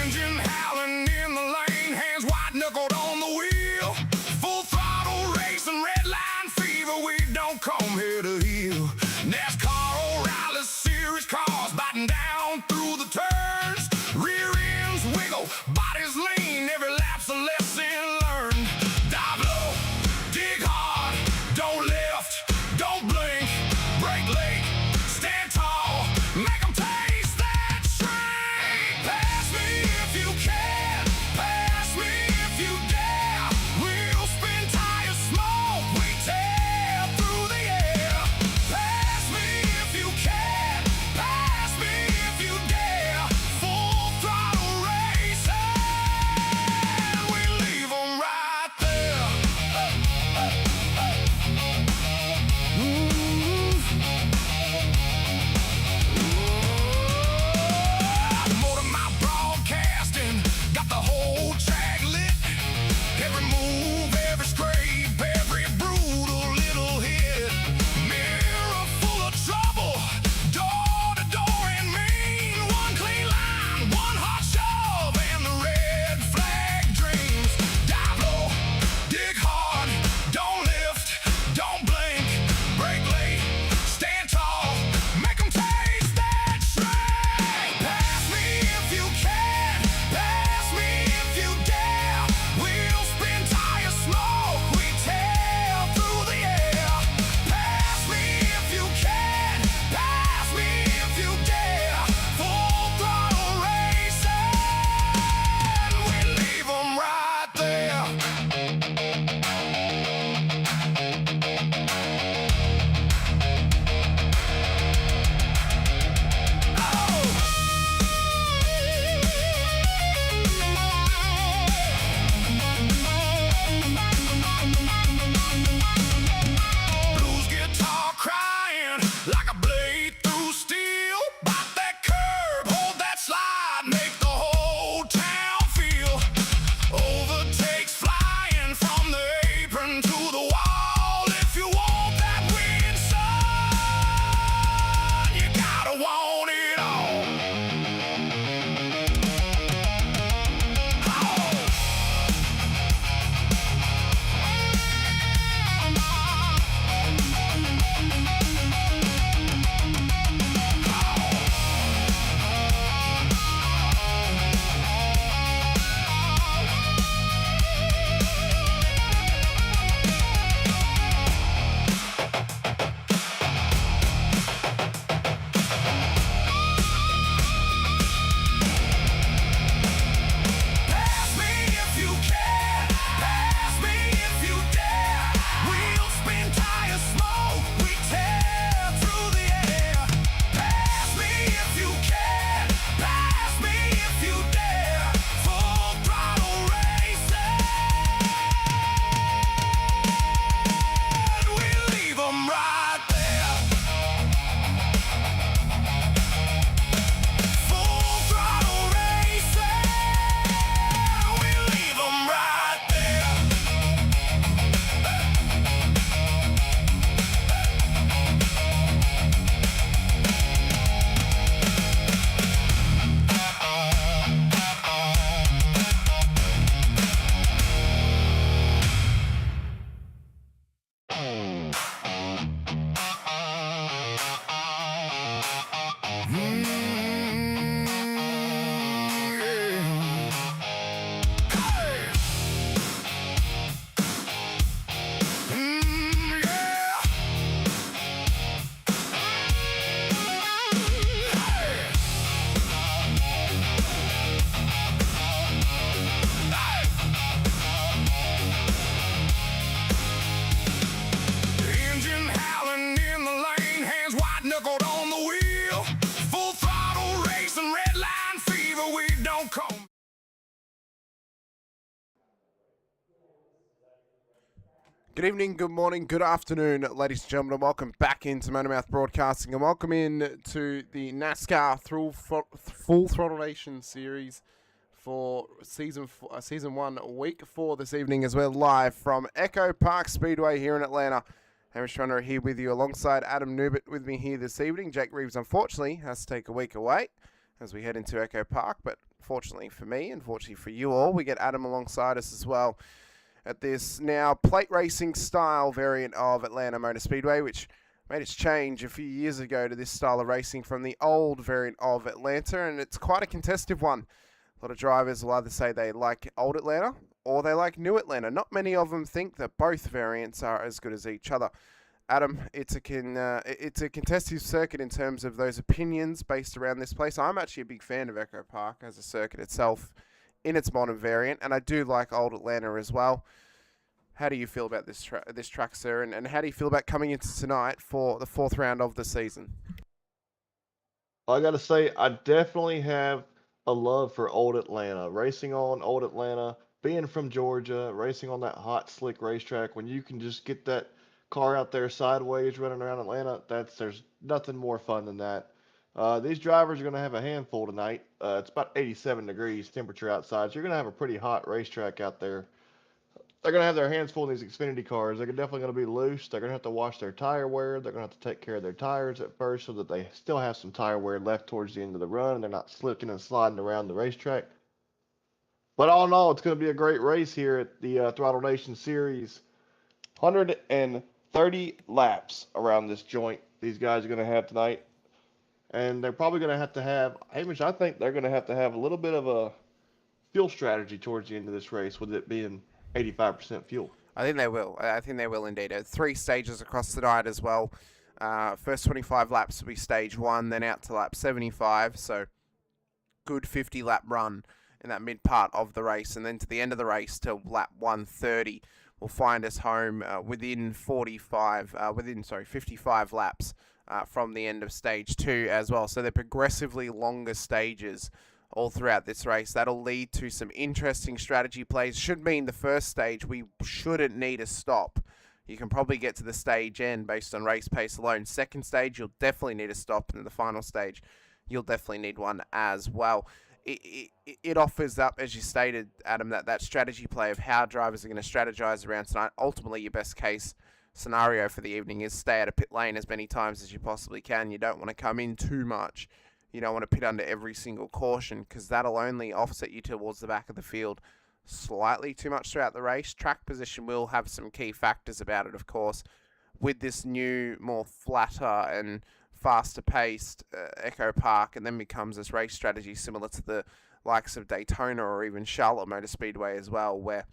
Engine howling in the lane, hands white knuckled on the wheel. Full throttle racing, red line fever. We don't come here to heal. NASCAR O'Reilly series cars biting down through the turns. Rear ends wiggle, bodies lean. Every lap's a lesson learned. Dive low, dig hard, don't lift, don't blink, brake late, stand tall, make 'em taste that shrink. Pass me if you can, pass me if you dare. We'll spin tires, smoke, we tear through the air. Pass me if you can, pass me if you dare. Full throttle racing, we leave 'em right there. Motor mouth broadcasting, got the whole track lit. Every move, every scrape, every brutal little hit. Mirror full of trouble, door to door and mean. One clean line, one hot shove, and the red flag dreams. Dive low, dig hard, don't lift, don't blink, brake late, stand tall, make 'em taste that shrink. Pass me if you can, pass me if you dare. We'll spin tires, smoke, we tear through the air. Pass me if you can, pass me if you dare. Full throttle racing, we leave 'em right there. Blues guitar crying like a blade through steel. Bite that curb, hold that slide, make the whole town feel. Overtakes flying from the apron to the wall. If you want that win, son, you gotta want it all. Pass me if you can, pass me if you dare. We'll spin tires, smoke, we tear through the air. Pass me if you can, pass me if you dare. Full throttle racing, we leave 'em right there. Full throttle racing, we leave 'em right there. Engine howling in the lane, hands white knuckled on the wheel. Full throttle racing, red line fever. We Good evening, good morning, good afternoon, ladies and gentlemen, and welcome back into Motormouth Broadcasting, and welcome in to the Nascar Full Throttle Nation series for season 1, week 4 this evening, as we're live from Echo Park Speedway here in Atlanta. Hamish Runner here with you alongside Adam Newbert with me here this evening. Jake Reeves, unfortunately, has to take a week away as we head into Echo Park, but fortunately for me, and fortunately for you all, we get Adam alongside us as well at this now plate racing style variant of Atlanta Motor Speedway, which made its change a few years ago to this style of racing from the old variant of Atlanta, and it's quite a contested one. A lot of drivers will either say they like old Atlanta or they like new Atlanta. Not many of them think that both variants are as good as each other. Adam, it's a contested circuit in terms of those opinions based around this place. I'm actually a big fan of Echo Park as a circuit itself in its modern variant, and I do like old Atlanta as well. How do you feel about this track, sir, and how do you feel about coming into tonight for the 4th round of the season? I got to say, I definitely have a love for old Atlanta. Racing on old Atlanta, being from Georgia, racing on that hot, slick racetrack, when you can just get that car out there sideways running around Atlanta, there's nothing more fun than that. These drivers are going to have a handful tonight. It's about 87 degrees temperature outside, so you're going to have a pretty hot racetrack out there. They're going to have their hands full in these Xfinity cars. They're definitely going to be loose. They're going to have to wash their tire wear. They're going to have to take care of their tires at first so that they still have some tire wear left towards the end of the run and they're not slipping and sliding around the racetrack. But all in all, it's going to be a great race here at the Throttle Nation Series. 130 laps around this joint these guys are going to have tonight. And they're probably going to have, Hamish, I think they're going to have a little bit of a fuel strategy towards the end of this race with it being 85% fuel. I think they will. I think they will indeed. 3 stages across the night as well. First 25 laps will be stage 1, then out to lap 75. So good 50 lap run in that mid part of the race, and then to the end of the race till lap 130 will find us home within 55 laps from the end of stage 2 as well. So they're progressively longer stages all throughout this race. That'll lead to some interesting strategy plays. Should mean the first stage we shouldn't need a stop. You can probably get to the stage end based on race pace alone. Second stage, you'll definitely need a stop, and the final stage, you'll definitely need one as well. It offers up, as you stated, Adam, that strategy play of how drivers are going to strategize around tonight. Ultimately, your best case scenario for the evening is stay out of pit lane as many times as you possibly can. You don't want to come in too much. You don't want to pit under every single caution, because that'll only offset you towards the back of the field slightly too much throughout the race. Track position will have some key factors about it, of course. With this new, more flatter and faster paced Echo Park, and then becomes this race strategy similar to the likes of Daytona or even Charlotte Motor Speedway as well, where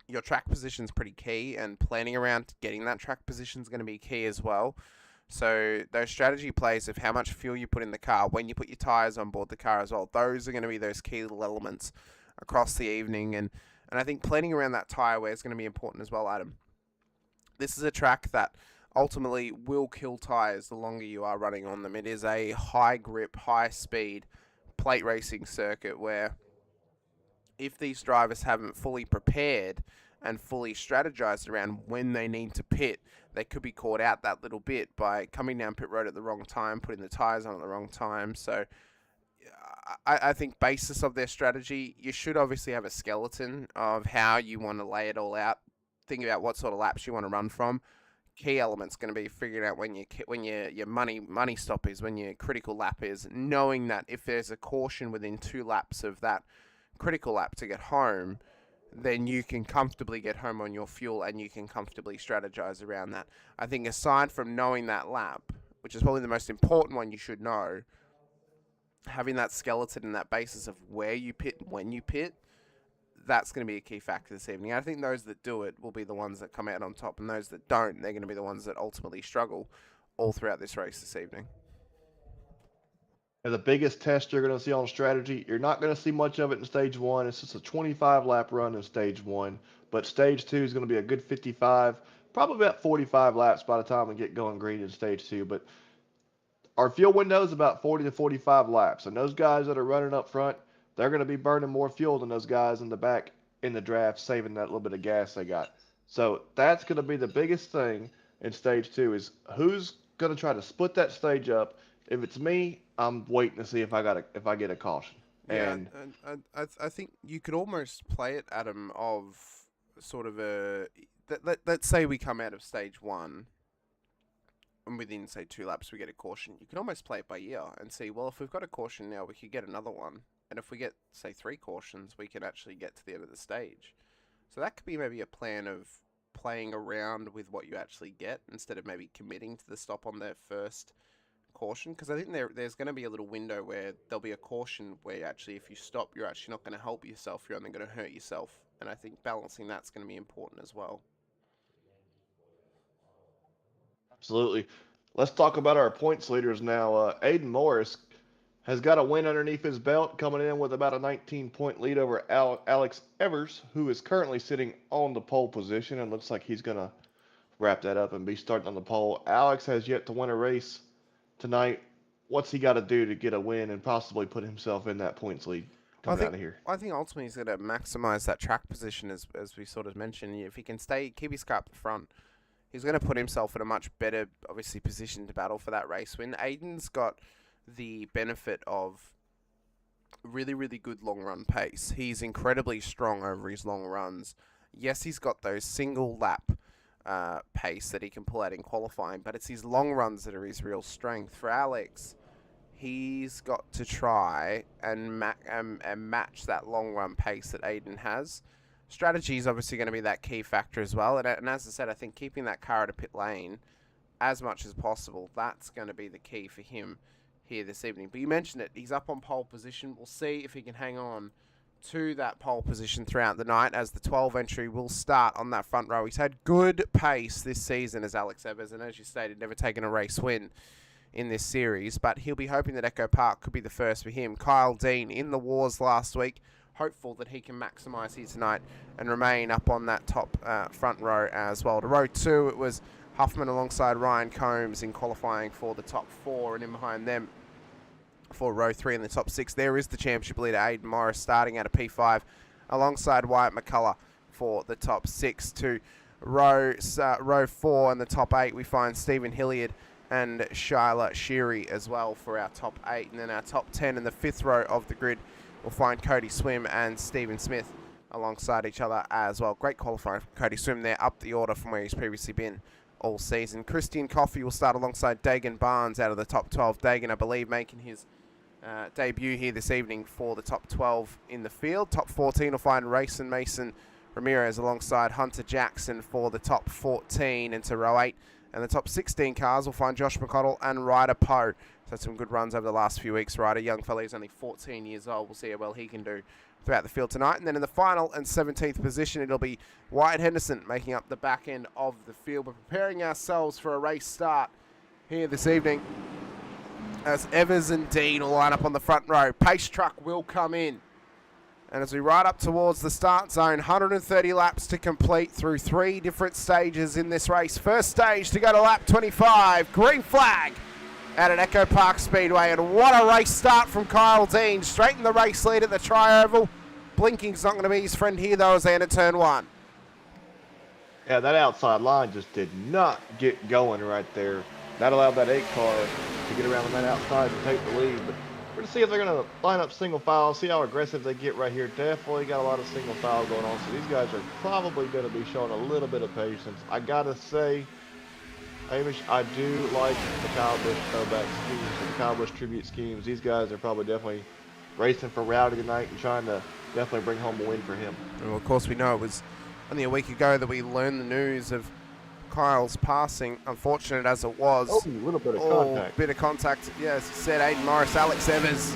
your track position is pretty key, and planning around getting that track position is going to be key as well. So those strategy plays of how much fuel you put in the car, when you put your tyres on board the car as well, those are going to be those key little elements across the evening. And I think planning around that tyre wear is going to be important as well, Adam. This is a track that ultimately will kill tyres the longer you are running on them. It is a high grip, high speed plate racing circuit where if these drivers haven't fully prepared and fully strategized around when they need to pit, they could be caught out that little bit by coming down pit road at the wrong time, putting the tyres on at the wrong time. So I think basis of their strategy, you should obviously have a skeleton of how you want to lay it all out. Think about what sort of laps you want to run from. Key element's going to be figuring out when your money stop is, when your critical lap is, knowing that if there's a caution within 2 laps of that critical lap to get home, then you can comfortably get home on your fuel and you can comfortably strategize around that. I think aside from knowing that lap, which is probably the most important one you should know, having that skeleton and that basis of where you pit and when you pit, that's going to be a key factor this evening. I think those that do it will be the ones that come out on top, and those that don't, they're going to be the ones that ultimately struggle all throughout this race this evening. And the biggest test you're going to see on strategy, you're not going to see much of it in stage 1. It's just a 25 lap run in stage 1. But stage 2 is going to be a good 55, probably about 45 laps by the time we get going green in stage 2. But our fuel window is about 40 to 45 laps. And those guys that are running up front, they're going to be burning more fuel than those guys in the back in the draft, saving that little bit of gas they got. So that's going to be the biggest thing in stage two is who's going to try to split that stage up. If it's me, I'm waiting to see if I get a caution. Yeah, And and I think you could almost play it, Adam, of sort of a let's say we come out of stage one and within say 2 laps we get a caution. You can almost play it by ear and see, well, if we've got a caution now, we could get another one, and if we get say 3 cautions, we can actually get to the end of the stage. So that could be maybe a plan of playing around with what you actually get instead of maybe committing to the stop on their first caution, because I think there's going to be a little window where there'll be a caution where actually if you stop, you're actually not going to help yourself, you're only going to hurt yourself, and I think balancing that's going to be important as well. absolutely. Let's talk about our points leaders now. Aiden Morris has got a win underneath his belt, coming in with about a 19-point lead over Alex Evers, who is currently sitting on the pole position, and looks like he's going to wrap that up and be starting on the pole. Alex has yet to win a race tonight. What's he got to do to get a win and possibly put himself in that points lead coming out of here? I think ultimately he's going to maximise that track position, as we sort of mentioned. If he can keep his car up the front, he's going to put himself in a much better, obviously, position to battle for that race win. Aiden's got the benefit of really, really good long run pace. He's incredibly strong over his long runs. Yes, he's got those single lap pace that he can pull out in qualifying, but it's his long runs that are his real strength. For Alex, he's got to try and match that long run pace that Aiden has. Strategy is obviously going to be that key factor as well, and as I said, I think keeping that car at a pit lane as much as possible, that's going to be the key for him here this evening. But you mentioned it, he's up on pole position. We'll see if he can hang on to that pole position throughout the night, as the 12 entry will start on that front row. He's had good pace this season as Alex Evers, and as you stated, never taken a race win in this series, but he'll be hoping that Echo Park could be the first for him. Kyle Dean in the wars last week, hopeful that he can maximise here tonight and remain up on that top front row as well. To row 2, it was Huffman alongside Ryan Combs in qualifying for the top 4, and in behind them for row 3 in the top 6, there is the championship leader Aiden Morris starting at a P5 alongside Wyatt McCullough for the top 6. To row 4 and the top 8, we find Stephen Hilliard and Shyla Sheary as well for our top 8. And then our top 10 in the 5th row of the grid, we'll find Cody Swim and Stephen Smith alongside each other as well. Great qualifying from Cody Swim there, up the order from where he's previously been all season. Christian Coffey will start alongside Dagan Barnes out of the top 12. Dagan, I believe, making his debut here this evening for the top 12 in the field. Top 14 will find Rayson Mason Ramirez alongside Hunter Jackson for the top 14 into row 8. And the top 16 cars will find Josh McConnell and Ryder Poe. So some good runs over the last few weeks. Ryder, young fella, he's only 14 years old. We'll see how well he can do throughout the field tonight. And then in the final and 17th position, it'll be Wyatt Henderson making up the back end of the field. We're preparing ourselves for a race start here this evening, as Evers and Dean will line up on the front row. Pace truck will come in. And as we ride up towards the start zone, 130 laps to complete through 3 different stages in this race. First stage to go to lap 25. Green flag out at Echo Park Speedway. And what a race start from Kyle Dean. Straight in the race lead at the Tri-Oval. Blinking's not going to be his friend here, though, as they enter turn 1. Yeah, that outside line just did not get going right there. That allowed that 8 car to get around on that outside and take the lead. But we're going to see if they're going to line up single file, see how aggressive they get right here. Definitely got a lot of single file going on, so these guys are probably going to be showing a little bit of patience. I got to say, Hamish, I do like the Kyle Busch throwback schemes and the Kyle Busch tribute schemes. These guys are probably definitely racing for Rowdy tonight and trying to definitely bring home a win for him. Well, of course, we know it was only a week ago that we learned the news of Kyle's passing, unfortunate as it was. Oh, a little bit of contact. Bit of contact. Yeah, as you said, Aiden Morris, Alex Evers,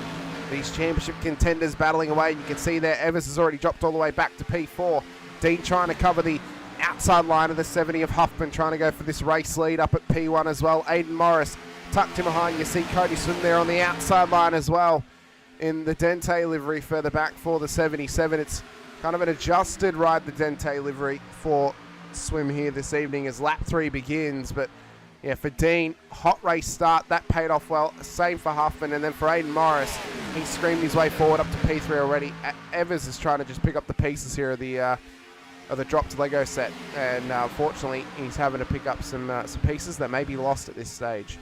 these championship contenders battling away. And you can see there, Evers has already dropped all the way back to P4. Dean trying to cover the outside line of the 70 of Huffman, trying to go for this race lead up at P1 as well. Aiden Morris tucked in behind. You see Cody Swim there on the outside line as well in the Dente livery further back for the 77. It's kind of an adjusted ride, the Dente livery for Swim here this evening as lap 3 begins. But yeah, for Dean, hot race start, that paid off well. Same for Huffman, and then for Aiden Morris, he screamed his way forward up to P3 already. Evers is trying to just pick up the pieces here of the of the dropped Lego set, and unfortunately he's having to pick up some pieces that may be lost at this stage.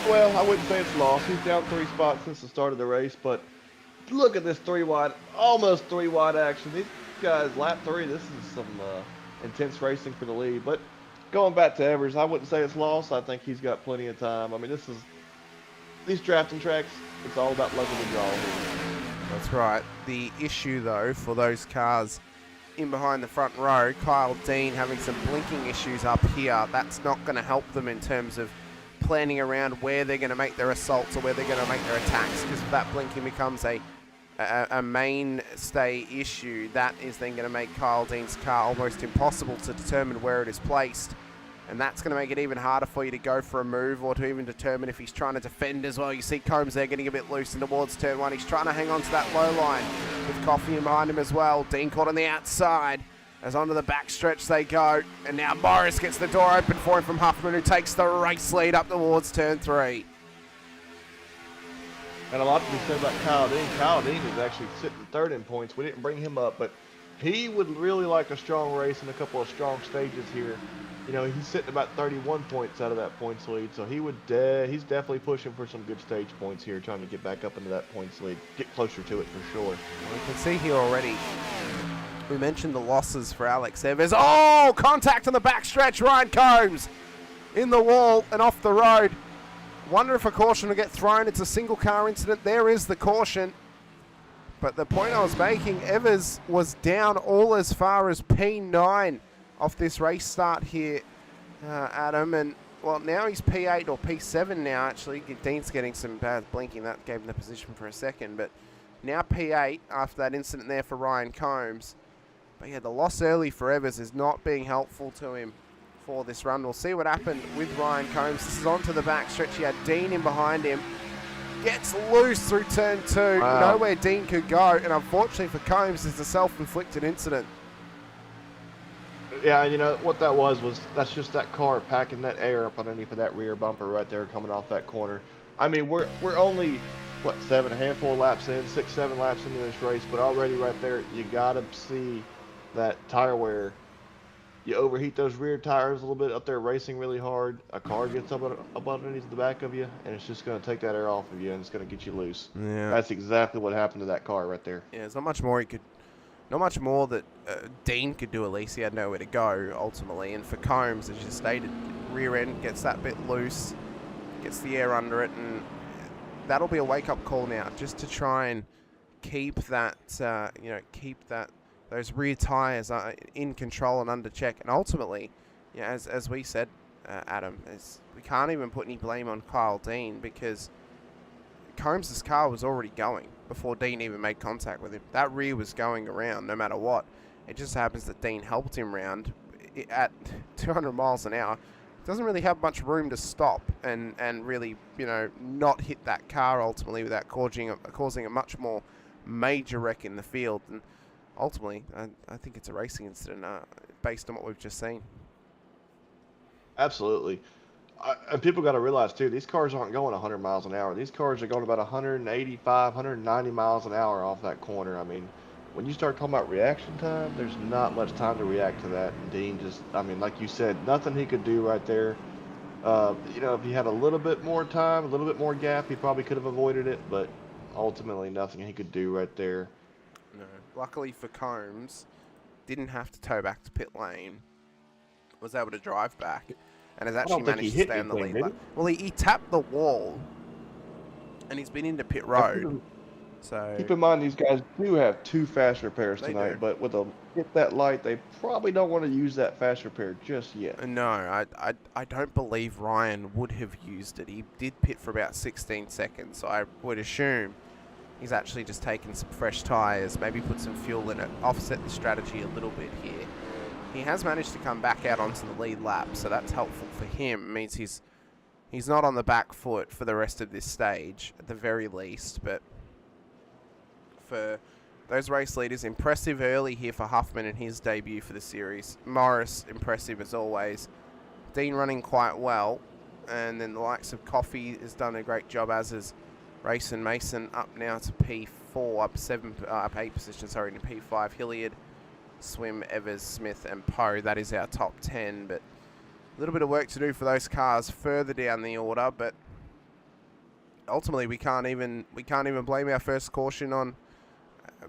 Well, I wouldn't say it's lost. He's down 3 spots since the start of the race, but look at this 3 wide, almost 3 wide action. These guys, lap 3, this is some intense racing for the lead. But going back to Evers, I wouldn't say it's lost. I think he's got plenty of time. I mean, these drafting tracks, it's all about luck of the draw here. That's right. The issue, though, for those cars in behind the front row, Kyle Dean having some blinking issues up here, that's not going to help them in terms of planning around where they're going to make their assaults or where they're going to make their attacks, because if that blinking becomes a mainstay issue, that is then going to make Kyle Dean's car almost impossible to determine where it is placed. And that's going to make it even harder for you to go for a move or to even determine if he's trying to defend as well. You see Combs there getting a bit loose in towards turn 1. He's trying to hang on to that low line with Coffey in behind him as well. Dean caught on the outside as onto the backstretch they go. And now Morris gets the door open for him from Huffman, who takes the race lead up towards turn 3. And a lot to be said about Kyle Dean. Kyle Dean is actually sitting third in points. We didn't bring him up, but he would really like a strong race and a couple of strong stages here. You know, he's sitting about 31 points out of that points lead, so he's definitely pushing for some good stage points here, trying to get back up into that points lead, get closer to it for sure. Well, you can see here already, we mentioned the losses for Alex Evers. Oh, contact on the backstretch. Ryan Combs in the wall and off the road. Wonder if a caution will get thrown. It's a single car incident. There is the caution. But the point I was making, Evers was down all as far as P9 off this race start here, Adam. And, well, now he's P8 or P7 now, actually. Dean's getting some bad blinking. That gave him the position for a second. But now P8 after that incident there for Ryan Combs. But, yeah, the loss early for Evers is not being helpful to him for this run. We'll see what happened with Ryan Combs. This is onto the back stretch. He had Dean in behind him. Gets loose through turn 2. Wow. Nowhere Dean could go. And unfortunately for Combs, it's a self-inflicted incident. Yeah, you know, what that was that's just that car packing that air up underneath of that rear bumper right there coming off that corner. I mean, we're only, what, a handful of laps in, 6-7 laps into this race, but already right there, you got to see that tire wear. You overheat those rear tires a little bit up there racing really hard. A car gets up underneath the back of you, and it's just going to take that air off of you, and it's going to get you loose. Yeah. That's exactly what happened to that car right there. Yeah, there's not much more that Dean could do. At least he had nowhere to go ultimately. And for Combs, as you stated, rear end gets that bit loose, gets the air under it, and that'll be a wake-up call now, just to try and keep that, those rear tires in control and under check. And ultimately, yeah, as we said, Adam, we can't even put any blame on Kyle Dean, because Combs' car was already going before Dean even made contact with him. That rear was going around no matter what. It just happens that Dean helped him round at 200 miles an hour. Doesn't really have much room to stop and really, not hit that car ultimately without causing a much more major wreck in the field. And ultimately, I think it's a racing incident based on what we've just seen. Absolutely. And people got to realize, too, these cars aren't going 100 miles an hour. These cars are going about 185, 190 miles an hour off that corner. I mean, when you start talking about reaction time, there's not much time to react to that. And Dean just, like you said, nothing he could do right there. If he had a little bit more time, a little bit more gap, he probably could have avoided it. But ultimately, nothing he could do right there. No. Luckily for Combs, didn't have to tow back to pit lane. Was able to drive back. And has actually managed to stay on the lead lap. Well, he tapped the wall, and he's been into pit road. So keep in mind, these guys do have 2 fast repairs tonight, but with hit that light, they probably don't want to use that fast repair just yet. No, I don't believe Ryan would have used it. He did pit for about 16 seconds, so I would assume he's actually just taken some fresh tyres, maybe put some fuel in it, offset the strategy a little bit here. He has managed to come back out onto the lead lap, so that's helpful for him. It means he's not on the back foot for the rest of this stage, at the very least. But for those race leaders, impressive early here for Huffman in his debut for the series. Morris, impressive as always. Dean running quite well. And then the likes of Coffey has done a great job, as is Rayson Mason, up now to P4, up 8 positions, to P5. Hilliard Swim, Evers, Smith, and Poe. That is our top 10, but a little bit of work to do for those cars further down the order. But ultimately, we can't even blame our first caution on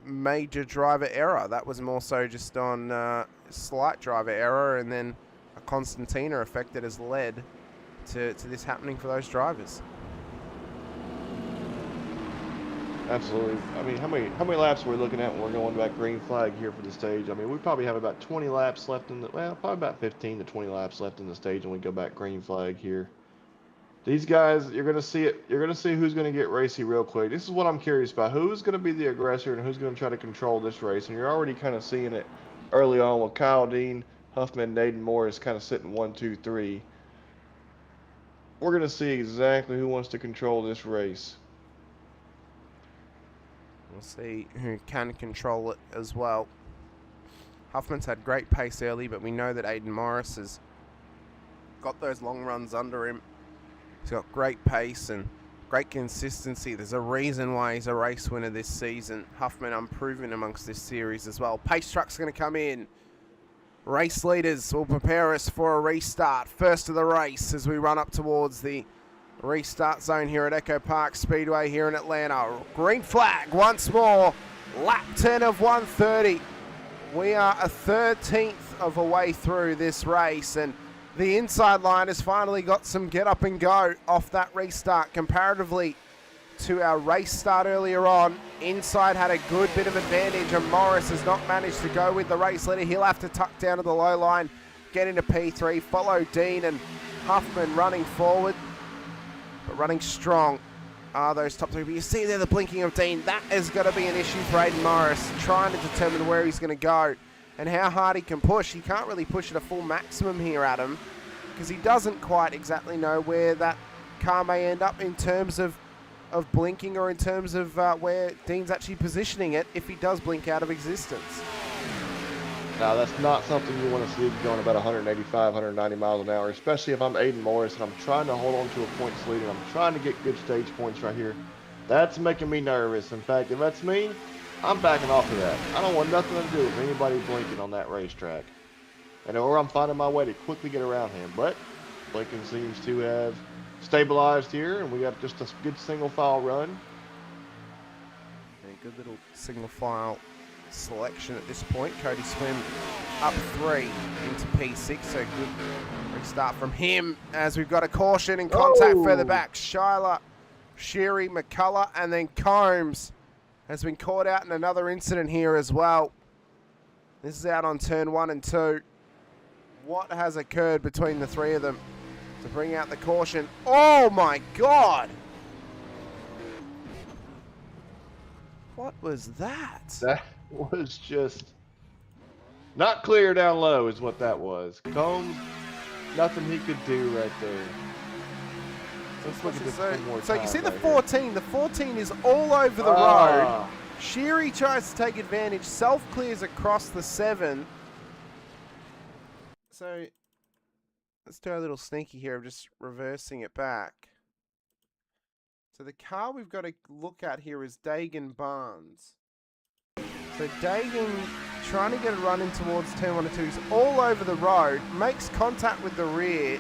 major driver error. That was more so just on slight driver error, and then a Constantina effect that has led to this happening for those drivers. Absolutely. I mean, how many laps are we looking at when we're going back green flag here for the stage? I mean, we probably have about 20 laps left in the, well, probably about 15 to 20 laps left in the stage when we go back green flag here. These guys, you're going to see it. You're going to see who's going to get racy real quick. This is what I'm curious about. Who's going to be the aggressor and who's going to try to control this race? And you're already kind of seeing it early on with Kyle Dean, Huffman, Naden Morris kind of sitting 1, 2, 3. We're going to see exactly who wants to control this race. We'll see who can control it as well. Huffman's had great pace early, but we know that Aiden Morris has got those long runs under him. He's got great pace and great consistency. There's a reason why he's a race winner this season. Huffman unproven amongst this series as well. Pace truck's going to come in. Race leaders will prepare us for a restart. First of the race as we run up towards the restart zone here at Echo Park Speedway here in Atlanta. Green flag once more. Lap 10 of 130. We are a 13th of a way through this race, and the inside line has finally got some get up and go off that restart comparatively to our race start earlier on. Inside had a good bit of advantage, and Morris has not managed to go with the race leader. He'll have to tuck down to the low line, get into P3, follow Dean and Huffman running forward, but running strong are those top three. But you see there the blinking of Dean. That is going to be an issue for Aiden Morris, trying to determine where he's going to go and how hard he can push. He can't really push at a full maximum here, Adam, because he doesn't quite exactly know where that car may end up in terms of blinking, or in terms of where Dean's actually positioning it if he does blink out of existence. Now, that's not something you want to see going about 185, 190 miles an hour, especially if I'm Aiden Morris and I'm trying to hold on to a points lead and I'm trying to get good stage points right here. That's making me nervous. In fact, if that's me, I'm backing off of that. I don't want nothing to do with anybody blinking on that racetrack. Or I'm finding my way to quickly get around him. But blinking seems to have stabilized here, and we got just a good single file run. A good little single file selection at this point. Cody Swim up 3 into P6, so good restart from him as we've got a caution and contact further back. Schuyler, Sheary, McCullough, and then Combs has been caught out in another incident here as well. This is out on turn 1 and 2. What has occurred between the three of them to bring out the caution? Oh my God! What was that? That was just not clear down low is what that was. Combs, nothing he could do right there. Let's look at this one more time. So you see the right 14. here. The 14 is all over the road. Sheary tries to take advantage. Self-clears across the 7. So let's do a little sneaky here of just reversing it back. So the car we've got to look at here is Dagan Barnes. So Dagan trying to get a run in towards turn 1 and 2. He's all over the road, makes contact with the rear.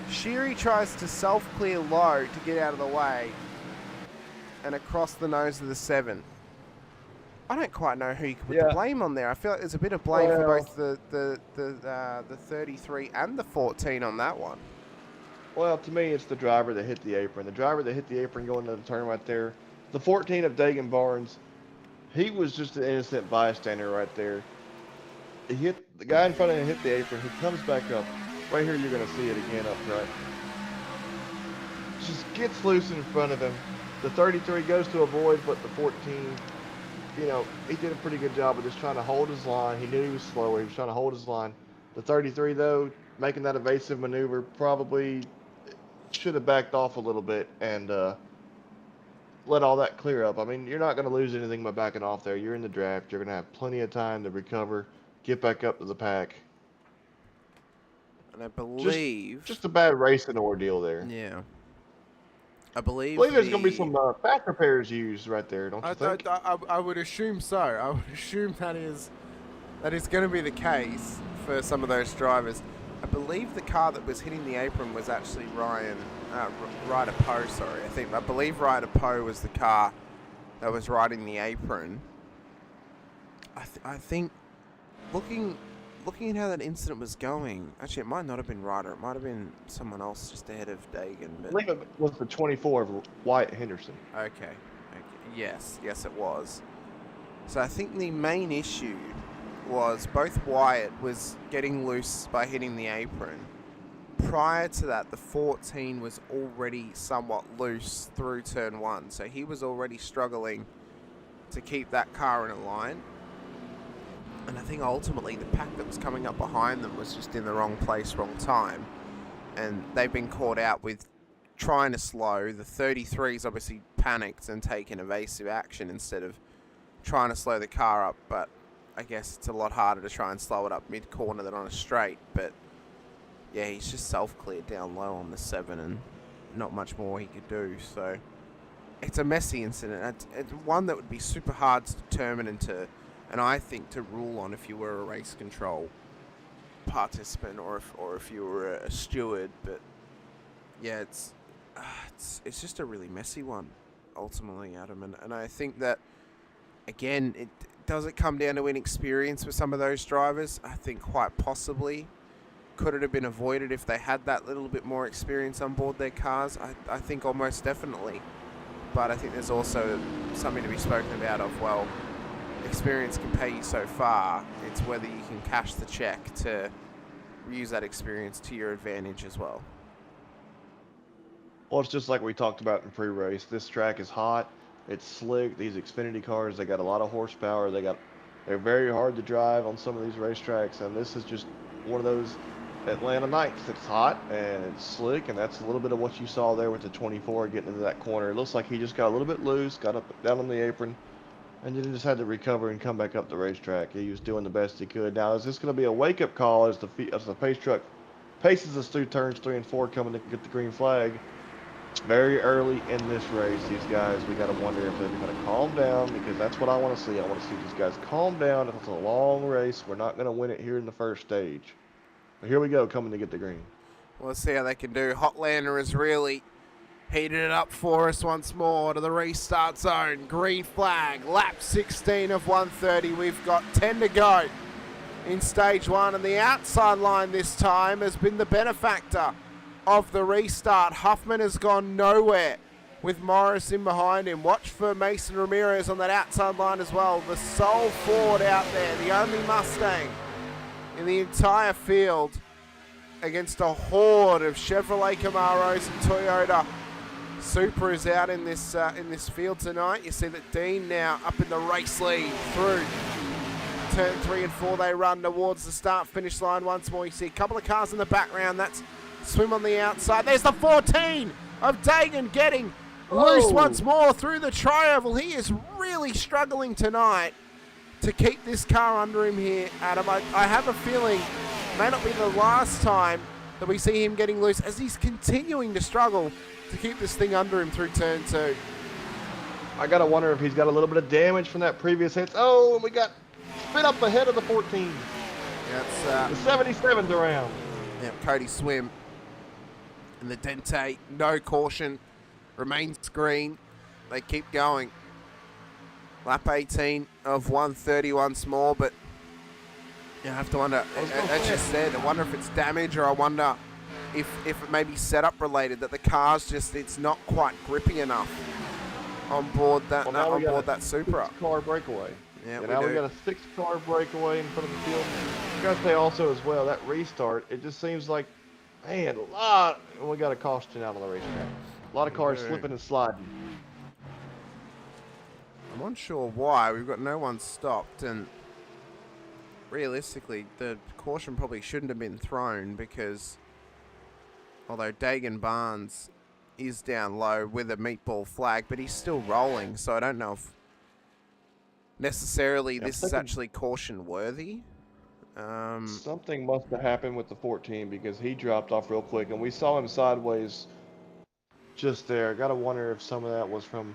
Sheary tries to self-clear low to get out of the way and across the nose of the 7. I don't quite know who you could put the blame on there. I feel like there's a bit of blame for both the 33 and the 14 on that one. Well, to me, it's the driver that hit the apron. The driver that hit the apron going into the turn right there. The 14 of Dagan Barnes, he was just an innocent bystander right there. He hit the guy in front of him, hit the apron. He comes back up. Right here, you're going to see it again up front. Just gets loose in front of him. The 33 goes to avoid, but the 14, you know, he did a pretty good job of just trying to hold his line. He knew he was slower. He was trying to hold his line. The 33, though, making that evasive maneuver, probably should have backed off a little bit and let all that clear up. I mean, you're not going to lose anything by backing off there. You're in the draft. You're going to have plenty of time to recover, get back up to the pack. And I believe... Just a bad racing ordeal there. Yeah. I believe there's going to be some pack repairs used right there, don't you think? I would assume so. I would assume that is that is going to be the case for some of those drivers. I believe the car that was hitting the apron was actually Ryder Poe, sorry. I believe Ryder Poe was the car that was riding the apron. I think looking at how that incident was going, actually it might not have been Ryder. It might have been someone else just ahead of Dagan. I believe it was the 24 of Wyatt Henderson. Okay. Yes, it was. So I think the main issue was both Wyatt was getting loose by hitting the apron. Prior to that, the 14 was already somewhat loose through turn 1, so he was already struggling to keep that car in a line. And I think ultimately the pack that was coming up behind them was just in the wrong place, wrong time. And they've been caught out with trying to slow. The 33's obviously panicked and taken evasive action instead of trying to slow the car up. But I guess it's a lot harder to try and slow it up mid-corner than on a straight. But yeah, he's just self-cleared down low on the 7 and not much more he could do. So it's a messy incident. It's one that would be super hard to determine and I think to rule on if you were a race control participant or if you were a steward. But yeah, it's just a really messy one ultimately, Adam. And I think that again, does it come down to inexperience with some of those drivers? I think quite possibly. Could it have been avoided if they had that little bit more experience on board their cars? I think almost definitely. But I think there's also something to be spoken about of, well, experience can pay you so far. It's whether you can cash the check to use that experience to your advantage as well. Well, it's just like we talked about in pre-race. This track is hot. It's slick. These Xfinity cars, they got a lot of horsepower. They're very hard to drive on some of these racetracks, and this is just one of those Atlanta nights. It's hot and it's slick, and that's a little bit of what you saw there with the 24 getting into that corner. It looks like he just got a little bit loose, got up down on the apron, and then just had to recover and come back up the racetrack. He was doing the best he could. Now, is this going to be a wake-up call as the pace truck paces us through turns 3 and 4 coming to get the green flag? Very early in this race, these guys, we got to wonder if they're going to calm down, because that's what I want to see. I want to see these guys calm down. If it's a long race, we're not going to win it here in the first stage. But here we go, coming to get the green. Well, let's see how they can do. Hotlander has really heated it up for us once more to the restart zone. Green flag, lap 16 of 130. We've got 10 to go in stage 1, and the outside line this time has been the benefactor of the restart. Huffman has gone nowhere with Morris in behind him. Watch for Mason Ramirez on that outside line as well. The sole Ford out there, the only Mustang in the entire field against a horde of Chevrolet Camaros and Toyota Supra is out in this field tonight. You see that Dean now up in the race lead through turn 3 and 4. They run towards the start-finish line once more. You see a couple of cars in the background. That's Swim on the outside. There's the 14 of Dagan getting loose once more through the tri-oval. He is really struggling tonight to keep this car under him here, Adam. I have a feeling it may not be the last time that we see him getting loose as he's continuing to struggle to keep this thing under him through turn 2. I got to wonder if he's got a little bit of damage from that previous hit. Oh, and we got spin up ahead of the 14. Yeah, it's the 77's around. Yeah, Cody Swim. And the Dente, no caution, remains green. They keep going. Lap 18 of 130 once more, but you have to wonder, as you said, I wonder if it's damage, or I wonder if it may be setup related, that the car's just, it's not quite grippy enough on board that, that Supra. 6-car breakaway. Yeah, now we got a 6-car breakaway in front of the field. I gotta say also as well, that restart, it just seems like, man, we got a caution out on the racetrack. A lot of cars slipping and sliding. I'm unsure why. We've got no one stopped, and realistically, the caution probably shouldn't have been thrown, because although Dagan Barnes is down low with a meatball flag, but he's still rolling, so I don't know if necessarily this is actually caution worthy. Something must have happened with the 14, because he dropped off real quick, and we saw him sideways just there. Gotta wonder if some of that was from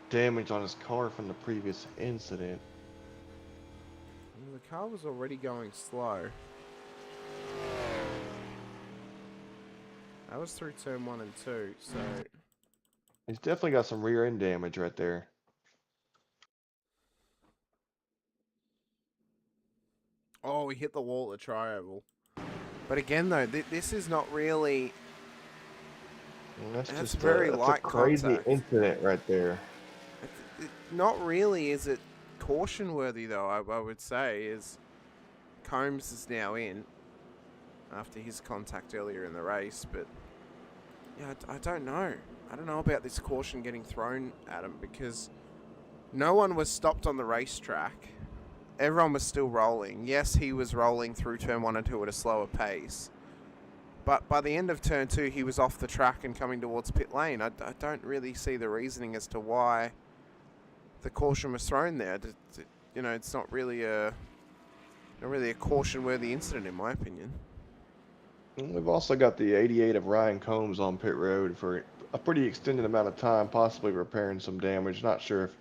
damage on his car from the previous incident. The car was already going slow. That was through turn 1 and 2, so... He's definitely got some rear end damage right there. Oh, he hit the wall at the tri-oval. But again, though, this is not really... And that's That's just very that's light a crazy contact. incident right there. Not really is it caution worthy, though, I would say, is Combs is now in after his contact earlier in the race, but yeah, I don't know. I don't know about this caution getting thrown at him because no one was stopped on the racetrack. Everyone was still rolling. Yes, he was rolling through turn 1 and 2 at a slower pace. But by the end of turn 2, he was off the track and coming towards pit lane. I don't really see the reasoning as to why the caution was thrown there. You know, it's not really a caution-worthy incident, in my opinion. And we've also got the 88 of Ryan Combs on pit road for a pretty extended amount of time, possibly repairing some damage. Not sure if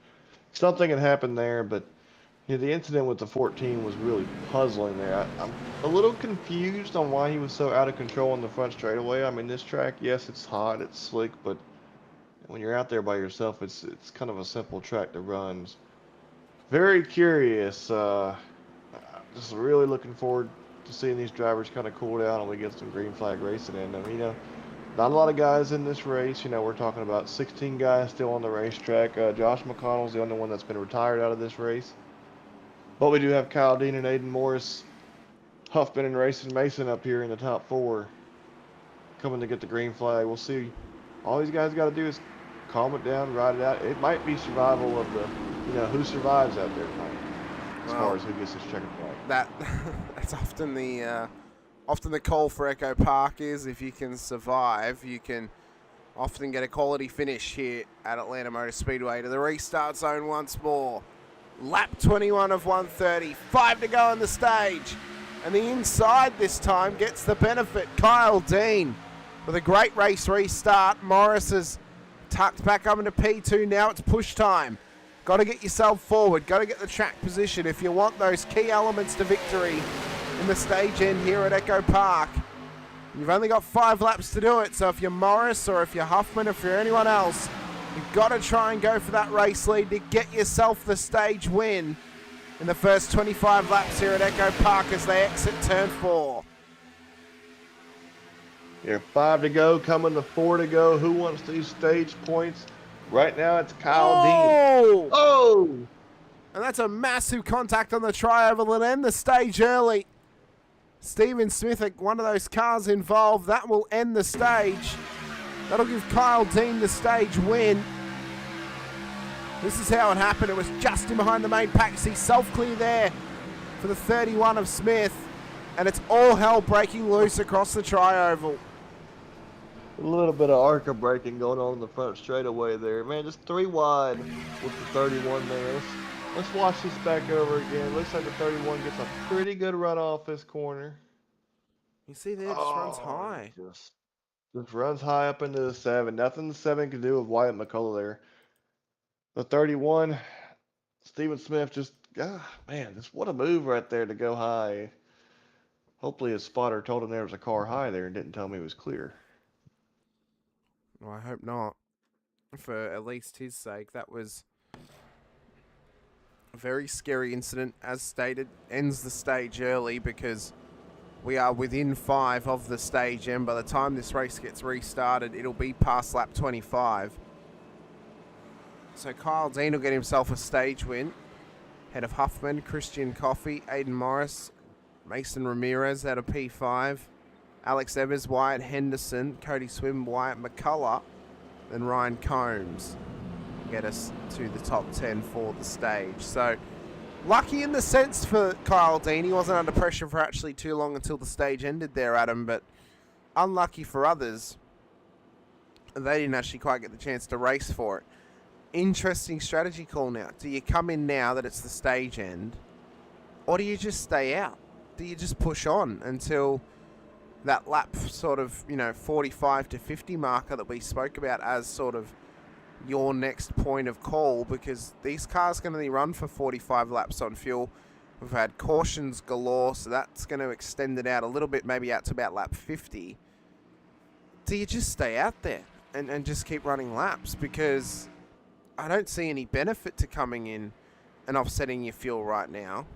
something had happened there, but yeah, the incident with the 14 was really puzzling there. I'm a little confused on why he was so out of control on the front straightaway. I mean, this track, yes, it's hot, it's slick, but when you're out there by yourself, it's kind of a simple track to run. Very curious. Just really looking forward to seeing these drivers kind of cool down and we get some green flag racing in them. You know, not a lot of guys in this race. You know, we're talking about 16 guys still on the racetrack. Josh McConnell's the only one that's been retired out of this race. But we do have Kyle Dean and Aiden Morris, Huffman and Racing Mason up here in the top 4 coming to get the green flag. We'll see. All these guys got to do is calm it down, ride it out. It might be survival of the, you know, who survives out there tonight as far as who gets this checkered flag. That's often the call for Echo Park is if you can survive, you can often get a quality finish here at Atlanta Motor Speedway. To the restart zone once more. Lap 21 of 130, 5 to go on the stage. And the inside this time gets the benefit. Kyle Dean with a great race restart. Morris is tucked back up into P2. Now it's push time. Got to get yourself forward. Got to get the track position if you want those key elements to victory in the stage end here at Echo Park. You've only got 5 laps to do it. So if you're Morris or if you're Huffman, if you're anyone else, you've got to try and go for that race lead to get yourself the stage win in the first 25 laps here at Echo Park as they exit turn 4. Here, 5 to go, coming to 4 to go. Who wants these stage points? Right now, it's Kyle Dean. Oh! And that's a massive contact on the tri-oval and end the stage early. Steven Smith, one of those cars involved, that will end the stage. That'll give Kyle Dean the stage win. This is how it happened. It was just in behind the main pack. See self-clear there for the 31 of Smith. And it's all hell breaking loose across the tri-oval. A little bit of ARCA braking going on in the front straightaway there. Man, just 3 wide with the 31 there. Let's watch this back over again. Looks like the 31 gets a pretty good run off this corner. You see there, it just runs high. Just runs high up into the 7. Nothing the 7 can do with Wyatt McCullough there. The 31, Steven Smith just, man, just what a move right there to go high. Hopefully his spotter told him there was a car high there and didn't tell me it was clear. Well, I hope not. For at least his sake, that was a very scary incident. As stated, ends the stage early because we are within 5 of the stage end. By the time this race gets restarted, it'll be past lap 25. So Kyle Dean will get himself a stage win. Head of Huffman, Christian Coffey, Aiden Morris, Mason Ramirez out of P5. Alex Evers, Wyatt Henderson, Cody Swim, Wyatt McCullough, and Ryan Combs get us to the top 10 for the stage. So, lucky in the sense for Kyle Dean. He wasn't under pressure for actually too long until the stage ended there, Adam, but unlucky for others. They didn't actually quite get the chance to race for it. Interesting strategy call now. Do you come in now that it's the stage end, or do you just stay out? Do you just push on until that lap sort of, 45 to 50 marker that we spoke about as sort of your next point of call, because these cars can only run for 45 laps on fuel. We've had cautions galore, so that's going to extend it out a little bit, maybe out to about lap 50. Do you just stay out there and just keep running laps? Because I don't see any benefit to coming in and offsetting your fuel right now.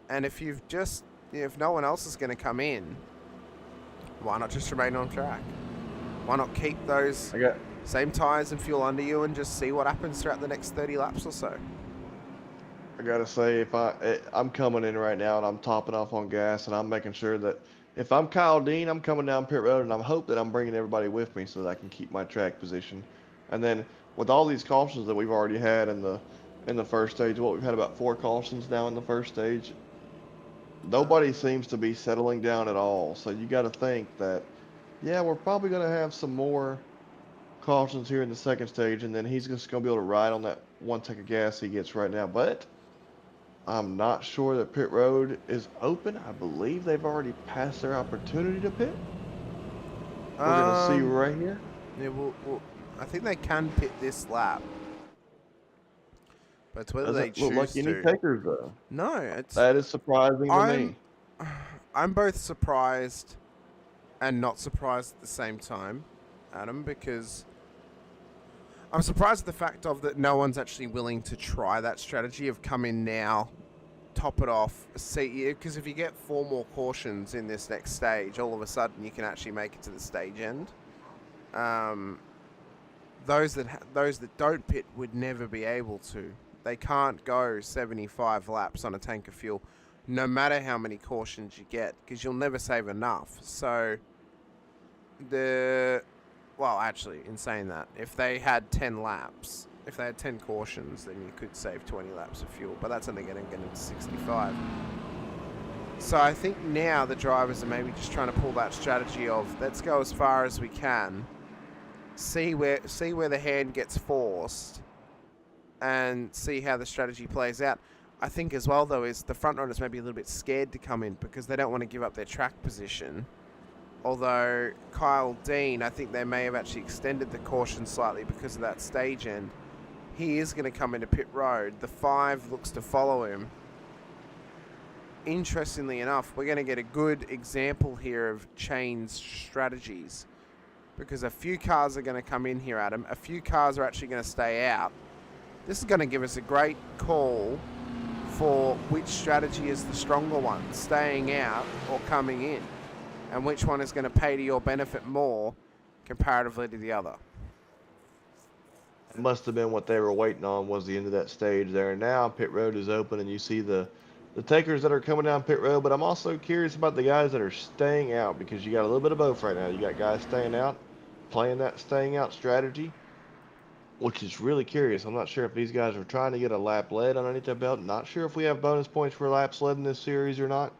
And if no one else is going to come in, why not just remain on track? Why not keep those same tyres and fuel under you and just see what happens throughout the next 30 laps or so? I gotta say, I'm coming in right now and I'm topping off on gas and I'm making sure that if I'm Kyle Dean, I'm coming down pit road and I hope that I'm bringing everybody with me so that I can keep my track position. And then with all these cautions that we've already had in the first stage, we've had about 4 cautions now in the first stage. Nobody seems to be settling down at all. So you got to think that, yeah, we're probably gonna have some more cautions here in the second stage, and then he's just gonna be able to ride on that 1 tank of gas he gets right now. But I'm not sure that pit road is open. I believe they've already passed their opportunity to pit. We're going to see right here. Yeah, I think they can pit this lap. But it's whether they choose look like any takers, though. No, that is surprising to me. I'm both surprised and not surprised at the same time, Adam, because I'm surprised at the fact that no one's actually willing to try that strategy of come in now, top it off, see, because if you get 4 more cautions in this next stage, all of a sudden you can actually make it to the stage end. Those that don't pit would never be able to. They can't go 75 laps on a tank of fuel, no matter how many cautions you get, because you'll never save enough. So well, actually, in saying that, if they had 10 laps, if they had 10 cautions, then you could save 20 laps of fuel, but that's only going to get them to 65. So I think now the drivers are maybe just trying to pull that strategy of, let's go as far as we can, see where the hand gets forced, and see how the strategy plays out. I think as well, though, is the front runners may be a little bit scared to come in because they don't want to give up their track position. Although Kyle Dean, I think they may have actually extended the caution slightly because of that stage end. He is going to come into pit road. The 5 looks to follow him. Interestingly enough, we're going to get a good example here of chains strategies, because a few cars are going to come in here, Adam. A few cars are actually going to stay out. This is going to give us a great call for which strategy is the stronger one, staying out or coming in, and which one is going to pay to your benefit more comparatively to the other. It must have been what they were waiting on, was the end of that stage there. And now pit road is open and you see the takers that are coming down pit road. But I'm also curious about the guys that are staying out, because you got a little bit of both right now. You got guys staying out, playing that staying out strategy, which is really curious. I'm not sure if these guys are trying to get a lap lead underneath their belt. Not sure if we have bonus points for laps led in this series or not.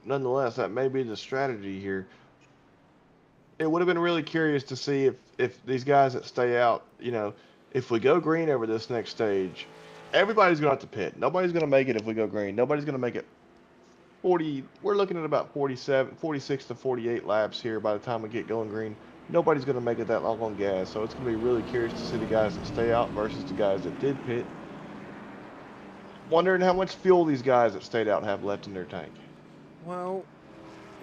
Nonetheless, that may be the strategy here. It would have been really curious to see if these guys that stay out, if we go green over this next stage, everybody's going to have to pit. Nobody's going to make it if we go green. Nobody's going to make it 40. We're looking at about 46 to 48 laps here by the time we get going green. Nobody's going to make it that long on gas. So it's going to be really curious to see the guys that stay out versus the guys that did pit. Wondering how much fuel these guys that stayed out have left in their tank. Well,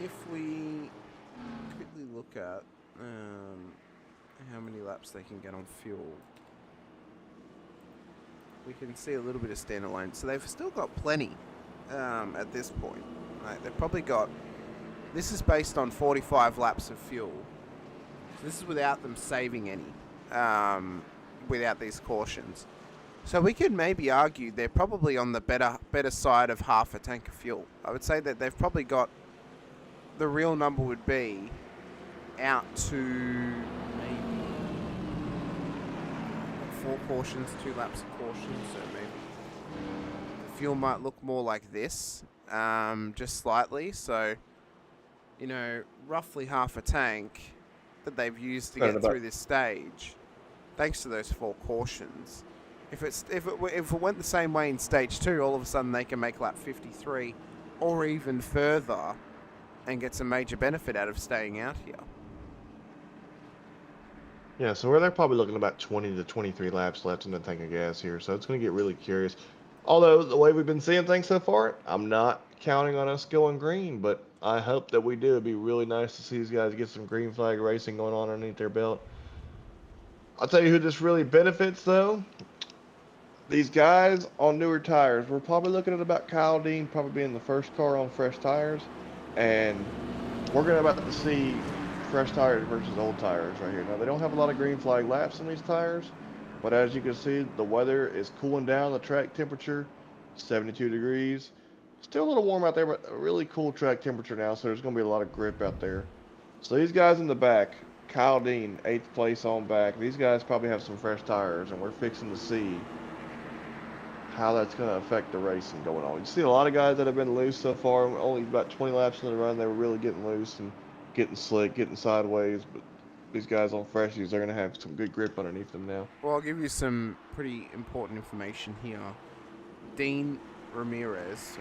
if we quickly look at how many laps they can get on fuel, we can see a little bit of standalone. So they've still got plenty at this point. Right? They've probably got... This is based on 45 laps of fuel. So this is without them saving any, without these cautions. So we could maybe argue they're probably on the better side of half a tank of fuel. I would say that they've probably got... The real number would be out to maybe 4 cautions, 2 laps of cautions. So maybe the fuel might look more like this, just slightly. So, roughly half a tank that they've used to get through this stage, thanks to those 4 cautions. If it went the same way in stage 2, all of a sudden they can make lap 53 or even further and get some major benefit out of staying out here. Yeah, so they're probably looking at about 20 to 23 laps left in the tank of gas here. So it's going to get really curious. Although the way we've been seeing things so far, I'm not counting on us going green, but I hope that we do. It'd be really nice to see these guys get some green flag racing going on underneath their belt. I'll tell you who this really benefits though. These guys on newer tires. We're probably looking at about Kyle Dean probably being the first car on fresh tires, and we're gonna about to see fresh tires versus old tires right here. Now they don't have a lot of green flag laps on these tires, but as you can see, the weather is cooling down. The track temperature, 72 degrees. Still a little warm out there, but a really cool track temperature now, so there's gonna be a lot of grip out there. So these guys in the back, Kyle Dean, 8th place on back. These guys probably have some fresh tires, and we're fixing to see how that's going to affect the racing going on. You've seen a lot of guys that have been loose so far. Only about 20 laps in the run, they were really getting loose and getting slick, getting sideways. But these guys on freshies, they're going to have some good grip underneath them now. Well, I'll give you some pretty important information here. Dean Ramirez,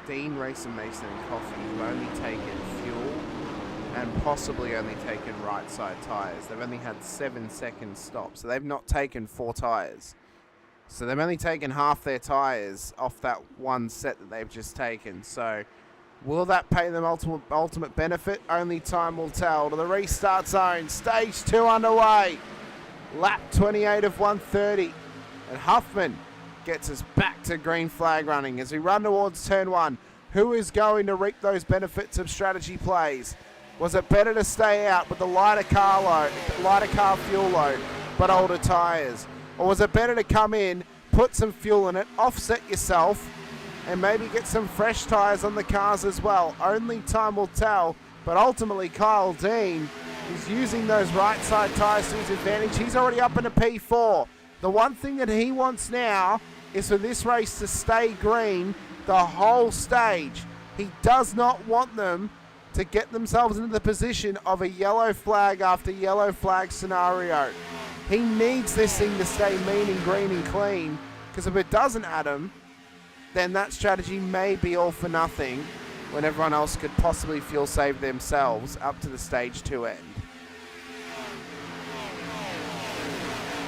Dean, Racing, Mason, and Coffee have only taken fuel and possibly only taken right side tyres. They've only had 7-second stops, so they've not taken 4 tyres. So they've only taken half their tyres off that one set that they've just taken. So will that pay them ultimate benefit? Only time will tell. To the restart zone, stage 2 underway. Lap 28 of 130. And Huffman gets us back to green flag running as we run towards turn 1. Who is going to reap those benefits of strategy plays? Was it better to stay out with the lighter car fuel load, but older tyres? Or was it better to come in, put some fuel in it, offset yourself, and maybe get some fresh tyres on the cars as well? Only time will tell, but ultimately Kyle Dean is using those right side tyres to his advantage. He's already up in a P4. The one thing that he wants now is for this race to stay green the whole stage. He does not want them to get themselves into the position of a yellow flag after yellow flag scenario. He needs this thing to stay mean and green and clean, because if it doesn't, Adam, then that strategy may be all for nothing when everyone else could possibly fuel save themselves up to the stage 2 end.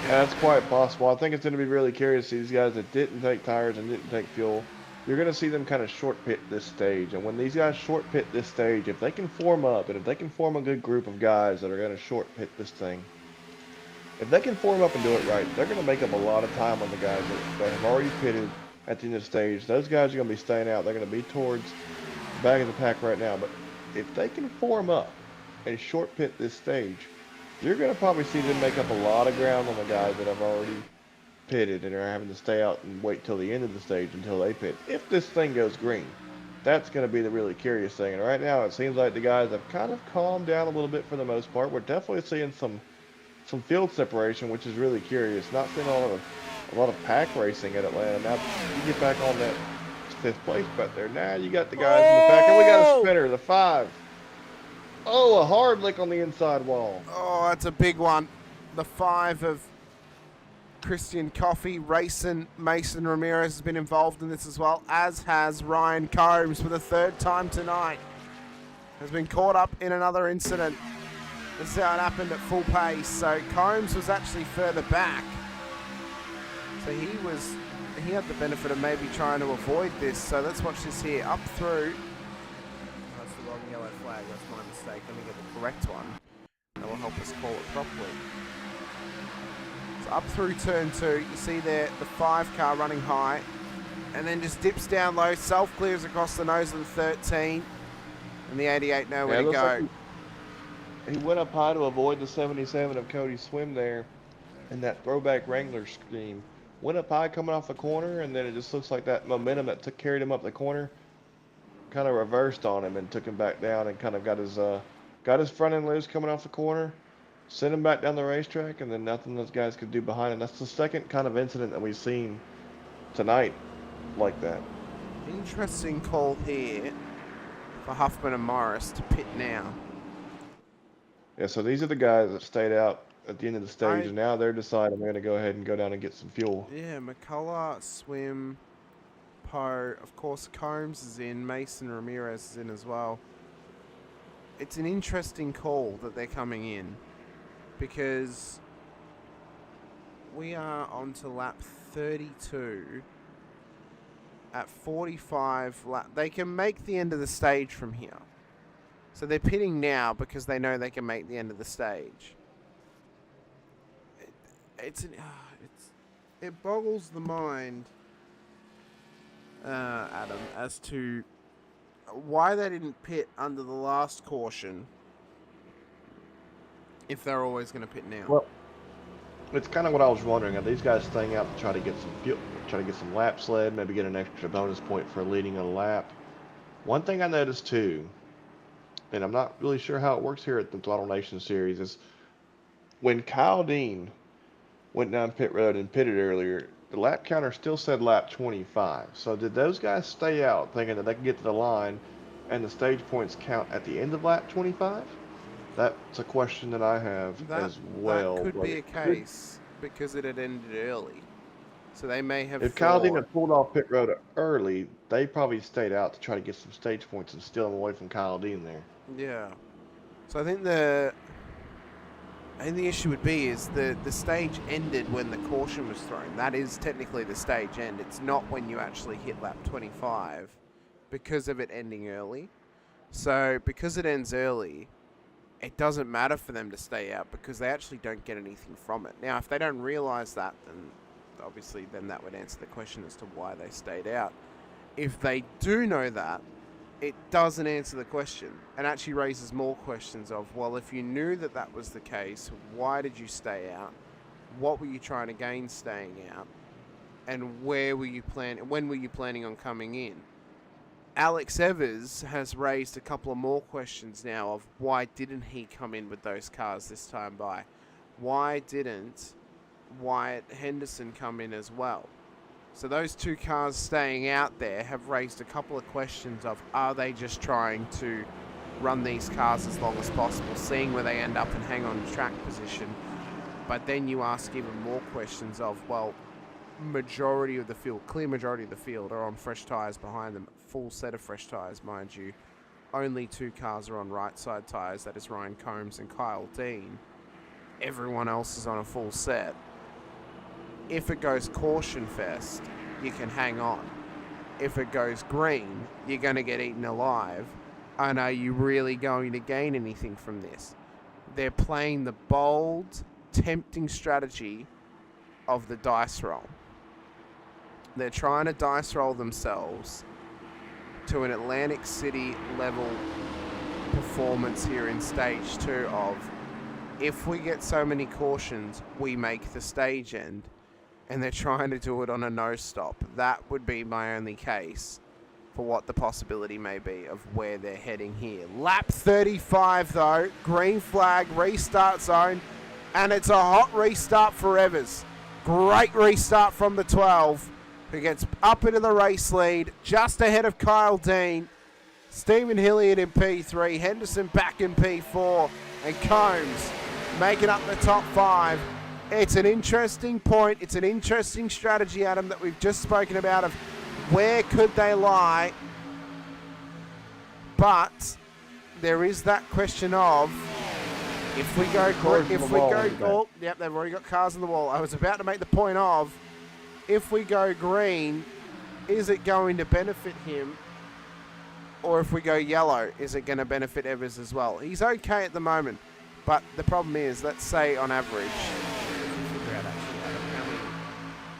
Yeah, that's quite possible. I think it's going to be really curious to see these guys that didn't take tires and didn't take fuel. You're going to see them kind of short pit this stage. And when these guys short pit this stage, if they can form up and if they can form a good group of guys that are going to short pit this thing, if they can form up and do it right, they're going to make up a lot of time on the guys that have already pitted at the end of the stage. Those guys are going to be staying out. They're going to be towards the back of the pack right now. But if they can form up and short pit this stage, you're going to probably see them make up a lot of ground on the guys that have already pitted and are having to stay out and wait till the end of the stage until they pit. If this thing goes green, that's going to be the really curious thing. And right now, it seems like the guys have kind of calmed down a little bit for the most part. We're definitely seeing some field separation, which is really curious. Not seeing a lot of pack racing at Atlanta. Now you get back on that 5th place back there. Now you got the guys in the pack, and we got a spinner, the 5. Oh, a hard lick on the inside wall. Oh, that's a big one. The 5 of Christian Coffey. Mason Ramirez has been involved in this as well, as has Ryan Combs for the 3rd time tonight. Has been caught up in another incident. This is how it happened at full pace. So Combs was actually further back. So he had the benefit of maybe trying to avoid this. So let's watch this here. Up through. Oh, that's the wrong yellow flag. That's my mistake. Let me get the correct one. That will help us call it properly. So up through turn 2, you see there the 5 car running high. And then just dips down low. Self-clears across the nose of the 13. And the 88 nowhere to go. Like he went up high to avoid the 77 of Cody Swim there in that throwback Wrangler scheme. Went up high coming off the corner, and then it just looks like that momentum that carried him up the corner kind of reversed on him and took him back down and kind of got his front end loose coming off the corner, sent him back down the racetrack, and then nothing those guys could do behind him. That's the second kind of incident that we've seen tonight like that. Interesting call here for Huffman and Morris to pit now. Yeah, so these are the guys that stayed out at the end of the stage, and now they're deciding I'm going to go ahead and go down and get some fuel. Yeah, McCullough, Swim, Poe, of course Combs is in, Mason Ramirez is in as well. It's an interesting call that they're coming in, because we are on to lap 32 at 45 laps. They can make the end of the stage from here. So they're pitting now because they know they can make the end of the stage. It boggles the mind, Adam, as to why they didn't pit under the last caution if they're always going to pit now. Well, it's kind of what I was wondering. Are these guys staying out to try to get some fuel, try to get some lap sled, maybe get an extra bonus point for leading a lap? One thing I noticed too, and I'm not really sure how it works here at the Throttle Nation Series, is when Kyle Dean went down pit road and pitted earlier, the lap counter still said lap 25. So did those guys stay out thinking that they could get to the line and the stage points count at the end of lap 25? That's a question that I have as well. That could be a case because it had ended early. So they may have. If Kyle Dean had pulled off pit road early, they probably stayed out to try to get some stage points and steal them away from Kyle Dean there. Yeah. So I think the issue would be is the stage ended when the caution was thrown. That is technically the stage end. It's not when you actually hit lap 25 because of it ending early. So because it ends early, it doesn't matter for them to stay out because they actually don't get anything from it. Now, if they don't realize that, then obviously then that would answer the question as to why they stayed out. If they do know that, it doesn't answer the question and actually raises more questions of, well, if you knew that that was the case, why did you stay out? What were you trying to gain staying out? And when were you planning on coming in? Alex Evers has raised a couple of more questions now of why didn't he come in with those cars this time by? Why didn't Wyatt Henderson come in as well? So those two cars staying out there have raised a couple of questions of, are they just trying to run these cars as long as possible, seeing where they end up and hang on track position? But then you ask even more questions of, well, clear majority of the field are on fresh tyres behind them. Full set of fresh tyres, mind you. Only two cars are on right side tyres, that is Ryan Combs and Kyle Dean. Everyone else is on a full set. If it goes caution fest, you can hang on. If it goes green, you're going to get eaten alive. And are you really going to gain anything from this? They're playing the bold, tempting strategy of the dice roll. They're trying to dice roll themselves to an Atlantic City level performance here in stage 2 of, if we get so many cautions, we make the stage end. And they're trying to do it on a no stop. That would be my only case for what the possibility may be of where they're heading here. Lap 35 though, green flag, restart zone, and it's a hot restart for Evers. Great restart from the 12, who gets up into the race lead, just ahead of Kyle Dean. Stephen Hilliard in P3, Henderson back in P4, and Combs making up the top 5. It's an interesting point. It's an interesting strategy, Adam, that we've just spoken about of where could they lie. But there is that question of, if we go, yep, they've already got cars on the wall. I was about to make the point of, if we go green, is it going to benefit him? Or if we go yellow, is it going to benefit Evers as well? He's okay at the moment, but the problem is, let's say on average,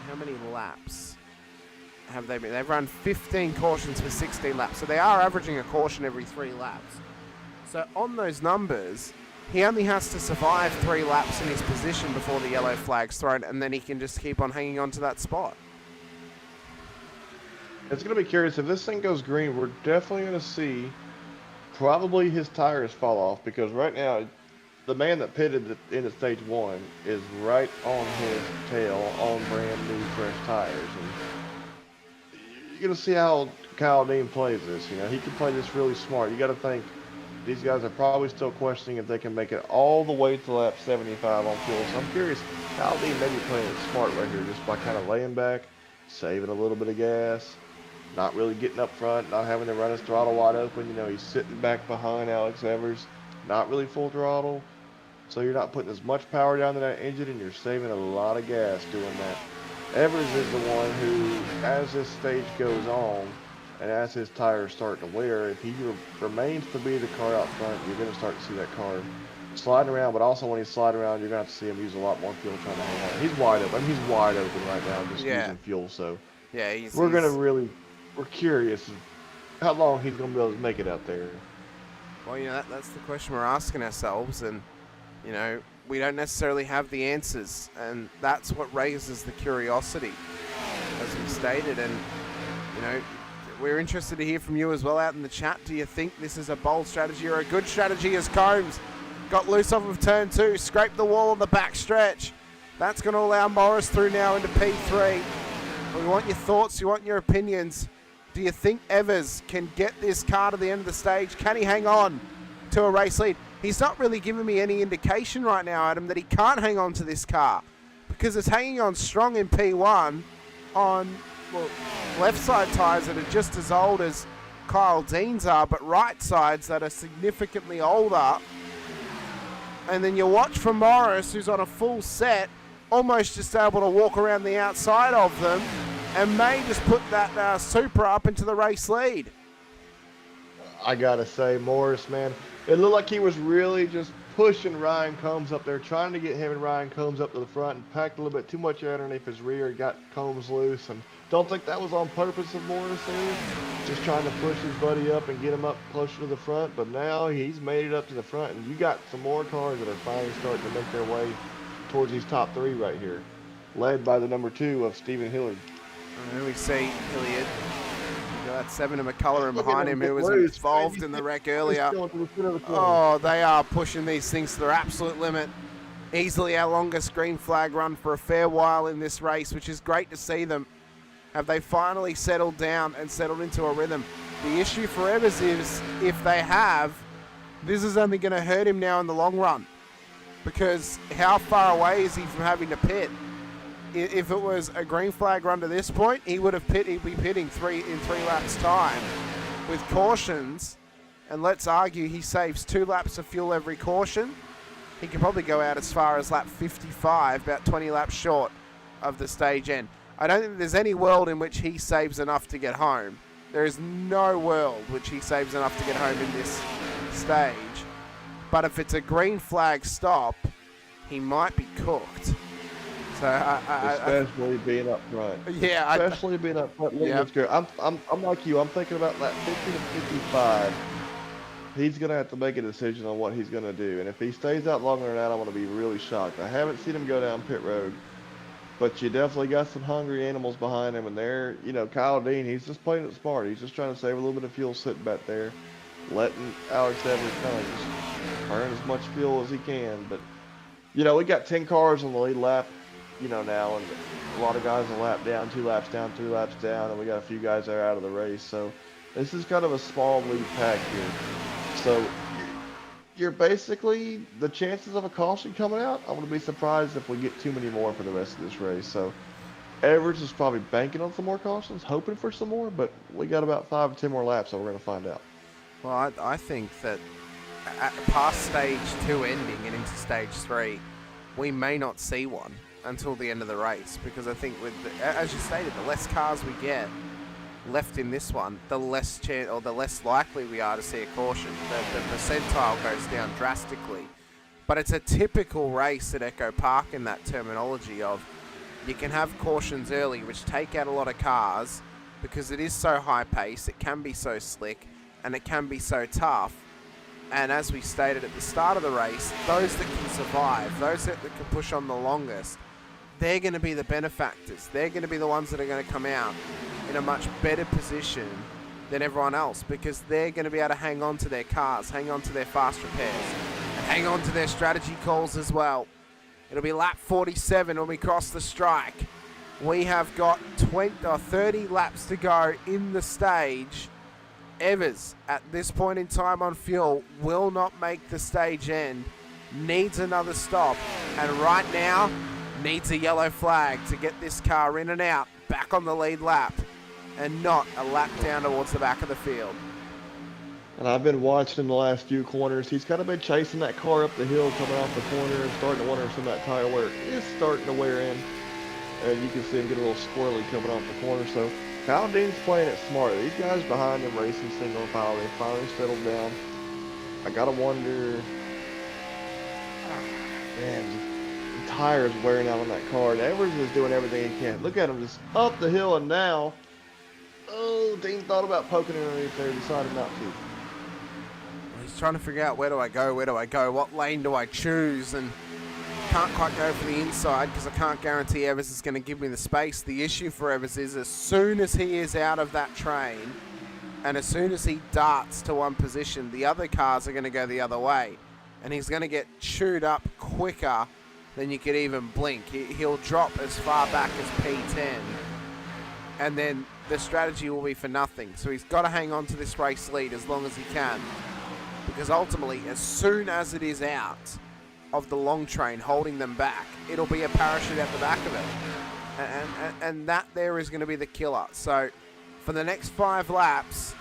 how many laps have they been? They've run 15 cautions for 16 laps, so they are averaging a caution every 3 laps. So on those numbers, he only has to survive 3 laps in his position before the yellow flag's thrown, and then he can just keep on hanging on to that spot. It's going to be curious. If this thing goes green, we're definitely going to see probably his tires fall off, because right now, the man that pitted into stage 1 is right on his tail on brand new fresh tires. And you're going to see how Kyle Dean plays this. You know, he can play this really smart. You got to think these guys are probably still questioning if they can make it all the way to lap 75 on fuel. So I'm curious, Kyle Dean may be playing it smart right here, just by kind of laying back, saving a little bit of gas, not really getting up front, not having to run his throttle wide open. You know, he's sitting back behind Alex Evers, not really full throttle. So you're not putting as much power down to that engine, and you're saving a lot of gas doing that. Evers is the one who, as this stage goes on, and as his tires start to wear, if he remains to be the car out front, you're going to start to see that car sliding around. But also when he's sliding around, you're going to have to see him use a lot more fuel trying to hang on. He's wide open. He's wide open right now, just using fuel. So Yeah, we're curious how long he's going to be able to make it out there. Well, that's the question we're asking ourselves, and we don't necessarily have the answers, and that's what raises the curiosity, as we stated. And we're interested to hear from you as well out in the chat. Do you think this is a bold strategy or a good strategy, as Combs got loose off of turn 2, scraped the wall on the back stretch? That's going to allow Morris through now into P3. We want your thoughts, we want your opinions. Do you think Evers can get this car to the end of the stage? Can he hang on to a race lead? He's not really giving me any indication right now, Adam, that he can't hang on to this car, because it's hanging on strong in P1 on left side tyres that are just as old as Kyle Dean's are, but right sides that are significantly older. And then you watch for Morris, who's on a full set, almost just able to walk around the outside of them, and may just put that Supra up into the race lead. I gotta say, Morris, man, it looked like he was really just pushing Ryan Combs up there, trying to get him and Ryan Combs up to the front, and packed a little bit too much air underneath his rear, got Combs loose. And don't think that was on purpose of Morris here, just trying to push his buddy up and get him up closer to the front. But now he's made it up to the front, and you got some more cars that are finally starting to make their way towards these top 3 right here, led by the number 2 of Stephen Hilliard. And then we see Hilliard. That 7 of McCullum behind him, who was involved in the wreck earlier. Oh, they are pushing these things to their absolute limit. Easily our longest green flag run for a fair while in this race, which is great to see them. Have they finally settled down and settled into a rhythm? The issue for Evers is, if they have, this is only going to hurt him now in the long run. Because how far away is he from having to pit? If it was a green flag run to this point, he'd be pitting in 3 laps time. With cautions, and let's argue he saves 2 laps of fuel every caution, he can probably go out as far as lap 55, about 20 laps short of the stage end. I don't think there's any world in which he saves enough to get home. There is no world which he saves enough to get home in this stage. But if it's a green flag stop, he might be cooked. So especially being up front. Yeah, especially being up front. Yep. I'm like you. I'm thinking about that 50 to 55. He's gonna have to make a decision on what he's gonna do, and if he stays out longer than that, I'm gonna be really shocked. I haven't seen him go down pit road, but you definitely got some hungry animals behind him, and they're, Kyle Dean. He's just playing it smart. He's just trying to save a little bit of fuel sitting back there, letting Alex Evers kind of just burn as much fuel as he can. But we got 10 cars on the lead lap. Now, and a lot of guys a lap down, 2 laps down, 3 laps down, and we got a few guys that are out of the race. So this is kind of a small lead pack here. So you're basically, the chances of a caution coming out, I'm going to be surprised if we get too many more for the rest of this race. So Evers is probably banking on some more cautions, hoping for some more, but we got about 5 or 10 more laps, so we're going to find out. Well, I think that past stage 2 ending and into stage 3, we may not see one until the end of the race, because I think as you stated, the less cars we get left in this one, the less chance, or the less likely we are to see a caution. The percentile goes down drastically. But it's a typical race at Echo Park in that terminology of, you can have cautions early, which take out a lot of cars, because it is so high pace, it can be so slick, and it can be so tough. And as we stated at the start of the race, those that can survive, those that can push on the longest, they're going to be the benefactors. They're going to be the ones that are going to come out in a much better position than everyone else, because they're going to be able to hang on to their cars, hang on to their fast repairs, and hang on to their strategy calls as well. It'll be lap 47 when we cross the strike. We have got 30 laps to go in the stage. Evers, at this point in time on fuel, will not make the stage end. Needs another stop. And right now, needs a yellow flag to get this car in and out, back on the lead lap, and not a lap down towards the back of the field. And I've been watching in the last few corners. He's kind of been chasing that car up the hill, coming off the corner, and starting to wonder if some of that tire wear is starting to wear in. and you can see him get a little squirrely coming off the corner. So Paladine's playing it smart. These guys behind him racing single file, they finally settled down. I gotta wonder, man, the tires wearing out on that car. And Evers is doing everything he can. Look at him just up the hill, and now, oh, Dean thought about poking it underneath there, decided not to. He's trying to figure out, where do I go, what lane do I choose, and can't quite go for the inside because I can't guarantee Evers is going to give me the space. The issue for Evers is as soon as he is out of that train and as soon as he darts to one position, the other cars are going to go the other way, and he's going to get chewed up quicker than you could even blink. He'll drop as far back as P10, and then the strategy will be for nothing. So he's got to hang on to this race lead as long as he can, because ultimately, as soon as it is out of the long train holding them back, it'll be a parachute at the back of it, and that there is going to be the killer. So for the next 5 laps,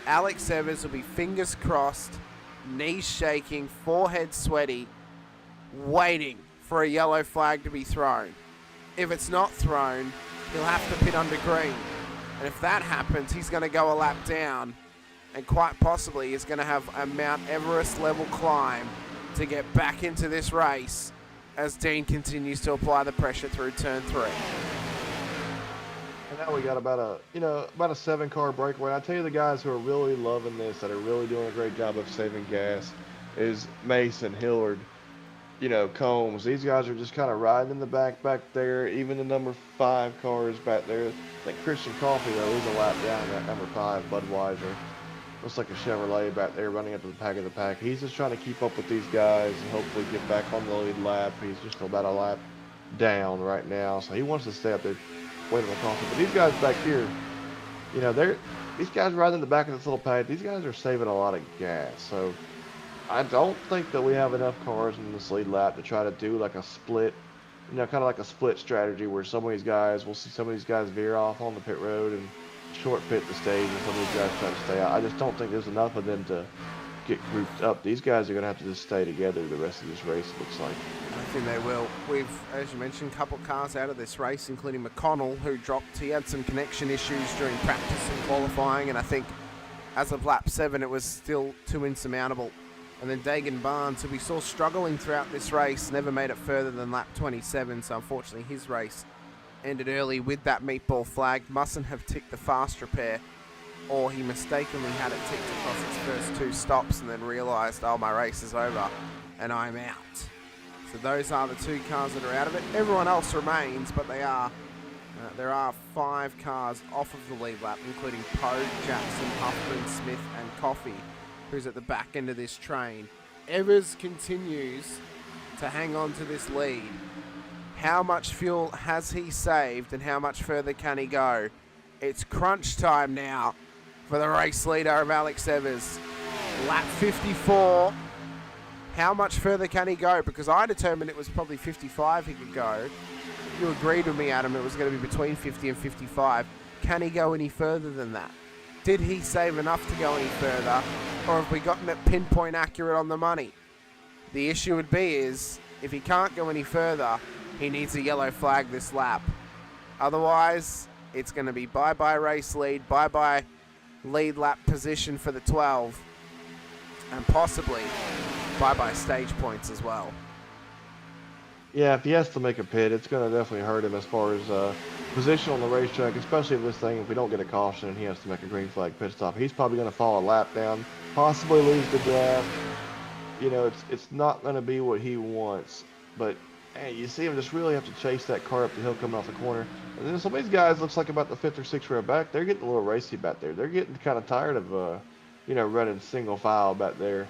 Alex Evers will be fingers crossed, knees shaking, forehead sweaty, waiting for a yellow flag to be thrown. If it's not thrown, he'll have to pit under green, and if that happens, he's going to go a lap down, and quite possibly is going to have a Mount Everest level climb to get back into this race as Dean continues to apply the pressure through turn 3. And now we got about a 7-car breakaway. I tell you, the guys who are really loving this, that are really doing a great job of saving gas, is Mason, Hillard, Combs. These guys are just kind of riding in the back there. Even the number 5 car is back there. I think Christian Coffey, though, is a lap down that number 5, Budweiser. Looks like a Chevrolet back there running up to the pack of the pack. He's just trying to keep up with these guys and hopefully get back on the lead lap. He's just about a lap down right now, so he wants to stay up there waiting on the coffee. But these guys back here, these guys riding in the back of this little pad, these guys are saving a lot of gas. So I don't think that we have enough cars in this lead lap to try to do like a split, kind of like a split strategy where some of these guys, we'll see some of these guys veer off on the pit road and short pit the stage, and some of these guys try to stay out. I just don't think there's enough of them to get grouped up. These guys are going to have to just stay together the rest of this race, it looks like. I think they will. We've, as you mentioned, a couple cars out of this race, including McConnell, who dropped. He had some connection issues during practice and qualifying, and I think as of lap 7, it was still too insurmountable. And then Dagan Barnes, who we saw struggling throughout this race, never made it further than lap 27, so unfortunately his race ended early with that meatball flag. Mustn't have ticked the fast repair, or he mistakenly had it ticked across its first 2 stops and then realised, oh, my race is over and I'm out. So those are the 2 cars that are out of it. Everyone else remains, but there are 5 cars off of the lead lap, including Poe, Jackson, Huffman, Smith and Coffey, who's at the back end of this train. Evers continues to hang on to this lead. How much fuel has he saved and how much further can he go? It's crunch time now for the race leader of Alex Evers. Lap 54. How much further can he go? Because I determined it was probably 55 he could go. You agreed with me, Adam, it was going to be between 50 and 55. Can he go any further than that? Did he save enough to go any further? Or have we gotten it pinpoint accurate on the money? The issue would be is, if he can't go any further, he needs a yellow flag this lap. Otherwise, it's going to be bye-bye race lead, bye-bye lead lap position for the 12, and possibly bye-bye stage points as well. Yeah, if he has to make a pit, it's going to definitely hurt him as far as position on the racetrack, especially if we don't get a caution and he has to make a green flag pit stop. He's probably going to fall a lap down, possibly lose the draft. It's not going to be what he wants, but hey, you see him just really have to chase that car up the hill coming off the corner. And then some of these guys, looks like about the 5th or 6th row back, they're getting a little racy back there. They're getting kind of tired of, running single file back there.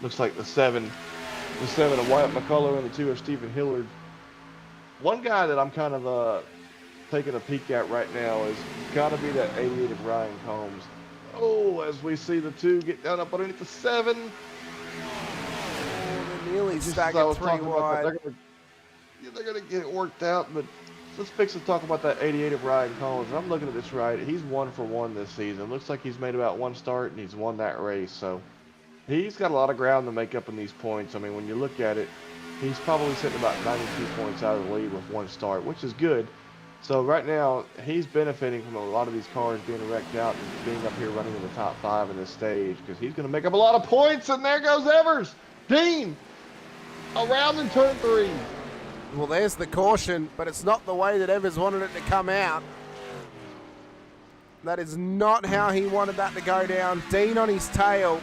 Looks like the 7 of Wyatt McCullough and the 2 of Stephen Hillard. One guy that I'm kind of taking a peek at right now is got to be that 88 of Ryan Combs. Oh, as we see the 2 get down up underneath the 7. Oh, they're nearly staggered 3 wide. They're going to get it worked out, but let's fix and talk about that 88 of Ryan Combs. And I'm looking at this right. He's 1 for 1 this season. Looks like he's made about 1 start, and he's won that race. So he's got a lot of ground to make up in these points. I mean, when you look at it, He's probably sitting about 92 points out of the lead with one start, which is good. So right now, he's benefiting from a lot of these cars being wrecked out and being up here running in the top 5 in this stage because he's going to make up a lot of points. And there goes Evers. Dean, around in turn 3. Well, there's the caution, but it's not the way that Evers wanted it to come out. That is not how he wanted that to go down. Dean on his tail.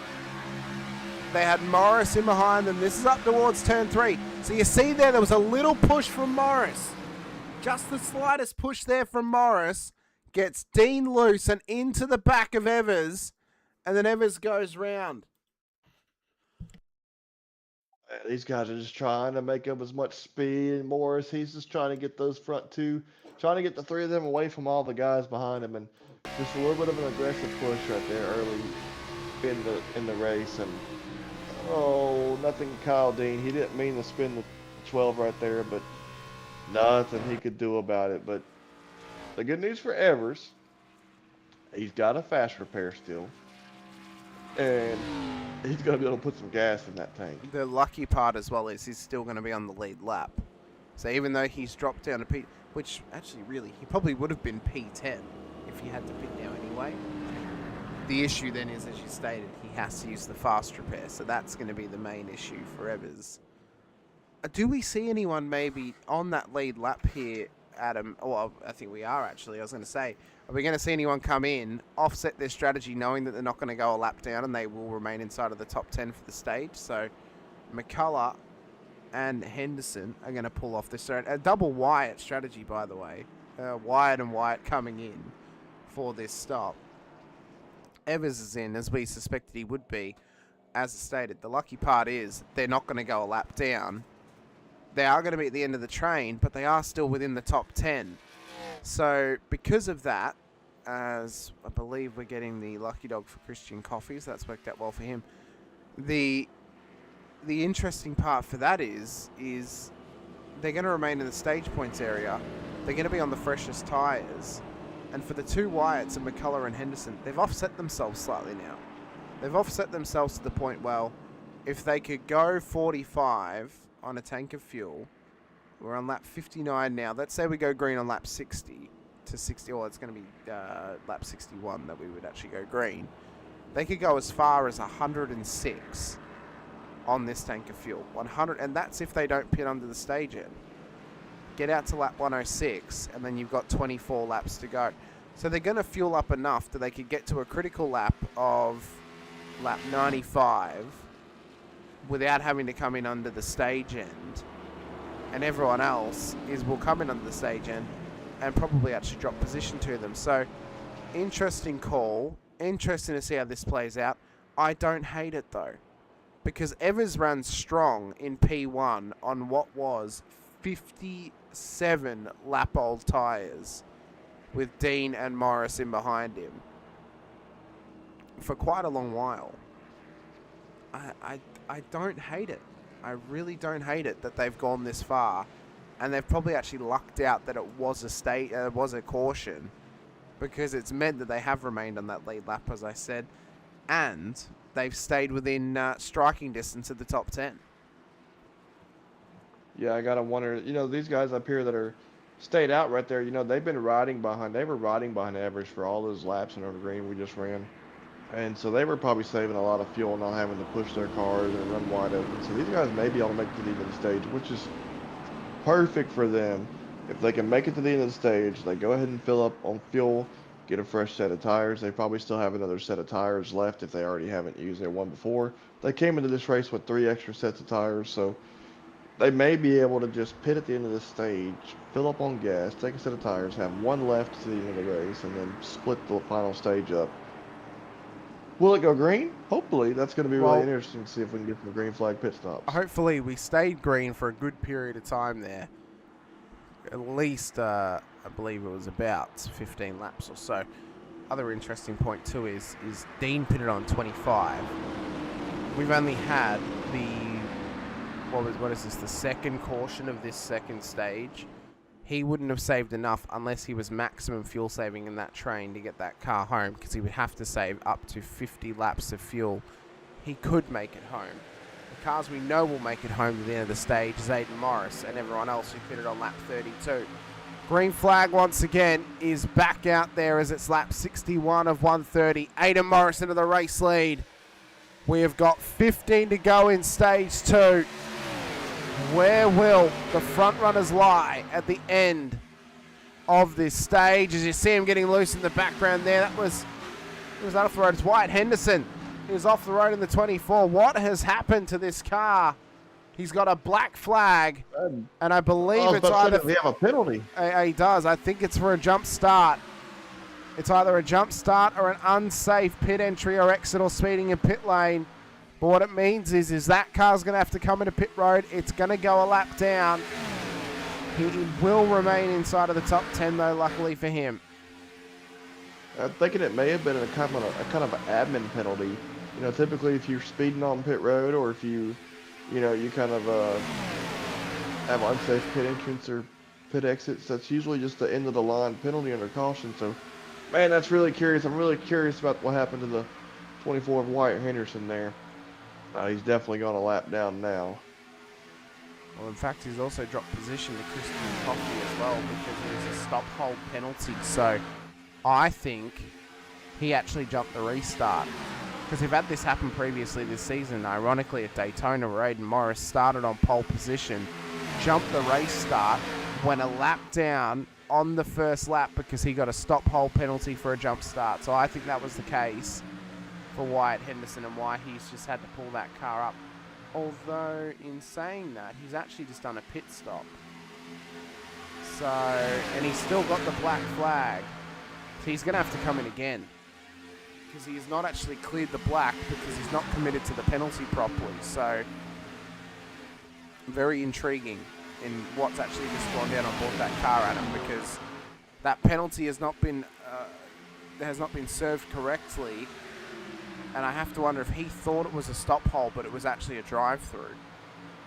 They had Morris in behind them. This is up towards turn 3. So you see there was a little push from Morris. Just the slightest push there from Morris gets Dean loose and into the back of Evers. And then Evers goes round. These guys are just trying to make up as much speed. And Morris, he's just trying to get those front 2, trying to get the 3 of them away from all the guys behind him. And just a little bit of an aggressive push right there early in the race. And oh, nothing Kyle Dean. He didn't mean to spin the 12 right there, but nothing he could do about it. But the good news for Evers, he's got a fast repair still. And he's going to be able to put some gas in that tank. The lucky part as well is he's still going to be on the lead lap. So even though he's dropped down to P, which actually really, he probably would have been P10 if he had to pit now anyway. The issue then is, as you stated, he has to use the fast repair. So that's going to be the main issue for Evers. Do we see anyone maybe on that lead lap here, Adam? Well, I think we are actually. I was going to say, are we going to see anyone come in, offset their strategy, knowing that they're not going to go a lap down and they will remain inside of the top 10 for the stage? So McCullough and Henderson are going to pull off this strategy. A double Wyatt strategy, by the way. Wyatt and Wyatt coming in for this stop. Evers is in, as we suspected he would be. As stated, the lucky part is they're not going to go a lap down. They are going to be at the end of the train, but they are still within the top 10. So because of that, as I believe we're getting the lucky dog for Christian Coffees, that's worked out well for him. The interesting part for that is they're going to remain in the stage points area. They're going to be on the freshest tyres. And for the 2 Wyatts and McCullough and Henderson, they've offset themselves slightly now. They've offset themselves to the point, well, if they could go 45 on a tank of fuel, we're on lap 59 now. Let's say we go green on lap 60 to 60, or it's going to be lap 61 that we would actually go green. They could go as far as 106 on this tank of fuel. 100, and that's if they don't pit under the stage end. Get out to lap 106, and then you've got 24 laps to go. So they're going to fuel up enough that they could get to a critical lap of lap 95 without having to come in under the stage end. And everyone else will come in under the stage end and probably actually drop position to them. So, interesting call. Interesting to see how this plays out. I don't hate it, though, because Evers ran strong in P1 on what was 57 lap-old tyres with Dean and Morris in behind him for quite a long while. I don't hate it. I really don't hate it that they've gone this far, and they've probably actually lucked out that it was a caution, because it's meant that they have remained on that lead lap, as I said, and they've stayed within striking distance of the top 10. Yeah, I gotta wonder. These guys up here that are stayed out right there. They've been riding behind. They were riding behind Evers for all those laps in over green we just ran. And so they were probably saving a lot of fuel, not having to push their cars and run wide open. So these guys may be able to make it to the end of the stage, which is perfect for them. If they can make it to the end of the stage, they go ahead and fill up on fuel, get a fresh set of tires. They probably still have another set of tires left if they already haven't used their one before. They came into this race with 3 extra sets of tires, so they may be able to just pit at the end of the stage, fill up on gas, take a set of tires, have one left to the end of the race, and then split the final stage up. Will it go green? Hopefully. That's going to be really interesting to see if we can get some green flag pit stops. Hopefully we stayed green for a good period of time there. At least, I believe it was about 15 laps or so. Other interesting point too is Dean pitted on 25. We've only had what is this, the second caution of this second stage. He wouldn't have saved enough unless he was maximum fuel saving in that train to get that car home, because he would have to save up to 50 laps of fuel. He could make it home. cars we know will make it home to the end of the stage is Aiden Morris and everyone else who pitted on lap 32. Green flag once again is back out there as it's lap 61 of 130. Aiden Morris into the race lead. We have got 15 to go in stage 2. Where will the front runners lie at the end of this stage? As you see him getting loose in the background there, it was off the road. It's Wyatt Henderson. He was off the road in the 24. What has happened to this car? He's got a black flag, and I believe it's either... We have a penalty. He does. I think it's for a jump start. It's either a jump start or an unsafe pit entry or exit or speeding in pit lane. But what it means is that car's going to have to come into pit road. It's going to go a lap down. He will remain inside of the top 10, though, luckily for him. I'm thinking it may have been a kind of an admin penalty. You know, typically if you're speeding on pit road or if you kind of have unsafe pit entrance or pit exits, that's usually just the end of the line penalty under caution. So, man, that's really curious. I'm really curious about what happened to the 24 of Wyatt Henderson there. He's definitely gone a lap down now. Well, in fact, he's also dropped position to Christian Coffey as well because there is a stop hold penalty. So, I think he actually jumped the restart. Because we've had this happen previously this season, ironically at Daytona, where Aiden Morris started on pole position, jumped the race start, went a lap down on the first lap because he got a stop hold penalty for a jump start. So I think that was the case for Wyatt Henderson and why he's just had to pull that car up. Although, in saying that, he's actually just done a pit stop. So, and he's still got the black flag. So he's going to have to come in again. Because he has not actually cleared the black because he's not committed to the penalty properly. So, very intriguing in what's actually just gone down on board that car, Adam, because that penalty has not been served correctly. And I have to wonder if he thought it was a stop hole, but it was actually a drive-through.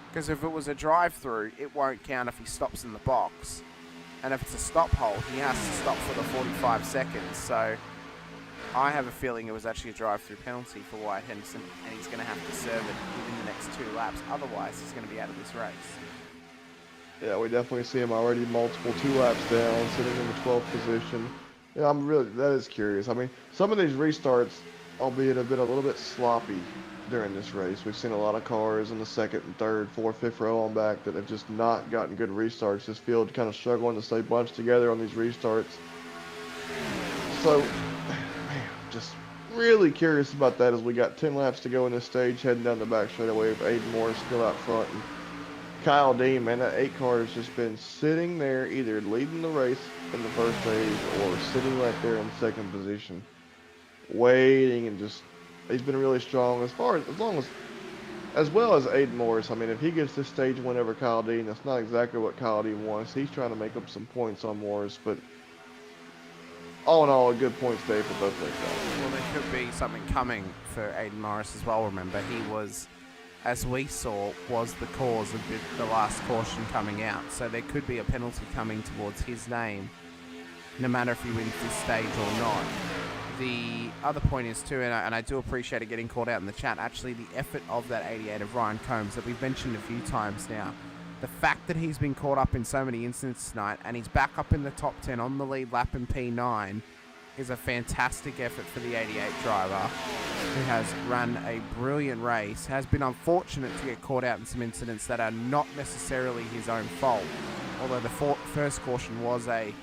Because if it was a drive-through, it won't count if he stops in the box. And if it's a stop hole, he has to stop for the 45 seconds. So I have a feeling it was actually a drive-through penalty for Wyatt Henderson, and he's going to have to serve it within the next 2 laps. Otherwise, he's going to be out of this race. Yeah, we definitely see him already multiple 2 laps down, sitting in the 12th position. Yeah, that is curious. I mean, some of these restarts, albeit have been a little bit sloppy during this race. We've seen a lot of cars in the 2nd and 3rd, 4th, 5th row on back that have just not gotten good restarts. This field kind of struggling to stay bunched together on these restarts. So, man, just really curious about that as we got 10 laps to go in this stage, heading down the back straightaway with Aiden Morris still out front. And Kyle Dean, man, that 8 car has just been sitting there either leading the race in the first stage or sitting right there in 2nd position, waiting, and just he's been really strong as well as Aiden Morris. I mean, if he gets this stage win over Kyle Dean, that's not exactly what Kyle Dean wants. He's trying to make up some points on Morris, but all in all, a good points day for both those guys. Well, there could be something coming for Aiden Morris as well. Remember, he was, as we saw, was the cause of the last caution coming out. So there could be a penalty coming towards his name, no matter if he wins this stage or not. The other point is too, and I do appreciate it getting called out in the chat, actually the effort of that 88 of Ryan Combs that we've mentioned a few times now. The fact that he's been caught up in so many incidents tonight and he's back up in the top 10 on the lead lap in P9 is a fantastic effort for the 88 driver, who has run a brilliant race, has been unfortunate to get caught out in some incidents that are not necessarily his own fault, although the first caution was a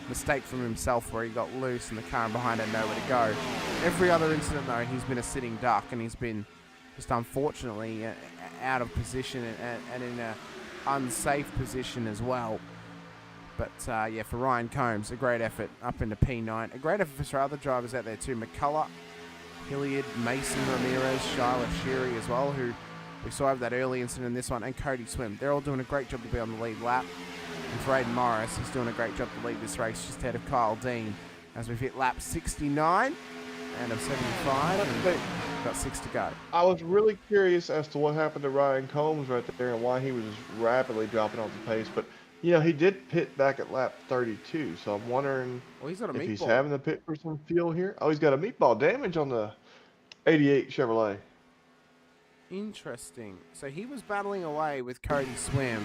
mistake from himself where he got loose and the car behind had nowhere to go. Every other incident, though, he's been a sitting duck, and he's been just unfortunately out of position and in an unsafe position as well. But yeah, for Ryan Combs, a great effort up into P9. A great effort for other drivers out there too. McCullough, Hilliard, Mason Ramirez, Shiloh Sheary as well, who we saw have that early incident in this one, and Cody Swim. They're all doing a great job to be on the lead lap. And for Aiden Morris, he's doing a great job to lead this race just ahead of Kyle Dean as we've hit lap 69 and of 75 and got 6 to go. I was really curious as to what happened to Ryan Combs right there and why he was just rapidly dropping off the pace. But, you know, he did pit back at lap 32, so I'm wondering if he's having to pit for some fuel here. Oh, he's got a meatball damage on the 88 Chevrolet. Interesting. So he was battling away with Cody Swim.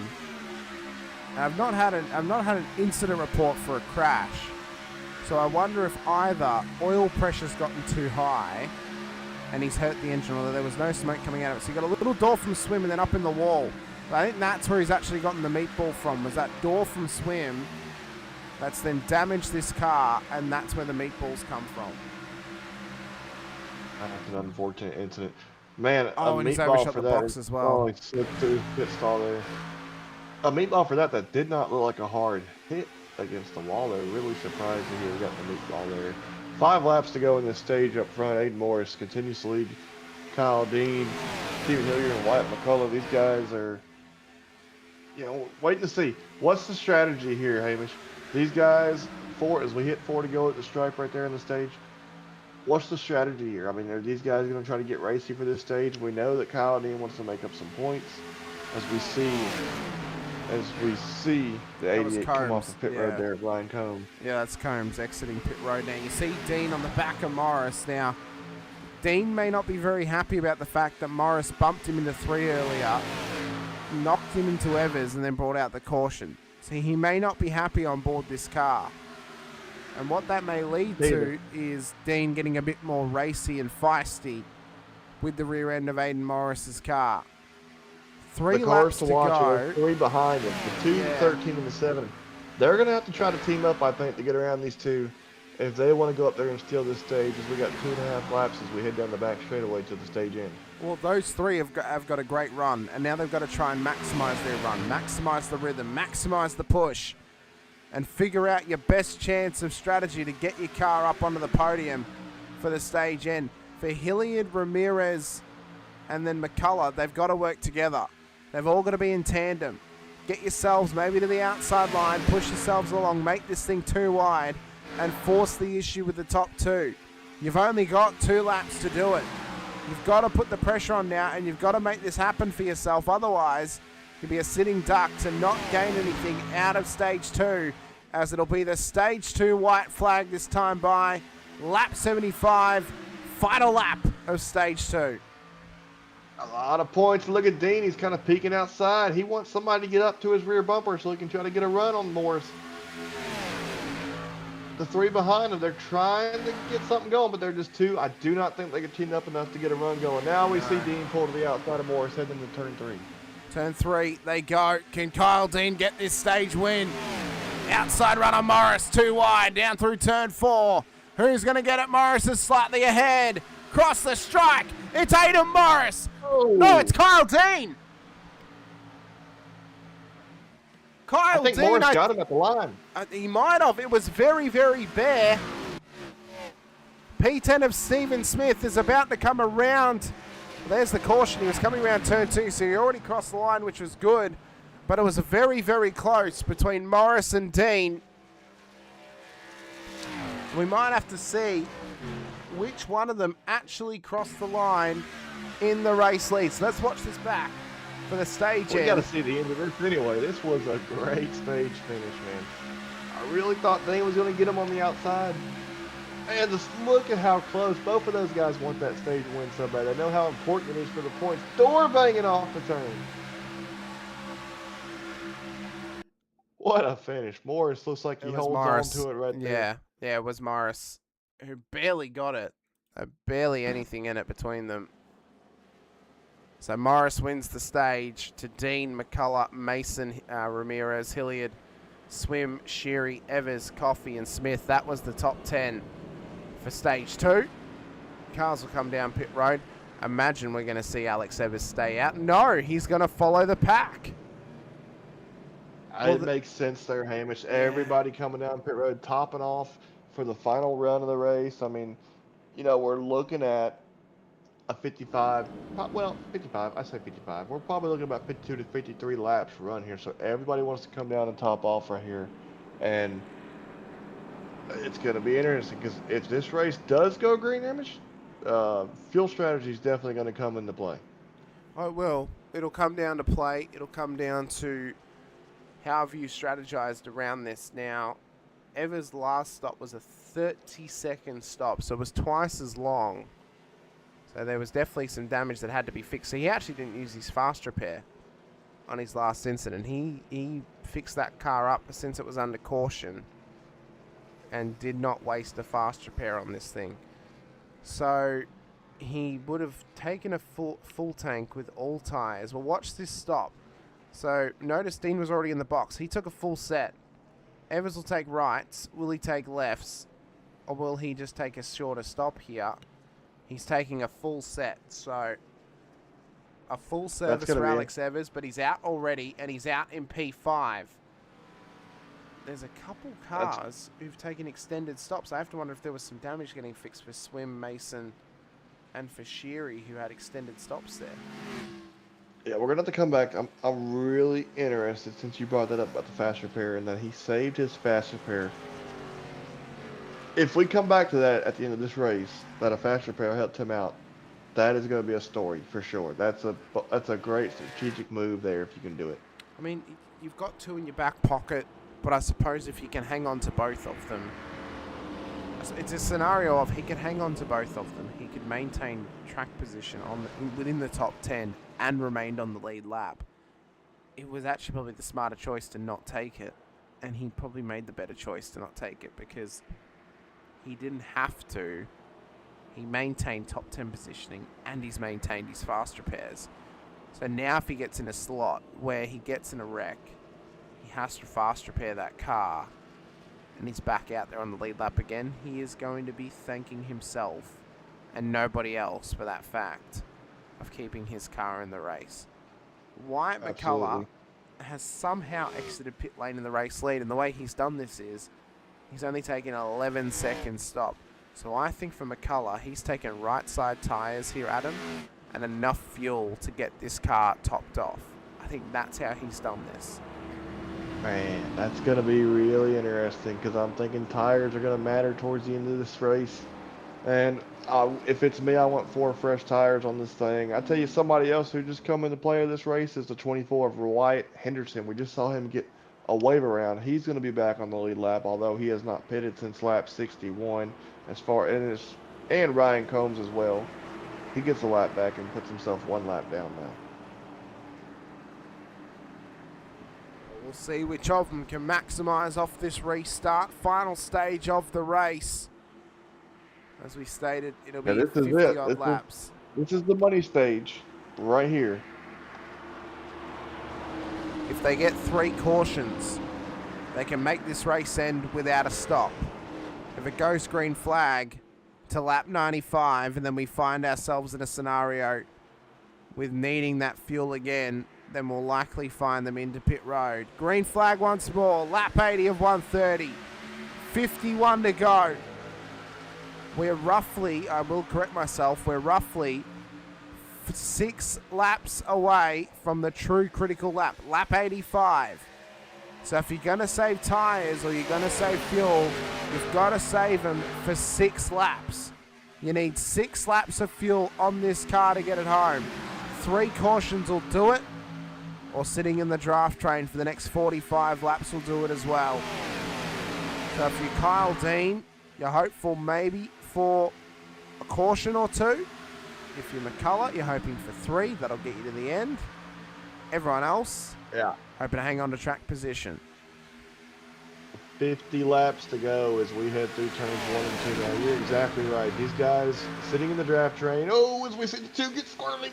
I've not had an incident report for a crash. So I wonder if either oil pressure's gotten too high and he's hurt the engine, although there was no smoke coming out of it. So you got a little door from Swim and then up in the wall. But I think that's where he's actually gotten the meatball from, was that door from Swim that's then damaged this car, and that's where the meatballs come from. That's an unfortunate incident. Man, Oh, a and he's meatball overshot for the that box is as well. probably slipped through pit stall there. A meatball for that did not look like a hard hit against the wall there. Really surprised to hear we got the meatball there. 5 laps to go in this stage up front. Aiden Morris continues to lead. Kyle Dean, Steven Hilliard, and Wyatt McCullough. These guys are, waiting to see. What's the strategy here, Hamish? These guys, as we hit 4 to go at the stripe right there in the stage, what's the strategy here? I mean, are these guys going to try to get racy for this stage? We know that Kyle Dean wants to make up some points. As we see the 88 come off the pit road there, Brian Combs. Yeah, that's Combs exiting pit road now. You see Dean on the back of Morris now. Dean may not be very happy about the fact that Morris bumped him into 3 earlier, knocked him into Evers, and then brought out the caution. So he may not be happy on board this car. And what that may lead to is Dean getting a bit more racy and feisty with the rear end of Aiden Morris's car. 3 laps to go. 3 behind him. The 2, 13, and the 7. They're going to have to try to team up, I think, to get around these two. If they want to go up there and steal this stage, as we got 2.5 laps as we head down the back straightaway to the stage end. Well, those 3 have got a great run, and now they've got to try and maximize their run, maximize the rhythm, maximize the push, and figure out your best chance of strategy to get your car up onto the podium for the stage end. For Hilliard, Ramirez, and then McCullough, they've got to work together. They've all got to be in tandem. Get yourselves maybe to the outside line, push yourselves along, make this thing too wide, and force the issue with the top 2. You've only got 2 laps to do it. You've got to put the pressure on now, and you've got to make this happen for yourself. Otherwise, you'll be a sitting duck to not gain anything out of stage 2, as it'll be the stage 2 white flag this time by lap 75, final lap of stage 2. A lot of points. Look at Dean. He's kind of peeking outside. He wants somebody to get up to his rear bumper so he can try to get a run on Morris. The 3 behind him, they're trying to get something going, but they're just 2. I do not think they can team up enough to get a run going. Now we see Dean pull to the outside of Morris, heading into turn 3. Turn 3, they go. Can Kyle Dean get this stage win? Outside runner Morris, 2 wide, down through turn 4. Who's going to get it? Morris is slightly ahead. Cross the strike. It's Aiden Morris. Oh. No, it's Kyle Dean. I think Morris got him at the line. He might have. It was very, very bare. P10 of Stephen Smith is about to come around. There's the caution. He was coming around turn 2, so he already crossed the line, which was good. But it was very, very close between Morris and Dean. We might have to see which one of them actually crossed the line in the race lead. So let's watch this back for the stage end. We got to see the end of this anyway. This was a great stage finish, man. I really thought Dean was going to get him on the outside. And just look at how close. Both of those guys want that stage win so bad. They know how important it is for the points. Door banging off the turn. What a finish. Morris looks like he holds on to it right there. Yeah, it was Morris who barely got it. Barely anything in it between them. So Morris wins the stage to Dean, McCullough, Mason, Ramirez, Hilliard, Swim, Sheary, Evers, Coffey, and Smith. That was the top 10 for stage 2. Cars will come down pit road. Imagine we're going to see Alex Evers stay out. No, he's going to follow the pack. It makes sense there, Hamish. Everybody coming down pit road, topping off for the final run of the race. I mean, we're looking at a 55. Well, 55. I say 55. We're probably looking at about 52 to 53 laps run here. So everybody wants to come down and top off right here. And it's going to be interesting because if this race does go green, Hamish, fuel strategy is definitely going to come into play. Oh, it will. It'll come down to play. It'll come down to how have you strategized around this. Now, Evers' last stop was a 30-second stop, so it was twice as long So there was definitely some damage that had to be fixed. So he actually didn't use his fast repair on his last incident. He fixed that car up since it was under caution and did not waste a fast repair on this thing. So he would have taken a full tank with all tyres. Well, watch this stop. So notice Dean was already in the box. He took a full set. Evers will take rights. Will he take lefts? Or will he just take a shorter stop here? He's taking a full set. So a full service for Alex Evers, but he's out already, and he's out in P5. There's a couple cars who've taken extended stops. I have to wonder if there was some damage getting fixed for Swim, Mason, and for Sheary, who had extended stops there. Yeah, we're going to have to come back. I'm really interested, since you brought that up about the fast repair and that he saved his fast repair. If we come back to that at the end of this race, that a fast repair helped him out, that is going to be a story for sure. That's a great strategic move there if you can do it. I mean, you've got two in your back pocket, but I suppose if you can hang on to both of them, it's a scenario of he could hang on to both of them. He could maintain track position within the top 10 and remained on the lead lap. It was actually probably the smarter choice to not take it, and he probably made the better choice to not take it because he didn't have to. He maintained top 10 positioning and he's maintained his fast repairs. So now if he gets in a slot where he gets in a wreck, he has to fast repair that car and he's back out there on the lead lap again, he is going to be thanking himself and nobody else for that fact of keeping his car in the race. Wyatt McCullough has somehow exited pit lane in the race lead, and the way he's done this is he's only taken an 11-second stop. So I think for McCullough, he's taken right side tyres here, Adam, and enough fuel to get this car topped off. I think that's how he's done this. Man, that's going to be really interesting because I'm thinking tires are going to matter towards the end of this race. And if it's me, I want 4 fresh tires on this thing. I tell you, somebody else who just come into play of this race is the 24 of Wyatt Henderson. We just saw him get a wave around. He's going to be back on the lead lap, although he has not pitted since lap 61. And Ryan Combs as well. He gets a lap back and puts himself 1 lap down now. We'll see which of them can maximise off this restart. Final stage of the race. As we stated, it'll be 50-odd laps. This is the money stage right here. If they get 3 cautions, they can make this race end without a stop. If it goes green flag to lap 95 and then we find ourselves in a scenario with needing that fuel again, then we'll likely find them into pit road. Green flag once more, lap 80 of 130, 51 to go. We're roughly, I will correct myself, we're roughly 6 laps away from the true critical lap, lap 85. So if you're going to save tyres or you're going to save fuel, you've got to save them for 6 laps. You need 6 laps of fuel on this car to get it home. 3 cautions will do it, or sitting in the draft train for the next 45 laps will do it as well. So if you're Kyle Dean, you're hopeful maybe for a caution or 2. If you're McCullough, you're hoping for 3. That'll get you to the end. Everyone else, hoping to hang on to track position. 50 laps to go as we head through turns 1 and 2 now. You're exactly right. These guys sitting in the draft train. Oh, as we see the 2 get squirrely.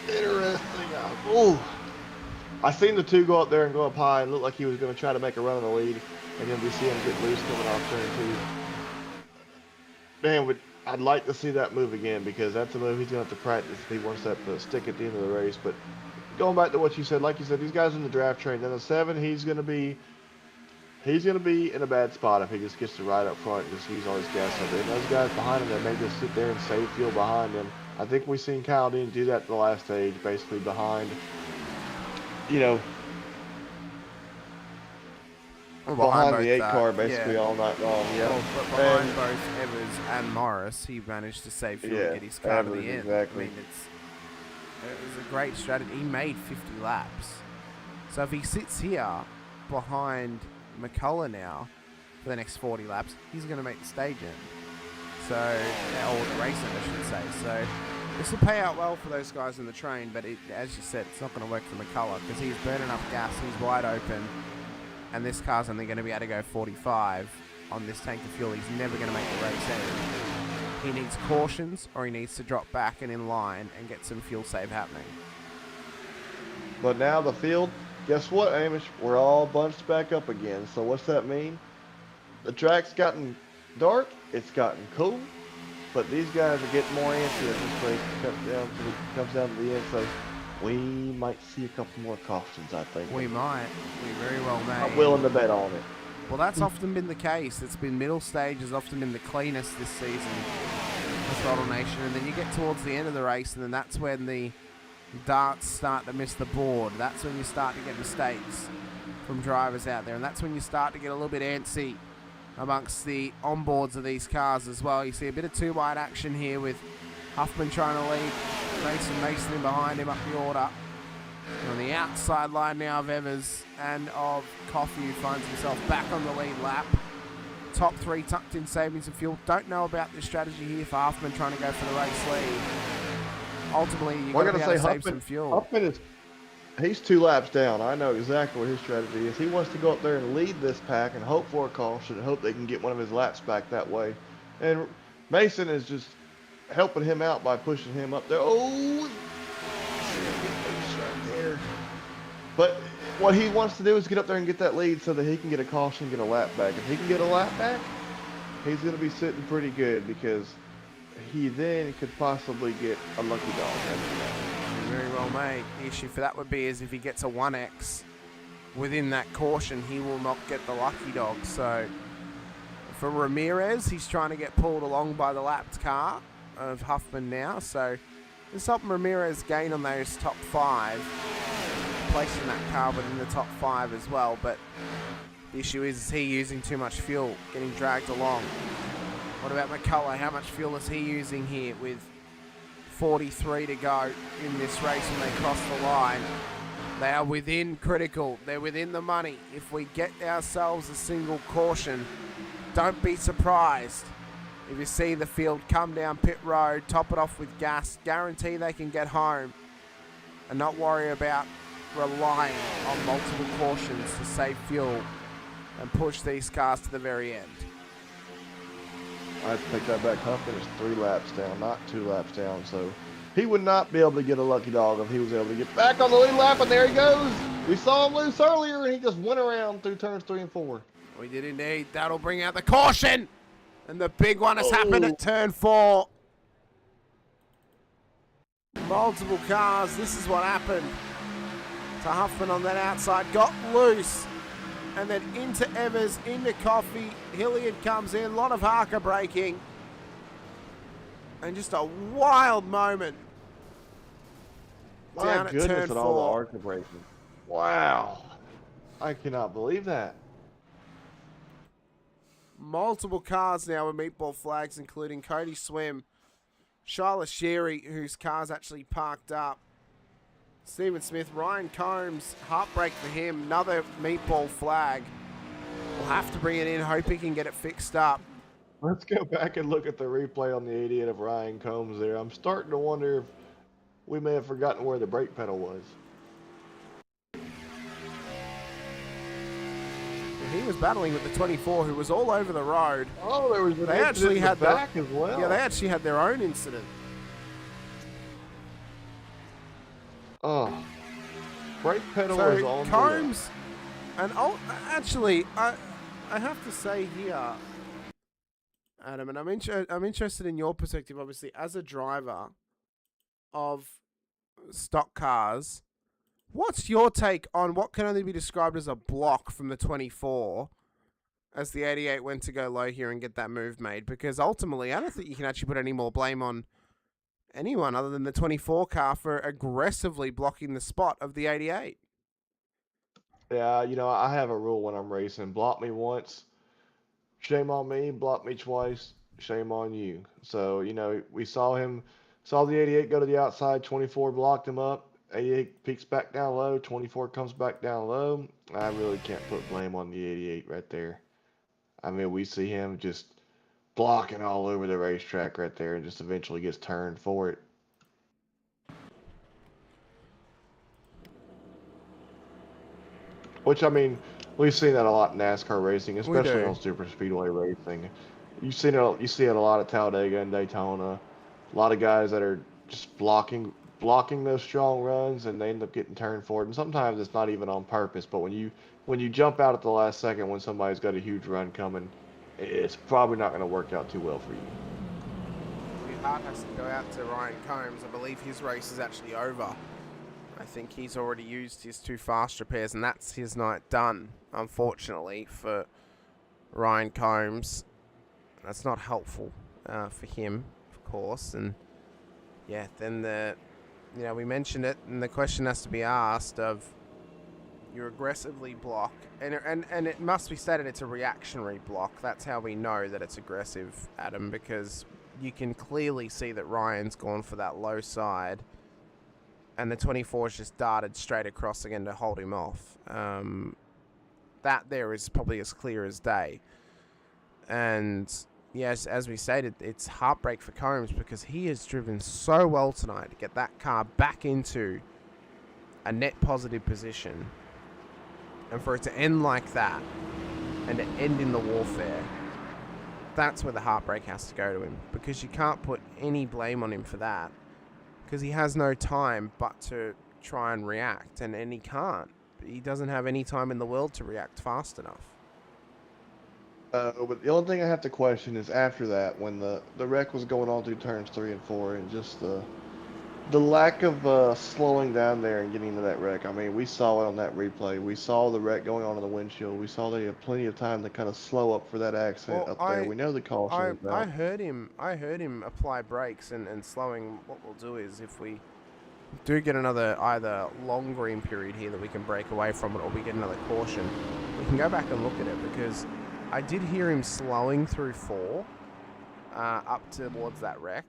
Interesting. Oh, I seen the 2 go up there and go up high and look like he was going to try to make a run in the lead. And then we see him get loose coming off turn 2. Man, I'd like to see that move again because that's a move he's going to have to practice if he wants that to stick at the end of the race. But going back to what you said, like you said, these guys in the draft train. Then the 7, he's going to be in a bad spot if he just gets to ride up front and just use all his gas up there. And those guys behind him that may just sit there and save fuel behind him. I think we've seen Kyle Dean do that the last stage, basically behind, behind the 8 car basically all night long. Yeah. Well, but behind both Evers and Morris, he managed to save fuel and get his car to the end. Exactly. I mean, it was a great strategy. He made 50 laps. So if he sits here behind McCullough now for the next 40 laps, he's going to make the stage end. So, or the racing, I should say. So, this will pay out well for those guys in the train, but as you said, it's not going to work for McCullough because he's burning up gas, he's wide open, and this car's only going to be able to go 45 on this tank of fuel. He's never going to make the race end. He needs cautions, or he needs to drop back and in line and get some fuel save happening. But now the field, guess what, Amish? We're all bunched back up again. So what's that mean? The track's gotten dark, it's gotten cool, but these guys are getting more antsy as this race comes down to the end. So we might see a couple more cautions, I think. We might. We very well may. I'm willing to bet on it. Well, that's often been the case. It's been middle stage has often been the cleanest this season for Throttle Nation, and then you get towards the end of the race, and then that's when the darts start to miss the board. That's when you start to get mistakes from drivers out there, and that's when you start to get a little bit antsy amongst the onboards of these cars as well. You see a bit of two-wide action here with Huffman trying to lead, Mason in behind him up the order. On the outside line now of Evers and of Coffey, who finds himself back on the lead lap. Top three tucked in, saving some fuel. Don't know about this strategy here for Huffman trying to go for the race lead. Ultimately, you've got to be able to save some fuel. Huffman he's 2 laps down. I know exactly what his strategy is. He wants to go up there and lead this pack and hope for a caution and hope they can get one of his laps back that way. And Mason is just helping him out by pushing him up there. Oh! There. But what he wants to do is get up there and get that lead so that he can get a caution and get a lap back. If he can get a lap back, he's going to be sitting pretty good because he then could possibly get a lucky dog. Very well made. The issue for that would be is if he gets a 1X within that caution, he will not get the lucky dog. So for Ramirez, he's trying to get pulled along by the lapped car of Huffman now. So this helping Ramirez gain on those top 5, placing that car within the top 5 as well. But the issue is he using too much fuel, getting dragged along. What about McCullough? How much fuel is he using here with 43 to go in this race when they cross the line? They are within critical. They're within the money. If we get ourselves a single caution, don't be surprised if you see the field come down pit road, top it off with gas, guarantee they can get home and not worry about relying on multiple cautions to save fuel and push these cars to the very end. I have to take that back. Huffman is 3 laps down, not 2 laps down. So he would not be able to get a lucky dog if he was able to get back on the lead lap. And there he goes. We saw him loose earlier, and he just went around through turns 3 and 4. We did indeed. That'll bring out the caution. And the big one has happened at turn 4. Multiple cars. This is what happened to Huffman on that outside. Got loose. And then into Evers, into Coffey. Hilliard comes in. A lot of Harker braking. And just a wild moment. My down at goodness, turn and 4. all the Harker braking. Wow. I cannot believe that. Multiple cars now with meatball flags, including Cody Swim, Shyla Sherry, whose car's actually parked up, Stephen Smith, Ryan Combs, heartbreak for him, another meatball flag. We'll have to bring it in, hope he can get it fixed up. Let's go back and look at the replay on the 88 of Ryan Combs there. I'm starting to wonder if we may have forgotten where the brake pedal was. He was battling with the 24, who was all over the road. Oh, there was an They actually had back as well. Yeah, they actually had their own incident. Oh, brake pedal So was on Combs, and actually, I have to say here, Adam, and I'm interested in your perspective, obviously, as a driver of stock cars. What's your take on what can only be described as a block from the 24 as the 88 went to go low here and get that move made? Because ultimately, I don't think you can actually put any more blame on anyone other than the 24 car for aggressively blocking the spot of the 88. Yeah, you know, I have a rule when I'm racing. Block me once, shame on me. Block me twice, shame on you. So, you know, we saw the 88 go to the outside, 24 blocked him up. 88 peaks back down low, 24 comes back down low. I really can't put blame on the 88 right there. I mean, we see him just blocking all over the racetrack right there and just eventually gets turned for it. Which, I mean, we've seen that a lot in NASCAR racing, We especially do. on Superspeedway racing. You see it a lot at Talladega and Daytona. A lot of guys that are just blocking those strong runs, and they end up getting turned for it. And sometimes it's not even on purpose, but when you jump out at the last second when somebody's got a huge run coming, it's probably not going to work out too well for you. The heart has to go out to Ryan Combs. I believe his race is actually over. I think he's already used his 2 fast repairs, and that's his night done, unfortunately, for Ryan Combs. That's not helpful for him, of course. And yeah, then we mentioned it, and the question has to be asked of, you aggressively block, and it must be stated it's a reactionary block. That's how we know that it's aggressive, Adam, because you can clearly see that Ryan's gone for that low side, and the 24's just darted straight across again to hold him off. That there is probably as clear as day. And yes, as we stated, it's heartbreak for Combs because he has driven so well tonight to get that car back into a net positive position. And for it to end like that, and to end in the warfare, that's where the heartbreak has to go to him. Because you can't put any blame on him for that. Because he has no time but to try and react, and he can't. He doesn't have any time in the world to react fast enough. But the only thing I have to question is after that, when the wreck was going on through turns 3 and 4, and just the lack of slowing down there and getting into that wreck. I mean, we saw it on that replay. We saw the wreck going on in the windshield. We saw they had plenty of time to kind of slow up for that accident up there. We know the caution is I out. heard him apply brakes and slowing. What we'll do is, if we do get another either long green period here that we can break away from it, or we get another caution, we can go back and look at it, because I did hear him slowing through 4 up towards that wreck.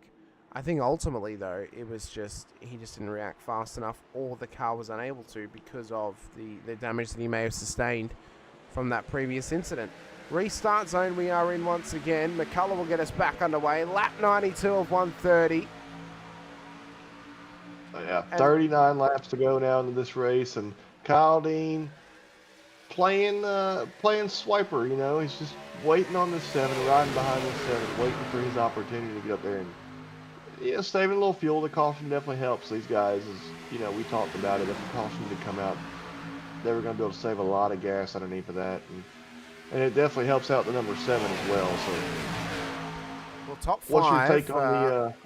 I think ultimately, though, it was just he just didn't react fast enough, or the car was unable to because of the damage that he may have sustained from that previous incident. Restart zone we are in once again. McCullough will get us back underway. Lap 92 of 130. Yeah, 39 laps to go now into this race, and Kyle Dean playing swiper. You know, he's just waiting on this 7, riding behind this 7, waiting for his opportunity to get up there and saving a little fuel. The caution definitely helps these guys. As we talked about it. If the caution did come out, they were going to be able to save a lot of gas underneath of that, and it definitely helps out the number 7 as well. So, well, top 5. What's your take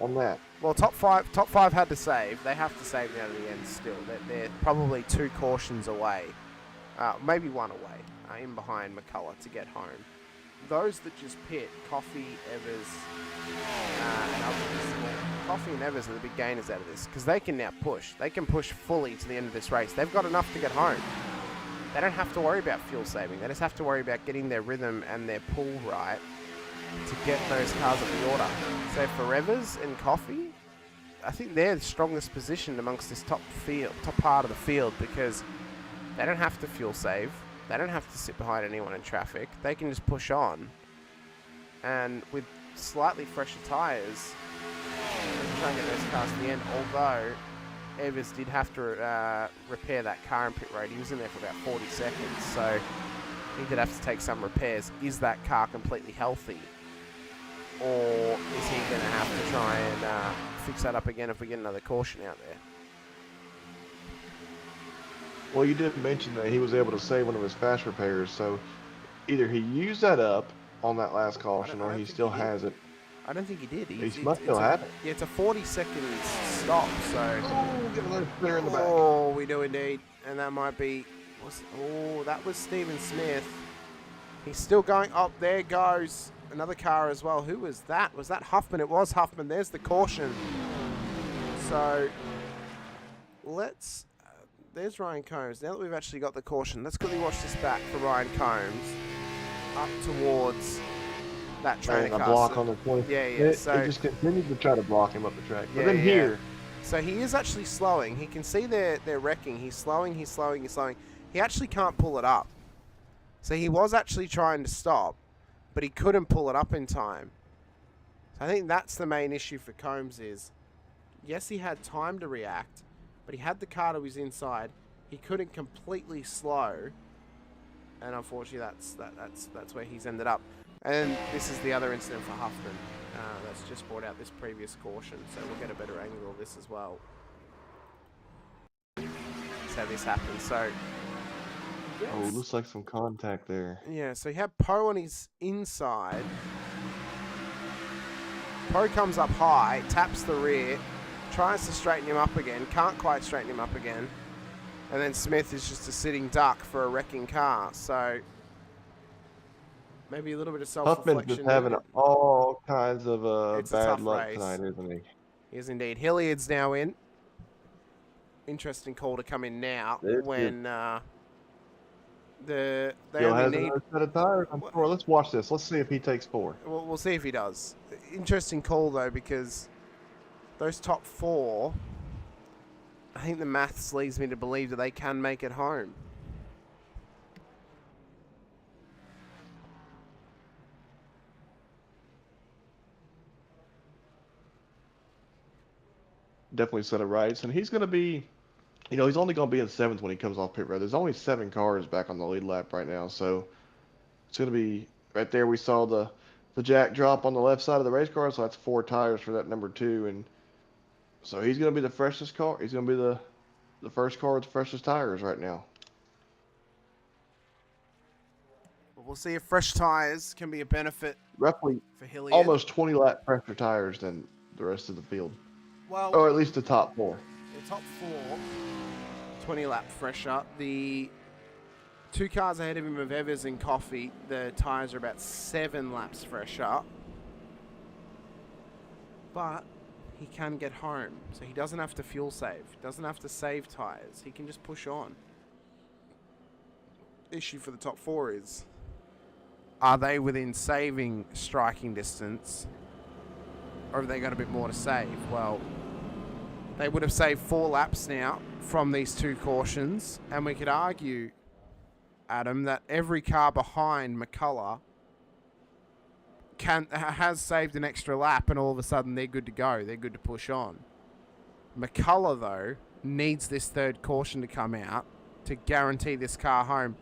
on that? Well, top five had to save. They have to save down to the end still. They're probably 2 cautions away, maybe 1 away, in behind McCullough to get home. Those that just pit, Coffey, Evers, and others. Coffey and Evers are the big gainers out of this, because they can now push. They can push fully to the end of this race. They've got enough to get home. They don't have to worry about fuel saving. They just have to worry about getting their rhythm and their pull right to get those cars at the order. So for Evers and Coffey, I think they're the strongest positioned amongst this top part of the field, because they don't have to fuel save. They don't have to sit behind anyone in traffic. They can just push on. And with slightly fresher tyres, try and get those cars to the end. Although Evers did have to repair that car in pit road. He was in there for about 40 seconds. So he did have to take some repairs. Is that car completely healthy? Or is he going to have to try and fix that up again if we get another caution out there? Well, you did mention that he was able to save one of his fast repairs, so either he used that up on that last caution, or he still has it. I don't think he did. He must still have it. Yeah, it's a 40-second stop, so... Oh, get another spinner in the back. Oh, we do indeed. And that might be... that was Stephen Smith. He's still going. Oh, there goes another car as well. Who was that? Was that Huffman? It was Huffman. There's the caution. So, let's... there's Ryan Combs. Now that we've actually got the caution, let's quickly watch this back for Ryan Combs up towards that trainer car. A block on the 20. Yeah. It So just continues to try to block him up the track. But Yeah, then yeah. here, so he is actually slowing. He can see they're wrecking. He's slowing. He actually can't pull it up. So he was actually trying to stop, but he couldn't pull it up in time. I think that's the main issue for Combs is, yes, he had time to react, but he had the car to his inside. He couldn't completely slow, and unfortunately, that's where he's ended up. And this is the other incident for Huffman. That's just brought out this previous caution, so we'll get a better angle of this as well. That's how this happened. So, yes. Oh, looks like some contact there. Yeah, so he had Poe on his inside. Poe comes up high, taps the rear, tries to straighten him up again, can't quite straighten him up again. And then Smith is just a sitting duck for a wrecking car. So maybe a little bit of self-reflection. Huffman's just having all kinds of bad luck race tonight, isn't he? He is indeed. Hilliard's now in. Interesting call to come in now when they only need another set of tires. I'm sure. Let's watch this. Let's see if he takes 4. We'll see if he does. Interesting call though, because those top 4, I think the maths leads me to believe that they can make it home. Definitely set of rights, and he's going to be, he's only going to be in 7th when he comes off pit road. There's only 7 cars back on the lead lap right now, so it's going to be right there. We saw the jack drop on the left side of the race car, so that's 4 tires for that number 2, and so he's going to be the freshest car. He's going to be the first car with the freshest tires right now. We'll see if fresh tires can be a benefit. Roughly for Hilliard. Almost 20 lap fresher tires than the rest of the field. Well, or at least the top 4. The top 4, 20 lap fresher. The 2 cars ahead of him of Evers and Coffey, the tyres are about 7 laps fresher. But he can get home, so he doesn't have to fuel save. He doesn't have to save tyres. He can just push on. Issue for the top 4 is, are they within saving striking distance, or have they got a bit more to save? Well, they would have saved 4 laps now from these 2 cautions, and we could argue, Adam, that every car behind McCullough has saved an extra lap, and all of a sudden they're good to go. They're good to push on. McCullough, though, needs this 3rd caution to come out to guarantee this car home,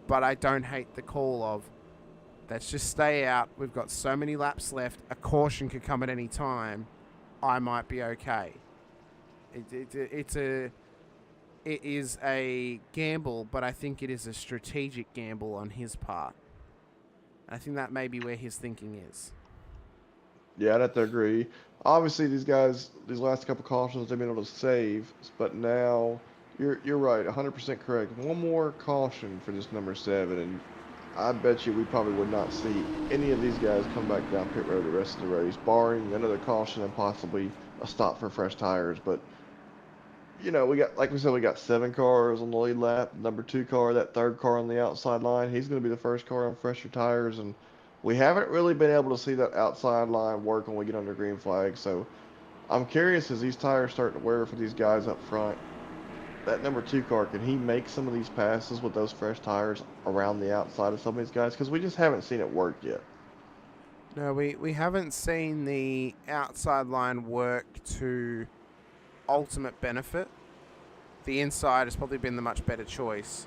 but I don't hate the call of, let's just stay out. We've got so many laps left. A caution could come at any time. I might be okay. It is a gamble, but I think it is a strategic gamble on his part. I think that may be where his thinking is. Yeah, I'd have to agree. Obviously, these guys, these last couple cautions, they've been able to save, but now you're right, 100% correct. One more caution for this number 7, and I bet you we probably would not see any of these guys come back down pit road the rest of the race, barring another caution and possibly a stop for fresh tires. But we got, like we said, we got 7 cars on the lead lap. Number 2 car, that 3rd car on the outside line, he's going to be the first car on fresher tires, and we haven't really been able to see that outside line work when we get under green flag. So I'm curious, as these tires start to wear for these guys up front, that number 2 car, can he make some of these passes with those fresh tires around the outside of some of these guys? Because we just haven't seen it work yet. No, we haven't seen the outside line work to ultimate benefit. The inside has probably been the much better choice.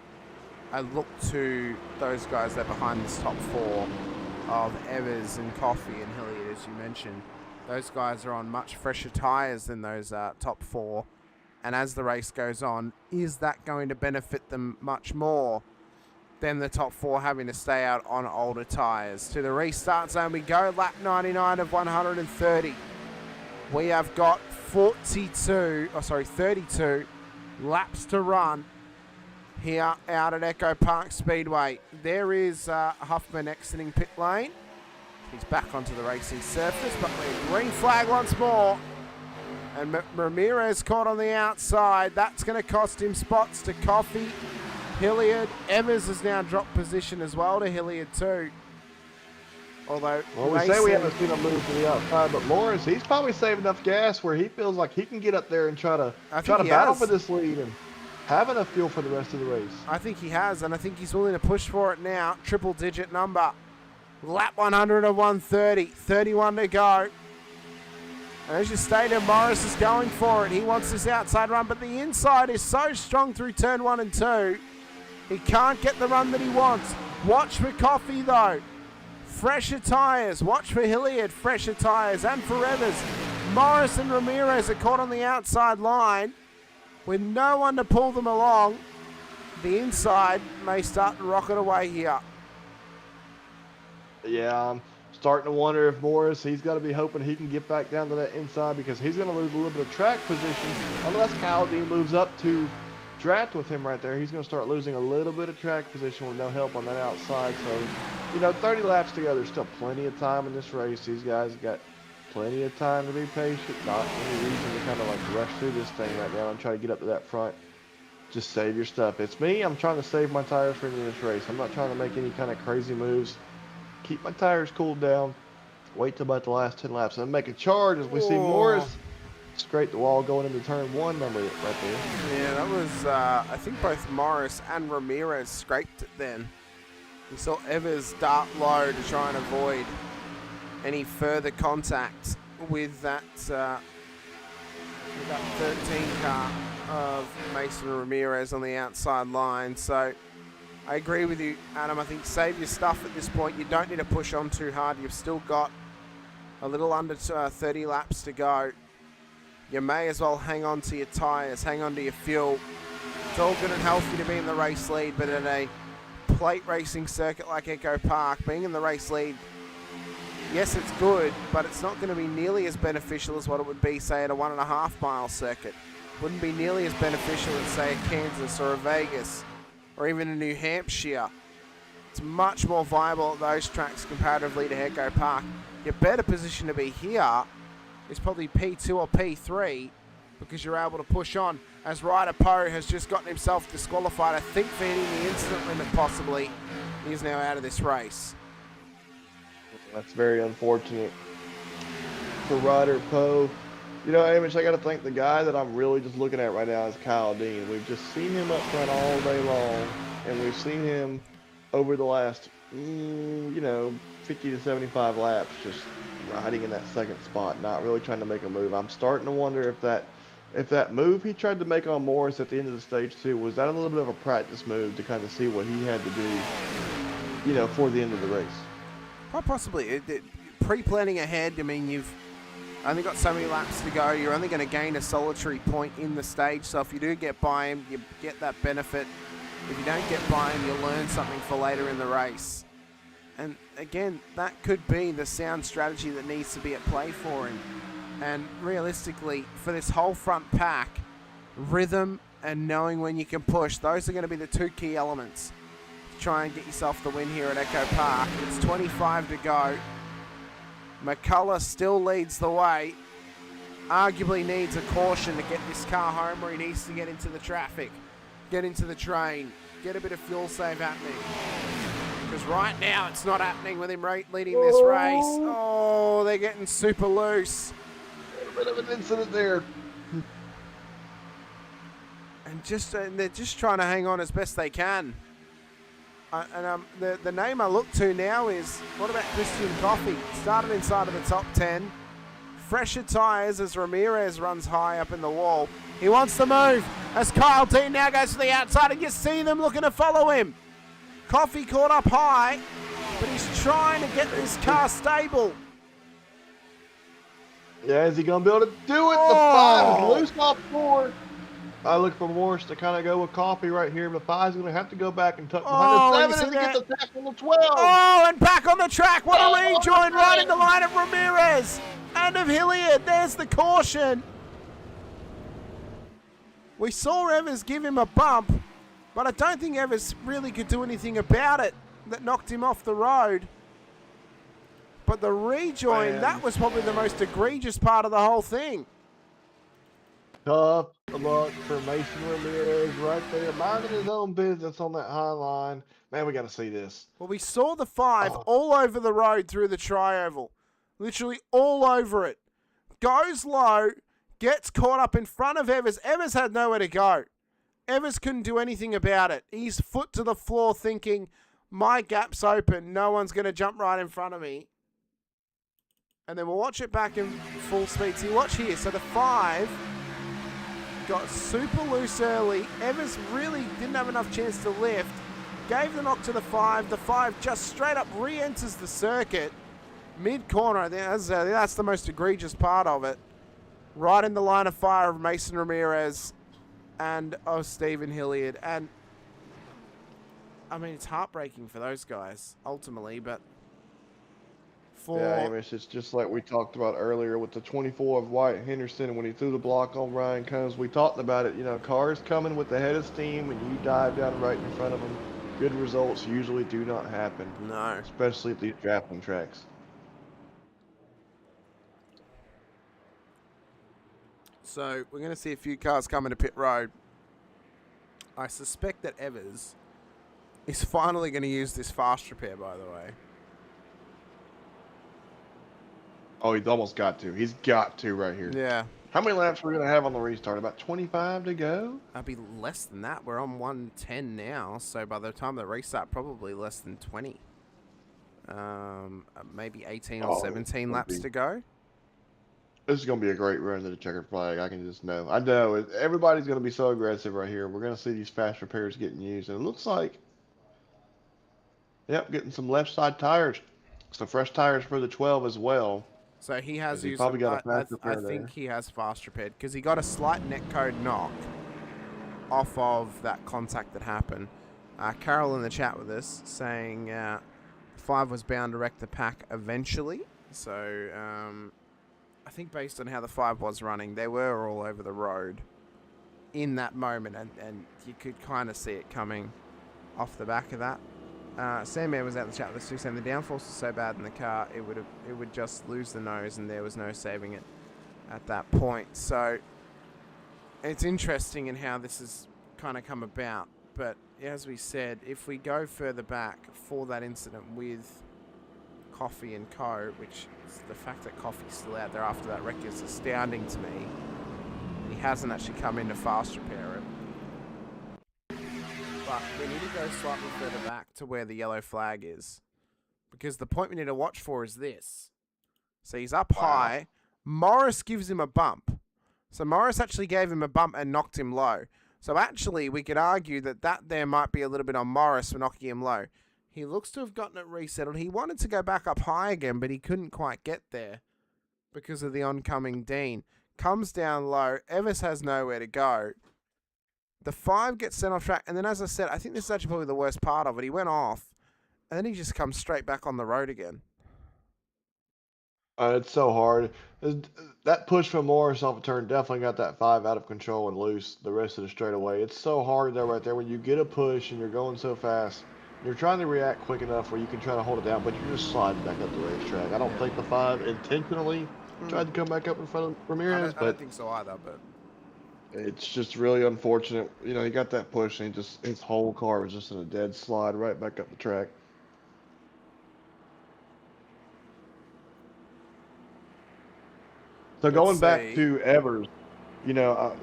I look to those guys that are behind this top 4 of Evers and Coffey and Hilliard, as you mentioned. Those guys are on much fresher tyres than those top 4. And as the race goes on, is that going to benefit them much more than the top 4 having to stay out on older tyres? To the restart zone we go, lap 99 of 130. We have got 32 laps to run here out at Echo Park Speedway. There is Huffman exiting pit lane. He's back onto the racing surface, but we're green flag once more. And Ramirez caught on the outside. That's going to cost him spots to Coffey. Hilliard. Evers has now dropped position as well to Hilliard too. Although, we say we haven't seen him move to the outside, but Lawrence, he's probably saved enough gas where he feels like he can get up there and try to battle for this lead and have enough fuel for the rest of the race. I think he has, and I think he's willing to push for it now. Triple-digit number. Lap 100 of 130. 31 to go. And as you stated, Morris is going for it. He wants this outside run, but the inside is so strong through turn 1 and 2. He can't get the run that he wants. Watch for Coffee, though. Fresher tyres. Watch for Hilliard. Fresher tyres. And for Evers. Morris and Ramirez are caught on the outside line with no one to pull them along. The inside may start to rocket away here. Yeah, I'm starting to wonder if Morris, he's got to be hoping he can get back down to that inside because he's going to lose a little bit of track position unless Caldine moves up to draft with him right there. He's going to start losing a little bit of track position with no help on that outside. So, 30 laps to go. There's still plenty of time in this race. These guys got plenty of time to be patient. Not any reason to kind of like rush through this thing right now and try to get up to that front. Just save your stuff. It's me. I'm trying to save my tires for the end of this race. I'm not trying to make any kind of crazy moves. Keep my tires cooled down. Wait till about the last 10 laps and make a charge as we see Morris scrape the wall going into turn 1 number right there. Yeah, that was, I think both Morris and Ramirez scraped it then. We saw Evers dart low to try and avoid any further contact with that 13 car of Mason Ramirez on the outside line. So I agree with you, Adam. I think save your stuff at this point. You don't need to push on too hard. You've still got a little under 30 laps to go. You may as well hang on to your tyres, hang on to your fuel. It's all good and healthy to be in the race lead, but at a plate racing circuit like Echo Park, being in the race lead, yes, it's good, but it's not going to be nearly as beneficial as what it would be, say, at a 1.5 mile circuit. Wouldn't be nearly as beneficial as, say, a Kansas or a Vegas or even a New Hampshire. It's much more viable at those tracks comparatively to Echo Park. Your better position to be here is probably P2 or P3 because you're able to push on. As Ryder Poe has just gotten himself disqualified, I think for hitting the incident limit possibly. He is now out of this race. That's very unfortunate for Ryder Poe. Amish, I got to thank the guy that I'm really just looking at right now is Kyle Dean. We've just seen him up front all day long, and we've seen him over the last, 50 to 75 laps just riding in that second spot, not really trying to make a move. I'm starting to wonder if that move he tried to make on Morris at the end of the stage 2, was that a little bit of a practice move to kind of see what he had to do, for the end of the race? Quite possibly. Pre-planning ahead, I mean, you've only got so many laps to go. You're only going to gain a solitary point in the stage, so if you do get by him, you get that benefit. If you don't get by him, you'll learn something for later in the race. And again, that could be the sound strategy that needs to be at play for him. And realistically, for this whole front pack, rhythm and knowing when you can push, those are going to be the 2 key elements to try and get yourself the win here at Echo Park. It's 25 to go. McCullough still leads the way. Arguably needs a caution to get this car home, or he needs to get into the traffic, get into the train, get a bit of fuel save happening. Because right now it's not happening with him leading this race. Oh, they're getting super loose. A bit of an incident there. And they're just trying to hang on as best they can. The name I look to now is, what about Christian Coffey? Started inside of the top 10. Fresher tyres as Ramirez runs high up in the wall. He wants to move as Kyle Dean now goes to the outside, and you see them looking to follow him. Coffey caught up high, but he's trying to get this car stable. Yeah, is he going to be able to do it? The 5 is loose off 4. I look for Morris to kind of go with Coffee right here, but 5 is going to have to go back and tuck behind the 7 and get the tackle on the 12. Oh, and back on the track. What a rejoin right in the line of Ramirez and of Hilliard. There's the caution. We saw Evers give him a bump, but I don't think Evers really could do anything about it that knocked him off the road. But the rejoin, that was probably the most egregious part of the whole thing. Tough luck for Mason Ramirez right there, minding his own business on that high line. Man, we got to see this. Well, we saw the 5 all over the road through the tri-oval. Literally all over it. Goes low, gets caught up in front of Evers. Evers had nowhere to go. Evers couldn't do anything about it. He's foot to the floor thinking, my gap's open. No one's going to jump right in front of me. And then we'll watch it back in full speed. So you watch here. So the 5 got super loose early. Evers really didn't have enough chance to lift. Gave the knock to the 5. The 5 just straight up re-enters the circuit. Mid-corner. That's the most egregious part of it. Right in the line of fire of Mason Ramirez and Stephen Hilliard. And, I mean, it's heartbreaking for those guys, ultimately, but Yeah, Amish, it's just like we talked about earlier with the 24 of Wyatt Henderson when he threw the block on Ryan Combs. We talked about it, cars coming with the head of steam and you dive down right in front of them. Good results usually do not happen. No. Especially at these drafting tracks. So we're going to see a few cars coming to pit road. I suspect that Evers is finally going to use this fast repair, by the way. Oh, he's almost got to. He's got to right here. Yeah. How many laps are we going to have on the restart? About 25 to go? That'd be less than that. We're on 110 now, so by the time the restart, probably less than 20. Maybe 18 or 17 laps to go. This is going to be a great run to the checkered flag. I can just know. I know. Everybody's going to be so aggressive right here. We're going to see these fast repairs getting used. And it looks like, yep, getting some left side tires. Some fresh tires for the 12 as well. So he has used. Probably got a fast I think he has fast repaired because he got a slight netcode knock off of that contact that happened. Carol in the chat with us saying 5 was bound to wreck the pack eventually. So I think based on how the 5 was running, they were all over the road in that moment, and you could kind of see it coming off the back of that. Sandman was out in the chat with us too, saying the downforce was so bad in the car, it would just lose the nose, and there was no saving it at that point. So it's interesting in how this has kind of come about. But as we said, if we go further back for that incident with Coffee and Co., which is the fact that Coffee's still out there after that wreck is astounding to me. He hasn't actually come in to fast repair it. But we need to go slightly further back to where the yellow flag is. Because the point we need to watch for is this. So he's up high. Morris gives him a bump. So Morris actually gave him a bump and knocked him low. So actually, we could argue that there might be a little bit on Morris for knocking him low. He looks to have gotten it resettled. He wanted to go back up high again, but he couldn't quite get there because of the oncoming Dean. Comes down low. Evers has nowhere to go. The 5 gets sent off track, and then as I said, I think this is actually probably the worst part of it. He went off, and then he just comes straight back on the road again. It's so hard. That push from Morris off a turn definitely got that 5 out of control and loose the rest of the straightaway. It's so hard though right there when you get a push and you're going so fast. You're trying to react quick enough where you can try to hold it down, but you're just sliding back up the racetrack. I don't think the 5 intentionally tried to come back up in front of Ramirez, I don't think so either, but it's just really unfortunate. He got that push and his whole car was just in a dead slide right back up the track. So going back to Evers, the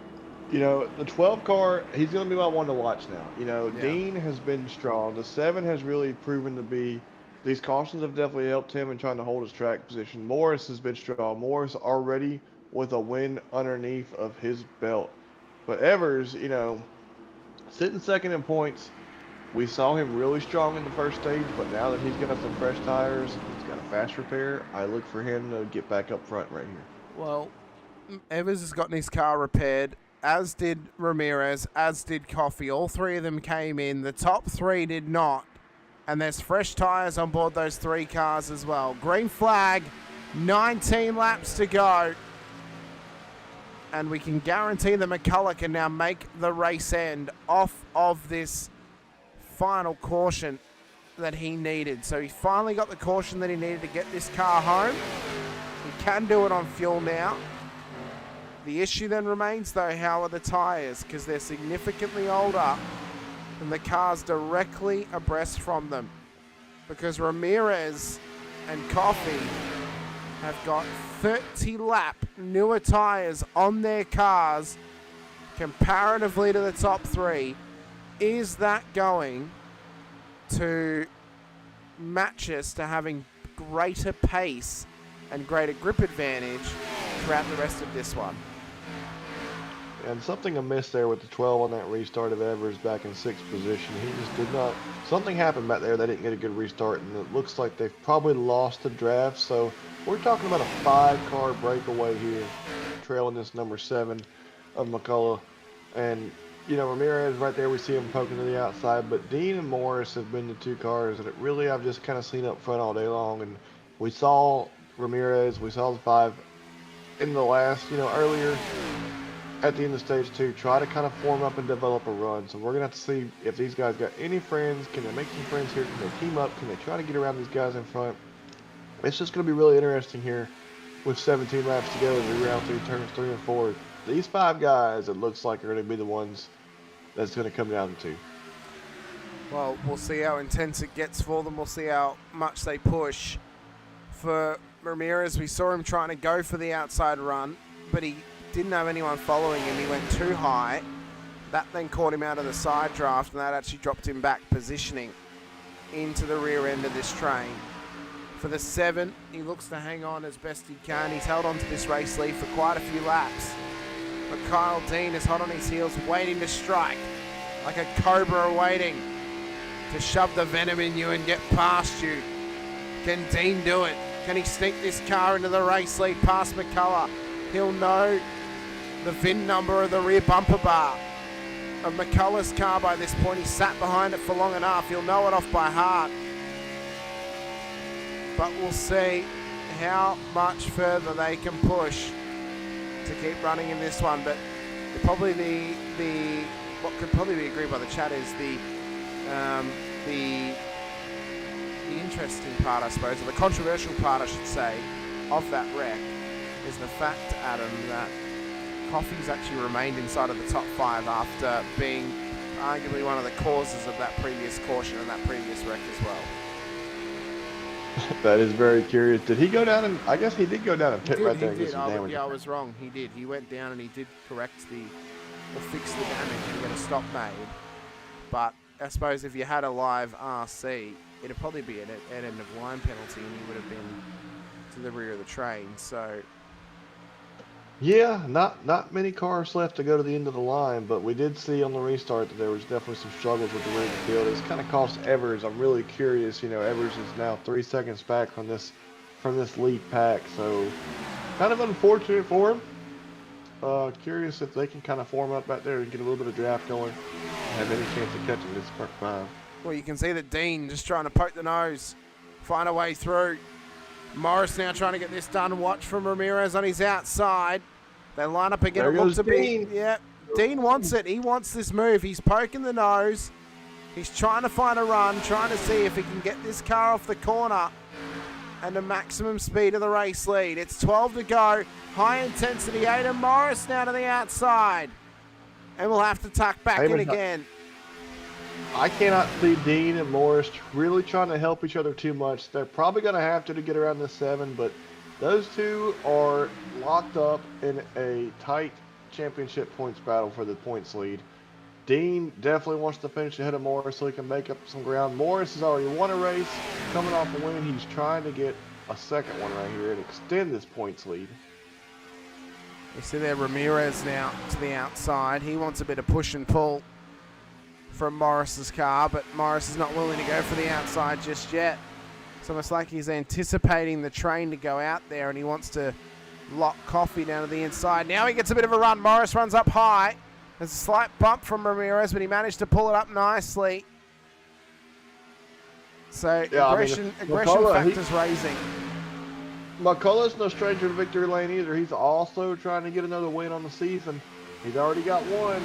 12 car, he's going to be my one to watch now. Dean has been strong. The 7 has really proven to be, these cautions have definitely helped him in trying to hold his track position. Morris has been strong. Morris already with a win underneath of his belt. But Evers, sitting second in points, we saw him really strong in the first stage, but now that he's got some fresh tires, he's got a fast repair, I look for him to get back up front right here. Well, Evers has gotten his car repaired, as did Ramirez, as did Coffee. All 3 of them came in. The top 3 did not. And there's fresh tyres on board those 3 cars as well. Green flag, 19 laps to go. And we can guarantee that McCullough can now make the race end off of this final caution that he needed. So he finally got the caution that he needed to get this car home. He can do it on fuel now. The issue then remains, though, how are the tyres? Because they're significantly older and the car's directly abreast from them. Because Ramirez and Coffee have got 30-lap newer tyres on their cars comparatively to the top 3. Is that going to match us to having greater pace and greater grip advantage throughout the rest of this one. And something amiss there with the 12 on that restart of Evers back in 6th position. He just did not, something happened back there. They didn't get a good restart, and it looks like they've probably lost the draft. So we're talking about a 5-car breakaway here, trailing this number 7 of McCullough. And, you know, Ramirez right there, we see him poking to the outside, but Dean and Morris have been the 2 cars that really I've just kind of seen up front all day long. And we saw Ramirez, we saw the 5 in the last, you know, earlier at the end of stage 2, try to kind of form up and develop a run. So we're going to have to see if these guys got any friends. Can they make some friends here? Can they team up? Can they try to get around these guys in front? It's just going to be really interesting here with 17 laps to go as we round through turns 3 and 4. These 5 guys, it looks like, are going to be the ones that's going to come down to. Well, we'll see how intense it gets for them. We'll see how much they push. For Ramirez, we saw him trying to go for the outside run, but he didn't have anyone following him. He went too high. That then caught him out of the side draft, and that actually dropped him back positioning into the rear end of this train. For the 7, he looks to hang on as best he can. He's held on to this race lead for quite a few laps. But Kyle Dean is hot on his heels, waiting to strike, like a cobra waiting to shove the venom in you and get past you. Can Dean do it? Can he sneak this car into the race lead past McCullough? He'll know the VIN number of the rear bumper bar of McCullough's car by this point. He sat behind it for long enough. He'll know it off by heart. But we'll see how much further they can push to keep running in this one. But probably the what could probably be agreed by the chat is the interesting part, I suppose, or the controversial part, I should say, of that wreck is the fact, Adam, that Coffey's actually remained inside of the top 5 after being arguably one of the causes of that previous caution and that previous wreck as well. That is very curious. Did he go down and, I guess he did go down and pit right there and get some damage. Yeah, I was wrong. He did. He went down and he did correct or fix the damage and get a stop made. But I suppose if you had a live RC, it'd probably be an end of line penalty and he would have been to the rear of the train. So yeah, not many cars left to go to the end of the line, but we did see on the restart that there was definitely some struggles with the rear of the field. It's kind of cost Evers. I'm really curious. You know, Evers is now 3 seconds back from this lead pack, so kind of unfortunate for him. Curious if they can kind of form up back there and get a little bit of draft going, have any chance of catching this front 5. Well, you can see that Dean just trying to poke the nose, find a way through. Morris now trying to get this done. Watch from Ramirez on his outside. They line up again. There It looks to Dean. be, yeah. Dean wants it. He wants this move. He's poking the nose. He's trying to find a run, trying to see if he can get this car off the corner and the maximum speed of the race lead. It's 12 to go. High intensity. Aidan Morris now to the outside. And we'll have to tuck back in again. I cannot see Dean and Morris really trying to help each other too much. They're probably going to have to get around the 7, but those 2 are locked up in a tight championship points battle for the points lead. Dean definitely wants to finish ahead of Morris so he can make up some ground. Morris has already won a race, coming off a win. He's trying to get a second one right here and extend this points lead. You see there Ramirez now to the outside. He wants a bit of push and pull from Morris's car, but Morris is not willing to go for the outside just yet. It's almost like he's anticipating the train to go out there and he wants to lock Coffey down to the inside. Now he gets a bit of a run. Morris runs up high. There's a slight bump from Ramirez, but he managed to pull it up nicely. So yeah, aggression factors raising. McCullough's no stranger to victory lane either. He's also trying to get another win on the season. He's already got one,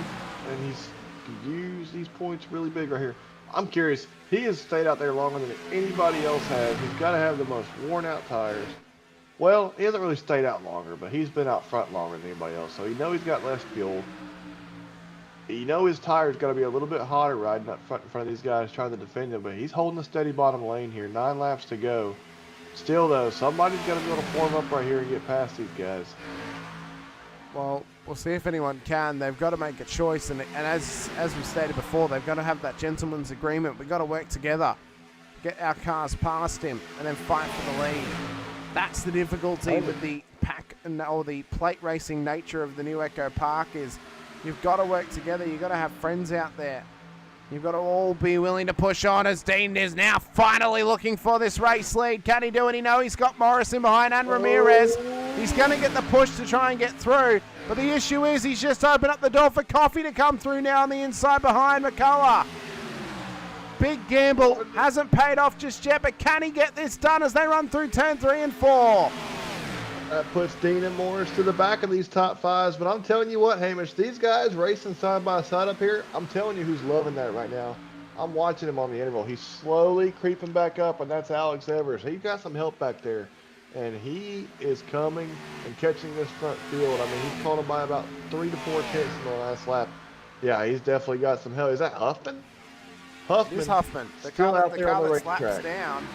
and he's can use these points really big right here. I'm curious. He has stayed out there longer than anybody else has. He's got to have the most worn out tires. Well, he hasn't really stayed out longer, but he's been out front longer than anybody else. So you know he's got less fuel. You know his tire's got to be a little bit hotter riding up front in front of these guys trying to defend him, but he's holding a steady bottom lane here. 9 laps to go. Still, though, somebody's got to be able to form up right here and get past these guys. Well, we'll see if anyone can. They've got to make a choice, and as we stated before, they've got to have that gentleman's agreement. We've got to work together, get our cars past him, and then fight for the lead. That's the difficulty with the pack or the plate racing nature of the new Echo Park is you've got to work together. You've got to have friends out there. You've got to all be willing to push on as Dean is now finally looking for this race lead. Can he do it? He know he's got Morrison behind and Ramirez. He's going to get the push to try and get through. But the issue is he's just opened up the door for Coffee to come through now on the inside behind McCullough. Big gamble. Hasn't paid off just yet, but can he get this done as they run through turn 3 and 4? That puts Dean and Morris to the back of these top fives. But I'm telling you what, Hamish, these guys racing side by side up here, I'm telling you who's loving that right now. I'm watching him on the interval. He's slowly creeping back up, and that's Alex Evers. He got some help back there, and he is coming and catching this front field. I mean, he's caught him by about 3 to 4 tenths in the last lap. Yeah, he's definitely got some help. Is that Huffman? It is Huffman. The car that slaps down,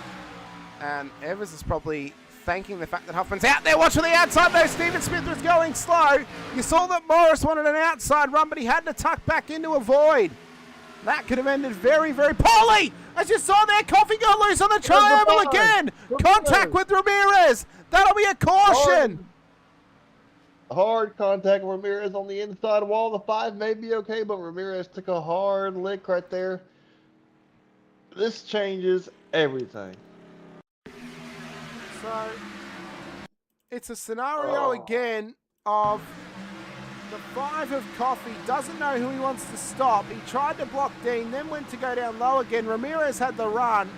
and Evers is probably thanking the fact that Huffman's out there. Watch on the outside though. Stephen Smith was going slow. You saw that Morris wanted an outside run, but he had to tuck back into a void. That could have ended very, very poorly. As you saw there, Coffee got loose on the tri-oval again. Contact with Ramirez. That'll be a caution. Hard contact with Ramirez on the inside wall. The 5 may be okay, but Ramirez took a hard lick right there. This changes everything. So, it's a scenario again of the 5 of Coffee doesn't know who he wants to stop. He tried to block Dean, then went to go down low again. Ramirez had the run.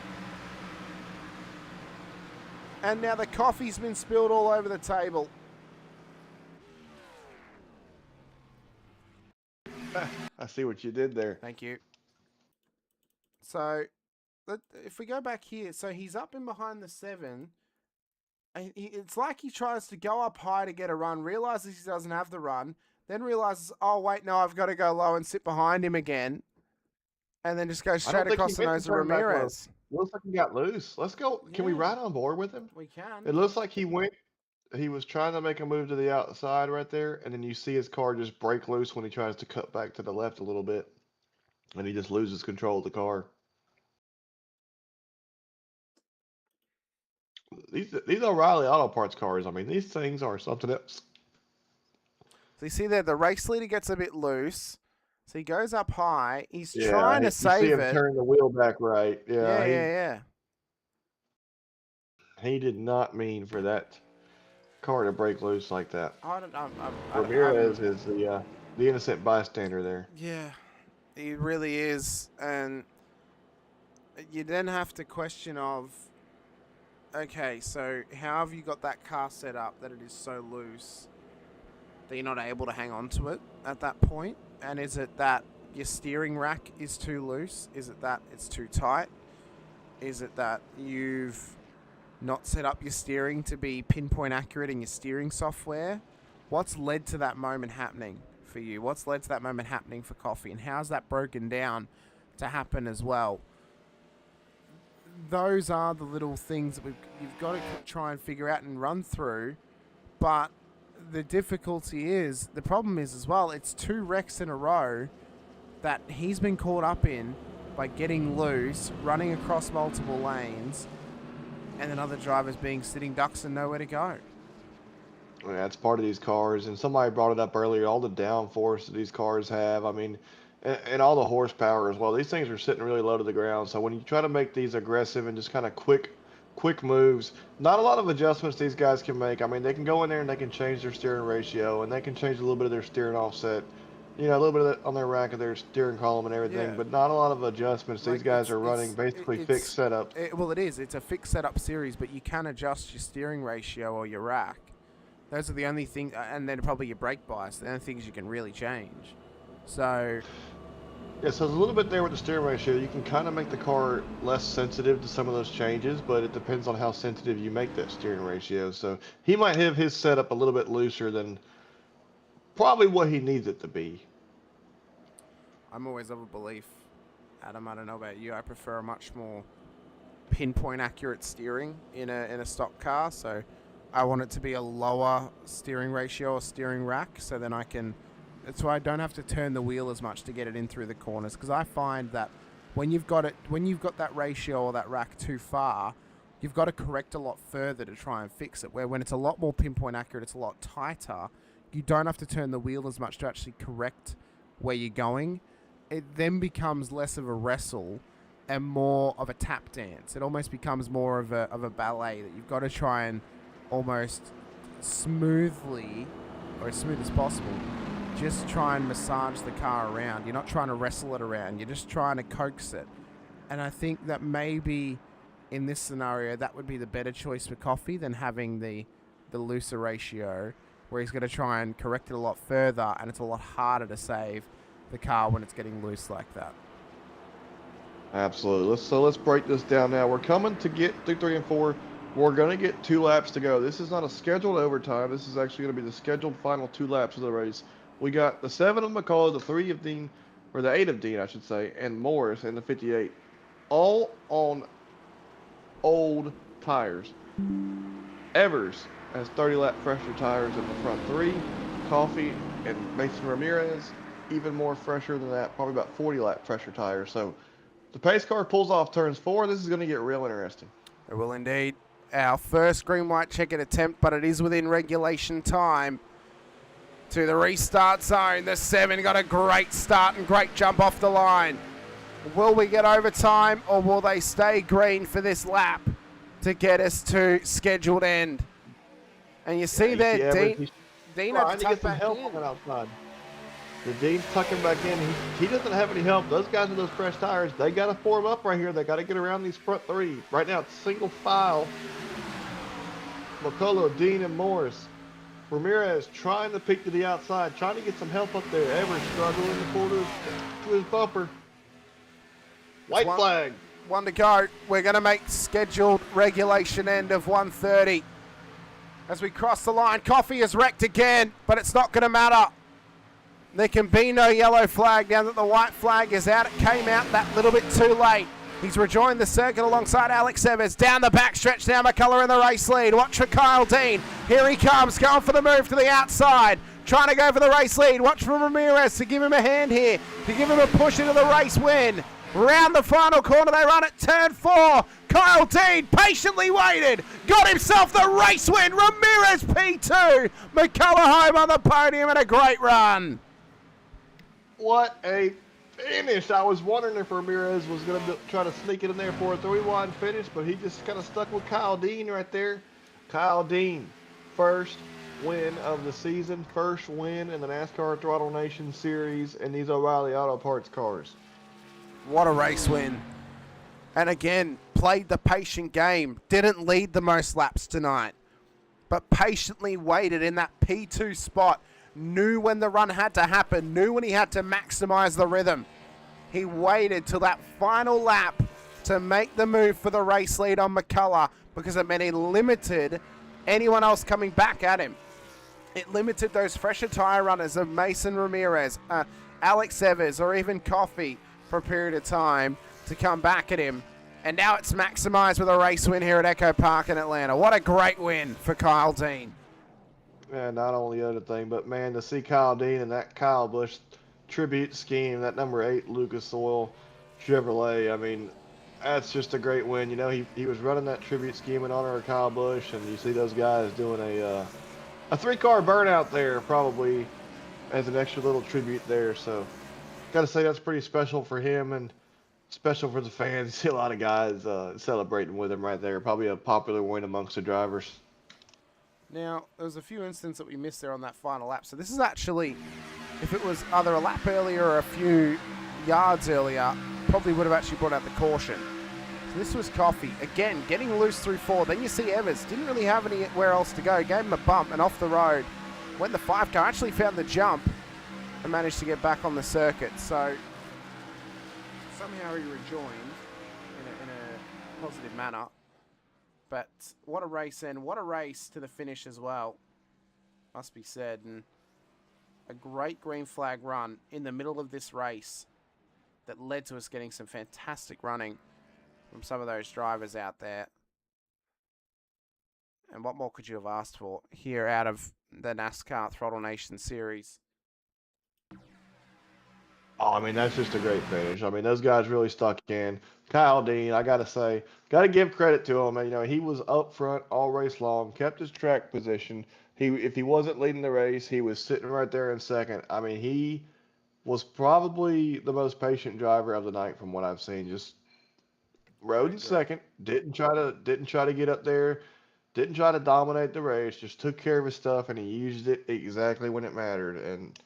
And now the coffee's been spilled all over the table. I see what you did there. Thank you. So, if we go back here, so he's up in behind the 7. It's like he tries to go up high to get a run, realizes he doesn't have the run, then realizes, oh, wait, no, I've got to go low and sit behind him again. And then just go straight across the nose of Ramirez. Looks like he got loose. Let's go. Can we ride on board with him? We can. It looks like he was trying to make a move to the outside right there, and then you see his car just break loose when he tries to cut back to the left a little bit. And he just loses control of the car. These O'Reilly Auto Parts cars, I mean, these things are something else. So you see there, the race leader gets a bit loose. So he goes up high. He's trying to save you see him it. Turn the wheel back right. Yeah. He did not mean for that car to break loose like that. Ramirez is the innocent bystander there. Yeah, he really is. And you then have to question of, okay, so how have you got that car set up that it is so loose that you're not able to hang on to it at that point? And is it that your steering rack is too loose? Is it that it's too tight? Is it that you've not set up your steering to be pinpoint accurate in your steering software? What's led to that moment happening for you? What's led to that moment happening for Coffee? And how's that broken down to happen as well? Those are the little things that you've got to try and figure out and run through. But the difficulty is, the problem is as well, it's 2 wrecks in a row that he's been caught up in by getting loose, running across multiple lanes, and then other drivers being sitting ducks and nowhere to go. Yeah, that's part of these cars, and somebody brought it up earlier, all the downforce that these cars have, I mean, and all the horsepower as well. These things are sitting really low to the ground, so when you try to make these aggressive and just kind of quick moves, not a lot of adjustments these guys can make. I mean, they can go in there and they can change their steering ratio, and they can change a little bit of their steering offset, a little bit of that on their rack of their steering column and everything, but not a lot of adjustments. These guys are running basically fixed setup. Well, it is. It's a fixed setup series, but you can adjust your steering ratio or your rack. Those are the only things, and then probably your brake bias, the only things you can really change. So... yeah, so there's a little bit there with the steering ratio. You can kind of make the car less sensitive to some of those changes, but it depends on how sensitive you make that steering ratio. So he might have his setup a little bit looser than probably what he needs it to be. I'm always of a belief, Adam, I don't know about you, I prefer a much more pinpoint accurate steering in a stock car. So I want it to be a lower steering ratio or steering rack, so then that's why I don't have to turn the wheel as much to get it in through the corners, because I find that when you've got that ratio or that rack too far, you've got to correct a lot further to try and fix it. Where when it's a lot more pinpoint accurate, it's a lot tighter. You don't have to turn the wheel as much to actually correct where you're going. It then becomes less of a wrestle and more of a tap dance. It almost becomes more of a ballet that you've got to try and almost smoothly, or as smooth as possible, just try and massage the car around. You're not trying to wrestle it around. You're just trying to coax it. And I think that maybe in this scenario, that would be the better choice for Coffee than having the looser ratio, where he's going to try and correct it a lot further, and it's a lot harder to save the car when it's getting loose like that. Absolutely. Let's break this down now. We're coming to get through 3 and 4. We're going to get 2 laps to go. This is not a scheduled overtime. This is actually going to be the scheduled final 2 laps of the race. We got the 7 of McCullough, the 3 of Dean, or the 8 of Dean, I should say, and Morris in the 58. All on old tires. Evers has 30-lap fresher tires in the front 3. Coffee and Mason Ramirez, even more fresher than that, probably about 40-lap fresher tires. So the pace car pulls off turns 4. This is going to get real interesting. It will indeed. Our first green-white checker attempt, but it is within regulation time. To the restart zone. The 7 got a great start and great jump off the line. Will we get overtime, or will they stay green for this lap to get us to scheduled end? And you see there, Dean had to tuck some back help in. on the outside. The Dean's tucking back in. He doesn't have any help. Those guys with those fresh tires, they got to form up right here. They got to get around these front 3. Right now, it's single file. McCullough, Dean, and Morris. Ramirez trying to peek to the outside, trying to get some help up there. Evers struggling to pull to his bumper. White flag. 1 to go. We're going to make scheduled regulation end of 1:30. As we cross the line, Coffee is wrecked again, but it's not going to matter. There can be no yellow flag now that the white flag is out. It came out that little bit too late. He's rejoined the circuit alongside Alex Evers. Down the backstretch now, McCullough in the race lead. Watch for Kyle Dean. Here he comes, going for the move to the outside. Trying to go for the race lead. Watch for Ramirez to give him a hand here, to give him a push into the race win. Round the final corner, they run at turn 4. Kyle Dean patiently waited, got himself the race win. Ramirez P2. McCullough home on the podium and a great run. What a finish. I was wondering if Ramirez was going to try to sneak it in there for a 3-wide finish, but he just kind of stuck with Kyle Dean right there. Kyle Dean, first win of the season, first win in the NASCAR Throttle Nation Series in these O'Reilly Auto Parts cars. What a race win. And again, played the patient game. Didn't lead the most laps tonight, but patiently waited in that P2 spot. Knew when the run had to happen. Knew when he had to maximize the rhythm. He waited till that final lap to make the move for the race lead on McCullough, because it meant he limited anyone else coming back at him. It limited those fresher tire runners of Mason Ramirez, Alex Evers, or even Coffee for a period of time to come back at him. And now it's maximized with a race win here at Echo Park in Atlanta. What a great win for Kyle Dean. And not only the other thing, but man, to see Kyle Dean and that Kyle Busch tribute scheme, that number 8 Lucas Oil Chevrolet, I mean, that's just a great win. You know, he was running that tribute scheme in honor of Kyle Busch, and you see those guys doing a 3-car burnout there, probably as an extra little tribute there. So, got to say that's pretty special for him and special for the fans. You see a lot of guys celebrating with him right there. Probably a popular win amongst the drivers. Now, there was a few instances that we missed there on that final lap. So this is actually, if it was either a lap earlier or a few yards earlier, probably would have actually brought out the caution. So this was Coffee. Again, getting loose through 4. Then you see Evers. Didn't really have anywhere else to go. Gave him a bump and off the road. Went the 5 car. Actually found the jump and managed to get back on the circuit. So somehow he rejoined in a positive manner. But what a race, and what a race to the finish as well, must be said. And a great green flag run in the middle of this race that led to us getting some fantastic running from some of those drivers out there. And what more could you have asked for here out of the NASCAR Throttle Nation Series? Oh, I mean, that's just a great finish. I mean, those guys really stuck in. Kyle Dean, I gotta say, gotta give credit to him. You know, he was up front all race long, kept his track position. If he wasn't leading the race, he was sitting right there in second. I mean, he was probably the most patient driver of the night from what I've seen. Just I rode in agree. second, didn't try to get up there, didn't try to dominate the race, just took care of his stuff and he used it exactly when it mattered. And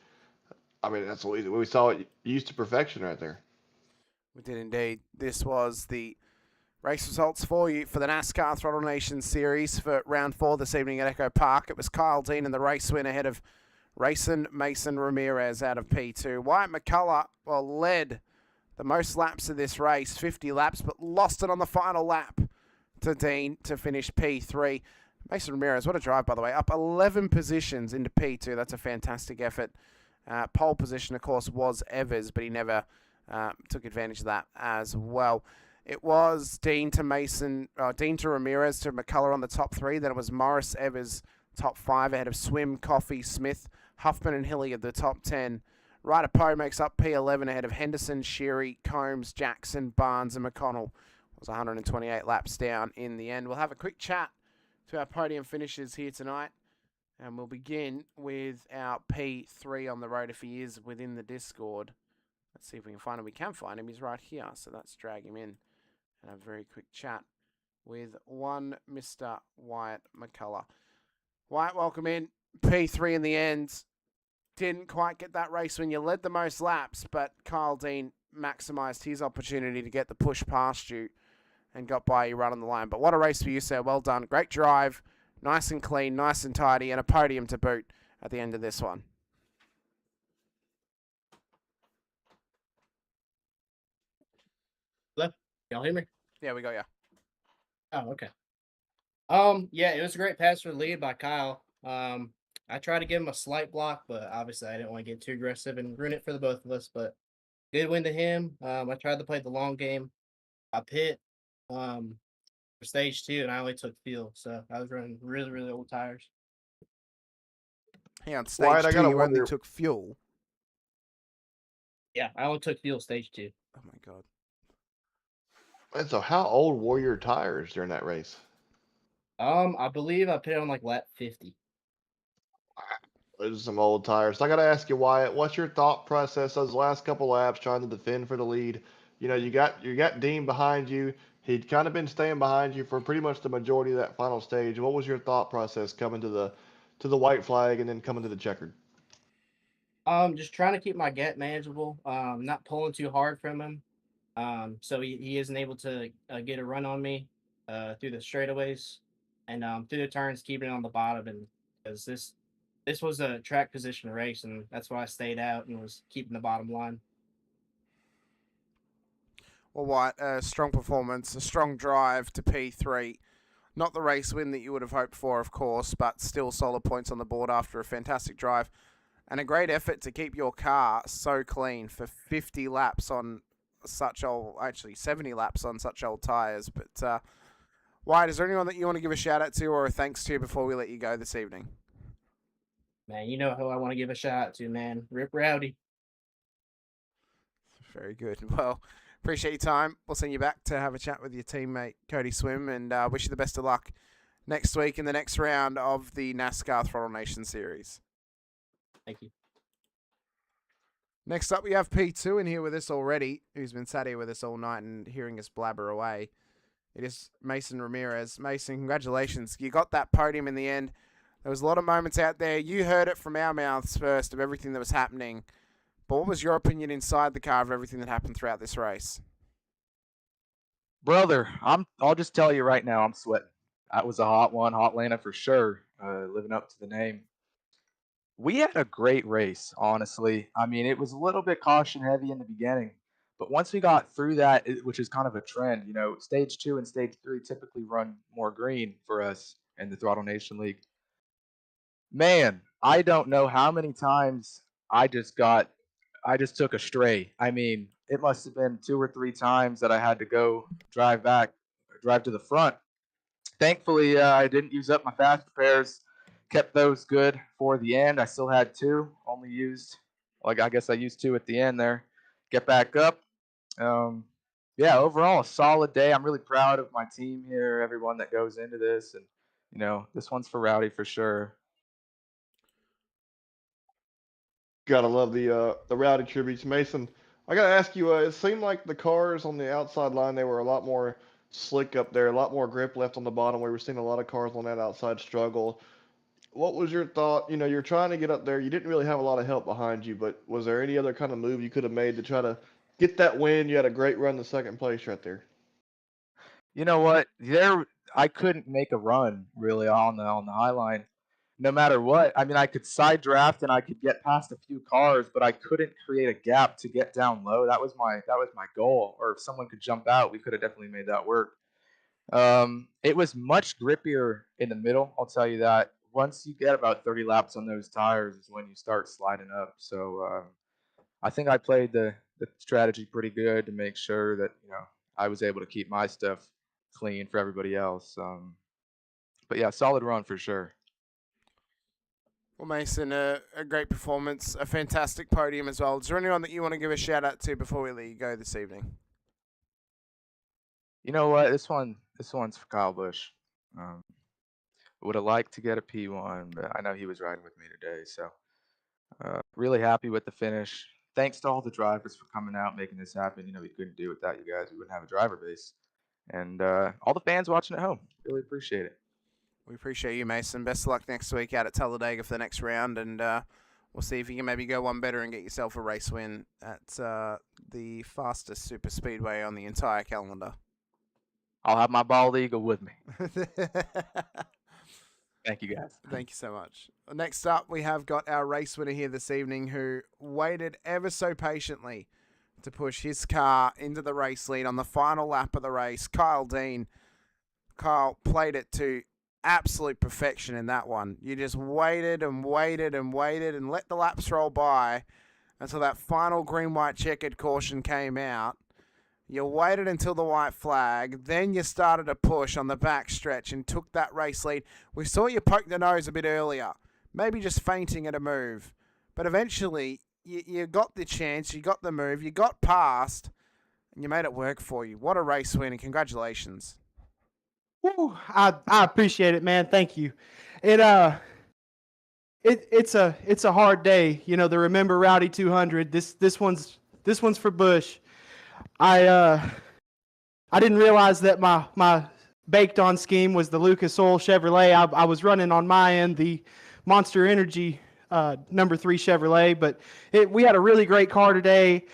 I mean, that's what we saw it used to perfection right there. We did indeed. This was the race results for you for the NASCAR Throttle Nation Series for round 4 this evening at Echo Park. It was Kyle Dean in the race win ahead of Racing Mason Ramirez out of P2. Wyatt McCullough, led the most laps of this race, 50 laps, but lost it on the final lap to Dean to finish P3. Mason Ramirez, what a drive, by the way, up 11 positions into P2. That's a fantastic effort. Pole position, of course, was Evers, but he never took advantage of that as well. It was Dean to Ramirez to McCullough on the top 3. Then it was Morris Evers top 5 ahead of Swim, Coffey, Smith, Huffman and Hilly at the top 10. Ryder Poe makes up P11 ahead of Henderson, Sheary, Combs, Jackson, Barnes and McConnell. It was 128 laps down in the end. We'll have a quick chat to our podium finishers here tonight. And we'll begin with our P3 on the road if he is within the Discord. Let's see if we can find him. We can find him. He's right here. So let's drag him in and have a very quick chat with one Mr. Wyatt McCullough. Wyatt, welcome in. P3 in the end. Didn't quite get that race when you led the most laps, but Kyle Dean maximised his opportunity to get the push past you and got by you right on the line. But what a race for you, sir. Well done. Great drive. Nice and clean, nice and tidy, and a podium to boot at the end of this one. Hello? Y'all hear me? Yeah, we got you. Oh, okay. Yeah, it was a great pass for the lead by Kyle. I tried to give him a slight block, but obviously I didn't want to get too aggressive and ruin it for the both of us. But good win to him. I tried to play the long game. I pit for stage 2, and I only took fuel, so I was running really, really old tires. Hey, on stage Wyatt, I 2, gotta you only wonder. took fuel. Yeah, I only took fuel stage 2. Oh, my God. And so, how old were your tires during that race? I believe I pit on like lap 50. Those are some old tires. So I got to ask you, Wyatt, what's your thought process those last couple laps trying to defend for the lead? You know, you got Dean behind you. He'd kind of been staying behind you for pretty much the majority of that final stage. What was your thought process coming to the white flag and then coming to the checkered? Just trying to keep my gap manageable. Not pulling too hard from him. So he isn't able to get a run on me through the straightaways and through the turns, keeping it on the bottom. And because this was a track position race, and that's why I stayed out and was keeping the bottom line. Well, Wyatt, a strong performance, a strong drive to P3. Not the race win that you would have hoped for, of course, but still solid points on the board after a fantastic drive. And a great effort to keep your car so clean for 50 laps on such old, actually 70 laps on such old tyres. But Wyatt, is there anyone that you want to give a shout out to or a thanks to before we let you go this evening? Man, you know who I want to give a shout out to, man. Rip Rowdy. Very good. Well, appreciate your time. We'll send you back to have a chat with your teammate, Cody Swim, and wish you the best of luck next week in the next round of the NASCAR Throttle Nation Series. Thank you. Next up, we have P2 in here with us already, who's been sat here with us all night and hearing us blabber away. It is Mason Ramirez. Mason, congratulations. You got that podium in the end. There was a lot of moments out there. You heard it from our mouths first of everything that was happening. But what was your opinion inside the car of everything that happened throughout this race? Brother, I'll just tell you right now, I'm sweating. That was a hot one, hot Atlanta for sure, living up to the name. We had a great race, honestly. I mean, it was a little bit caution heavy in the beginning, but once we got through that, which is kind of a trend, stage 2 and stage 3 typically run more green for us in the Throttle Nation League. Man, I don't know how many times I just took a stray. I mean, it must have been 2 or 3 times that I had to go drive to the front. Thankfully, I didn't use up my fast repairs. Kept those good for the end. I still had 2. Only used, I guess I used 2 at the end there. get back up. Yeah, overall, a solid day. I'm really proud of my team here, everyone that goes into this, and this one's for Rowdy for sure. Gotta love the rowdy tributes, Mason. I gotta ask you. It seemed like the cars on the outside line they were a lot more slick up there, a lot more grip left on the bottom. We were seeing a lot of cars on that outside struggle. What was your thought? You're trying to get up there. You didn't really have a lot of help behind you, but was there any other kind of move you could have made to try to get that win? You had a great run to second place right there. You know what? I couldn't make a run really on the high line, no matter what. I mean, I could side draft and I could get past a few cars, but I couldn't create a gap to get down low. That was my goal. Or if someone could jump out, we could have definitely made that work. It was much grippier in the middle. I'll tell you that. Once you get about 30 laps on those tires is when you start sliding up. So I think I played the strategy pretty good to make sure that I was able to keep my stuff clean for everybody else. But yeah, solid run for sure. Well, Mason, a great performance, a fantastic podium as well. Is there anyone that you want to give a shout out to before we let you go this evening? You know what? This one's for Kyle Busch. Would have liked to get a P1, but I know he was riding with me today. So really happy with the finish. Thanks to all the drivers for coming out, making this happen. We couldn't do it without you guys. We wouldn't have a driver base. And all the fans watching at home, really appreciate it. We appreciate you, Mason. Best of luck next week out at Talladega for the next round, and we'll see if you can maybe go one better and get yourself a race win at the fastest super speedway on the entire calendar. I'll have my bald eagle with me. Thank you, guys. Thank you so much. Next up, we have got our race winner here this evening who waited ever so patiently to push his car into the race lead on the final lap of the race. Kyle Dean. Kyle played it to absolute perfection in that one. You just waited and waited and waited and let the laps roll by until that final green-white checkered caution came out. You waited until the white flag, then you started to push on the back stretch and took that race lead. We saw you poke the nose a bit earlier, maybe just fainting at a move. But eventually, you got the chance, you got the move, you got past, and you made it work for you. What a race win, and congratulations. Woo, I appreciate it, man. Thank you. It's a hard day, the Remember Rowdy 200. This one's for Bush. I didn't realize that my baked on scheme was the Lucas Oil Chevrolet. I was running on my end the Monster Energy number 3 Chevrolet, but we had a really great car today.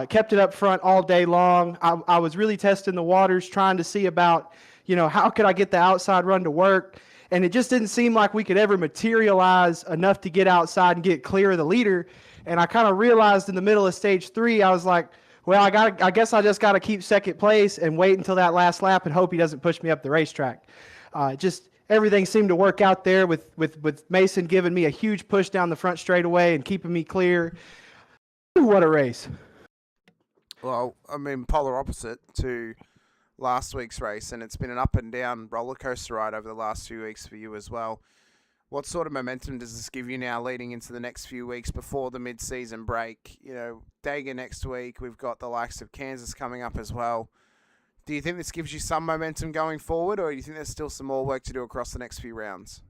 Kept it up front all day long. I was really testing the waters, trying to see about how could I get the outside run to work, and it just didn't seem like we could ever materialize enough to get outside and get clear of the leader. And I kind of realized in the middle of stage 3, I was like, well, I guess I just got to keep second place and wait until that last lap and hope he doesn't push me up the racetrack. Just everything seemed to work out there with Mason giving me a huge push down the front straightaway and keeping me clear. Ooh, what a race. Well, I mean, polar opposite to last week's race, and it's been an up and down roller coaster ride over the last few weeks for you as well. What sort of momentum does this give you now leading into the next few weeks before the mid-season break? Dega next week, we've got the likes of Kansas coming up as well. Do you think this gives you some momentum going forward, or do you think there's still some more work to do across the next few rounds?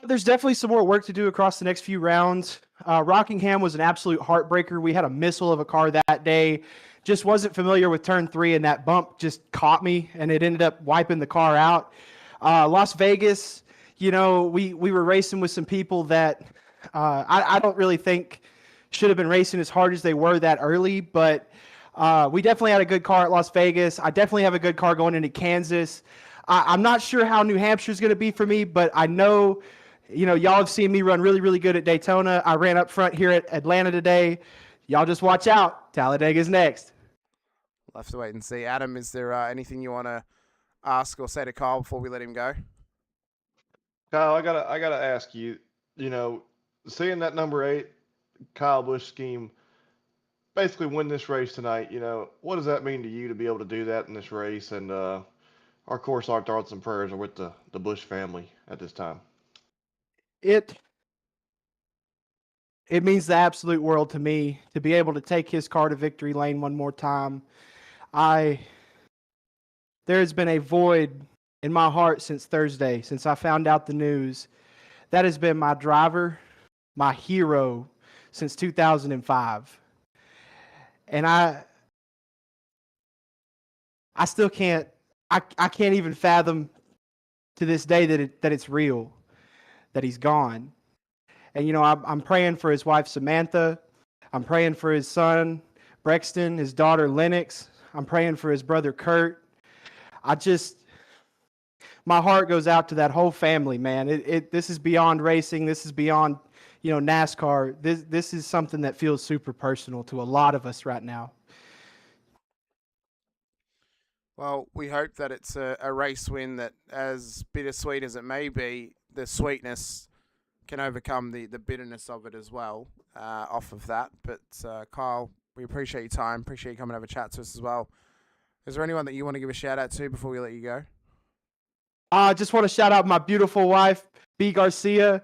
There's definitely some more work to do across the next few rounds. Rockingham was an absolute heartbreaker. We had a missile of a car that day. Just wasn't familiar with turn 3, and that bump just caught me, and it ended up wiping the car out. Las Vegas, we were racing with some people that I don't really think should have been racing as hard as they were that early, but we definitely had a good car at Las Vegas. I definitely have a good car going into Kansas. I'm not sure how New Hampshire is going to be for me, but I know, y'all have seen me run really, really good at Daytona. I ran up front here at Atlanta today. Y'all just watch out. Talladega's next. We'll have to wait and see. Adam, is there anything you want to ask or say to Kyle before we let him go? Kyle, I gotta ask you. Seeing that number 8 Kyle Busch scheme basically win this race tonight. What does that mean to you to be able to do that in this race? And of course, our thoughts and prayers are with the Busch family at this time. It it means the absolute world to me to be able to take his car to victory lane one more time. There has been a void in my heart since Thursday, since I found out the news. That has been my driver, my hero since 2005. And I still can't, I can't even fathom to this day that it's real, that he's gone. And, you know, I'm praying for his wife, Samantha. I'm praying for his son, Brexton, his daughter, Lennox. I'm praying for his brother, Kurt. My heart goes out to that whole family, man. This is beyond racing. This is beyond, you know, NASCAR. This is something that feels super personal to a lot of us right now. Well, we hope that it's a race win that, as bittersweet as it may be, the sweetness can overcome the bitterness of it as well, off of that. But Kyle, we appreciate your time. Appreciate you coming over to chat to us as well. Is there anyone that you want to give a shout out to before we let you go? I just want to shout out my beautiful wife, B. Garcia.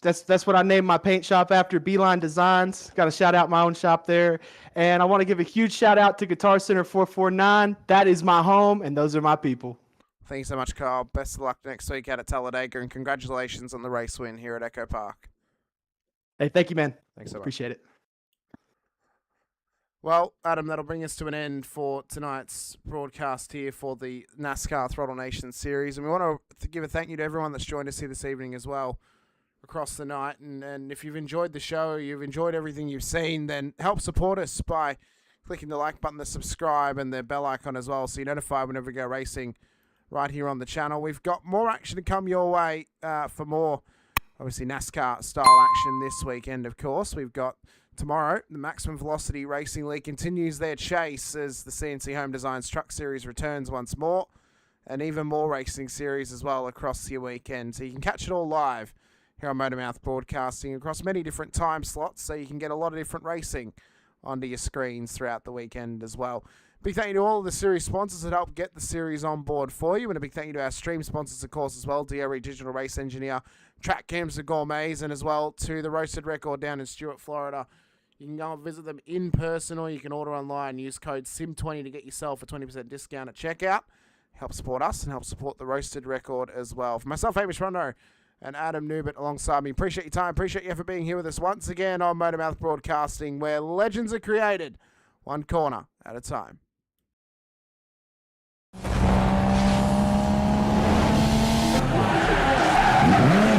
That's what I named my paint shop after, Beeline Designs. Got to shout out my own shop there. And I want to give a huge shout out to Guitar Center 449. That is my home, and those are my people. Thank you so much, Kyle. Best of luck next week out at Talladega, and congratulations on the race win here at Echo Park. Hey, thank you, man. Thanks so much. Appreciate it. Well, Adam, that'll bring us to an end for tonight's broadcast here for the NASCAR Throttle Nation series. And we want to give a thank you to everyone that's joined us here this evening as well across the night. And if you've enjoyed the show, you've enjoyed everything you've seen, then help support us by clicking the like button, the subscribe, and the bell icon as well, so you're notified whenever we go racing right here on the channel. We've got more action to come your way for more, obviously, NASCAR-style action this weekend, of course. We've got tomorrow, the Maximum Velocity Racing League continues their chase as the CNC Home Designs Truck Series returns once more, and even more racing series as well across your weekend. So you can catch it all live here on Motormouth Broadcasting across many different time slots, so you can get a lot of different racing onto your screens throughout the weekend as well. Big thank you to all of the series sponsors that help get the series on board for you, and a big thank you to our stream sponsors, of course, as well, DRE Digital Race Engineer, Track Cams and Gourmets, and as well to the Roasted Record down in Stuart, Florida. You can go and visit them in person, or you can order online. Use code SIM20 to get yourself a 20% discount at checkout. Help support us and help support the Roasted Record as well. For myself, Hamish Rondo, and Adam Newbert alongside me. Appreciate your time. Appreciate you for being here with us once again on Motormouth Broadcasting, where legends are created one corner at a time. Yeah.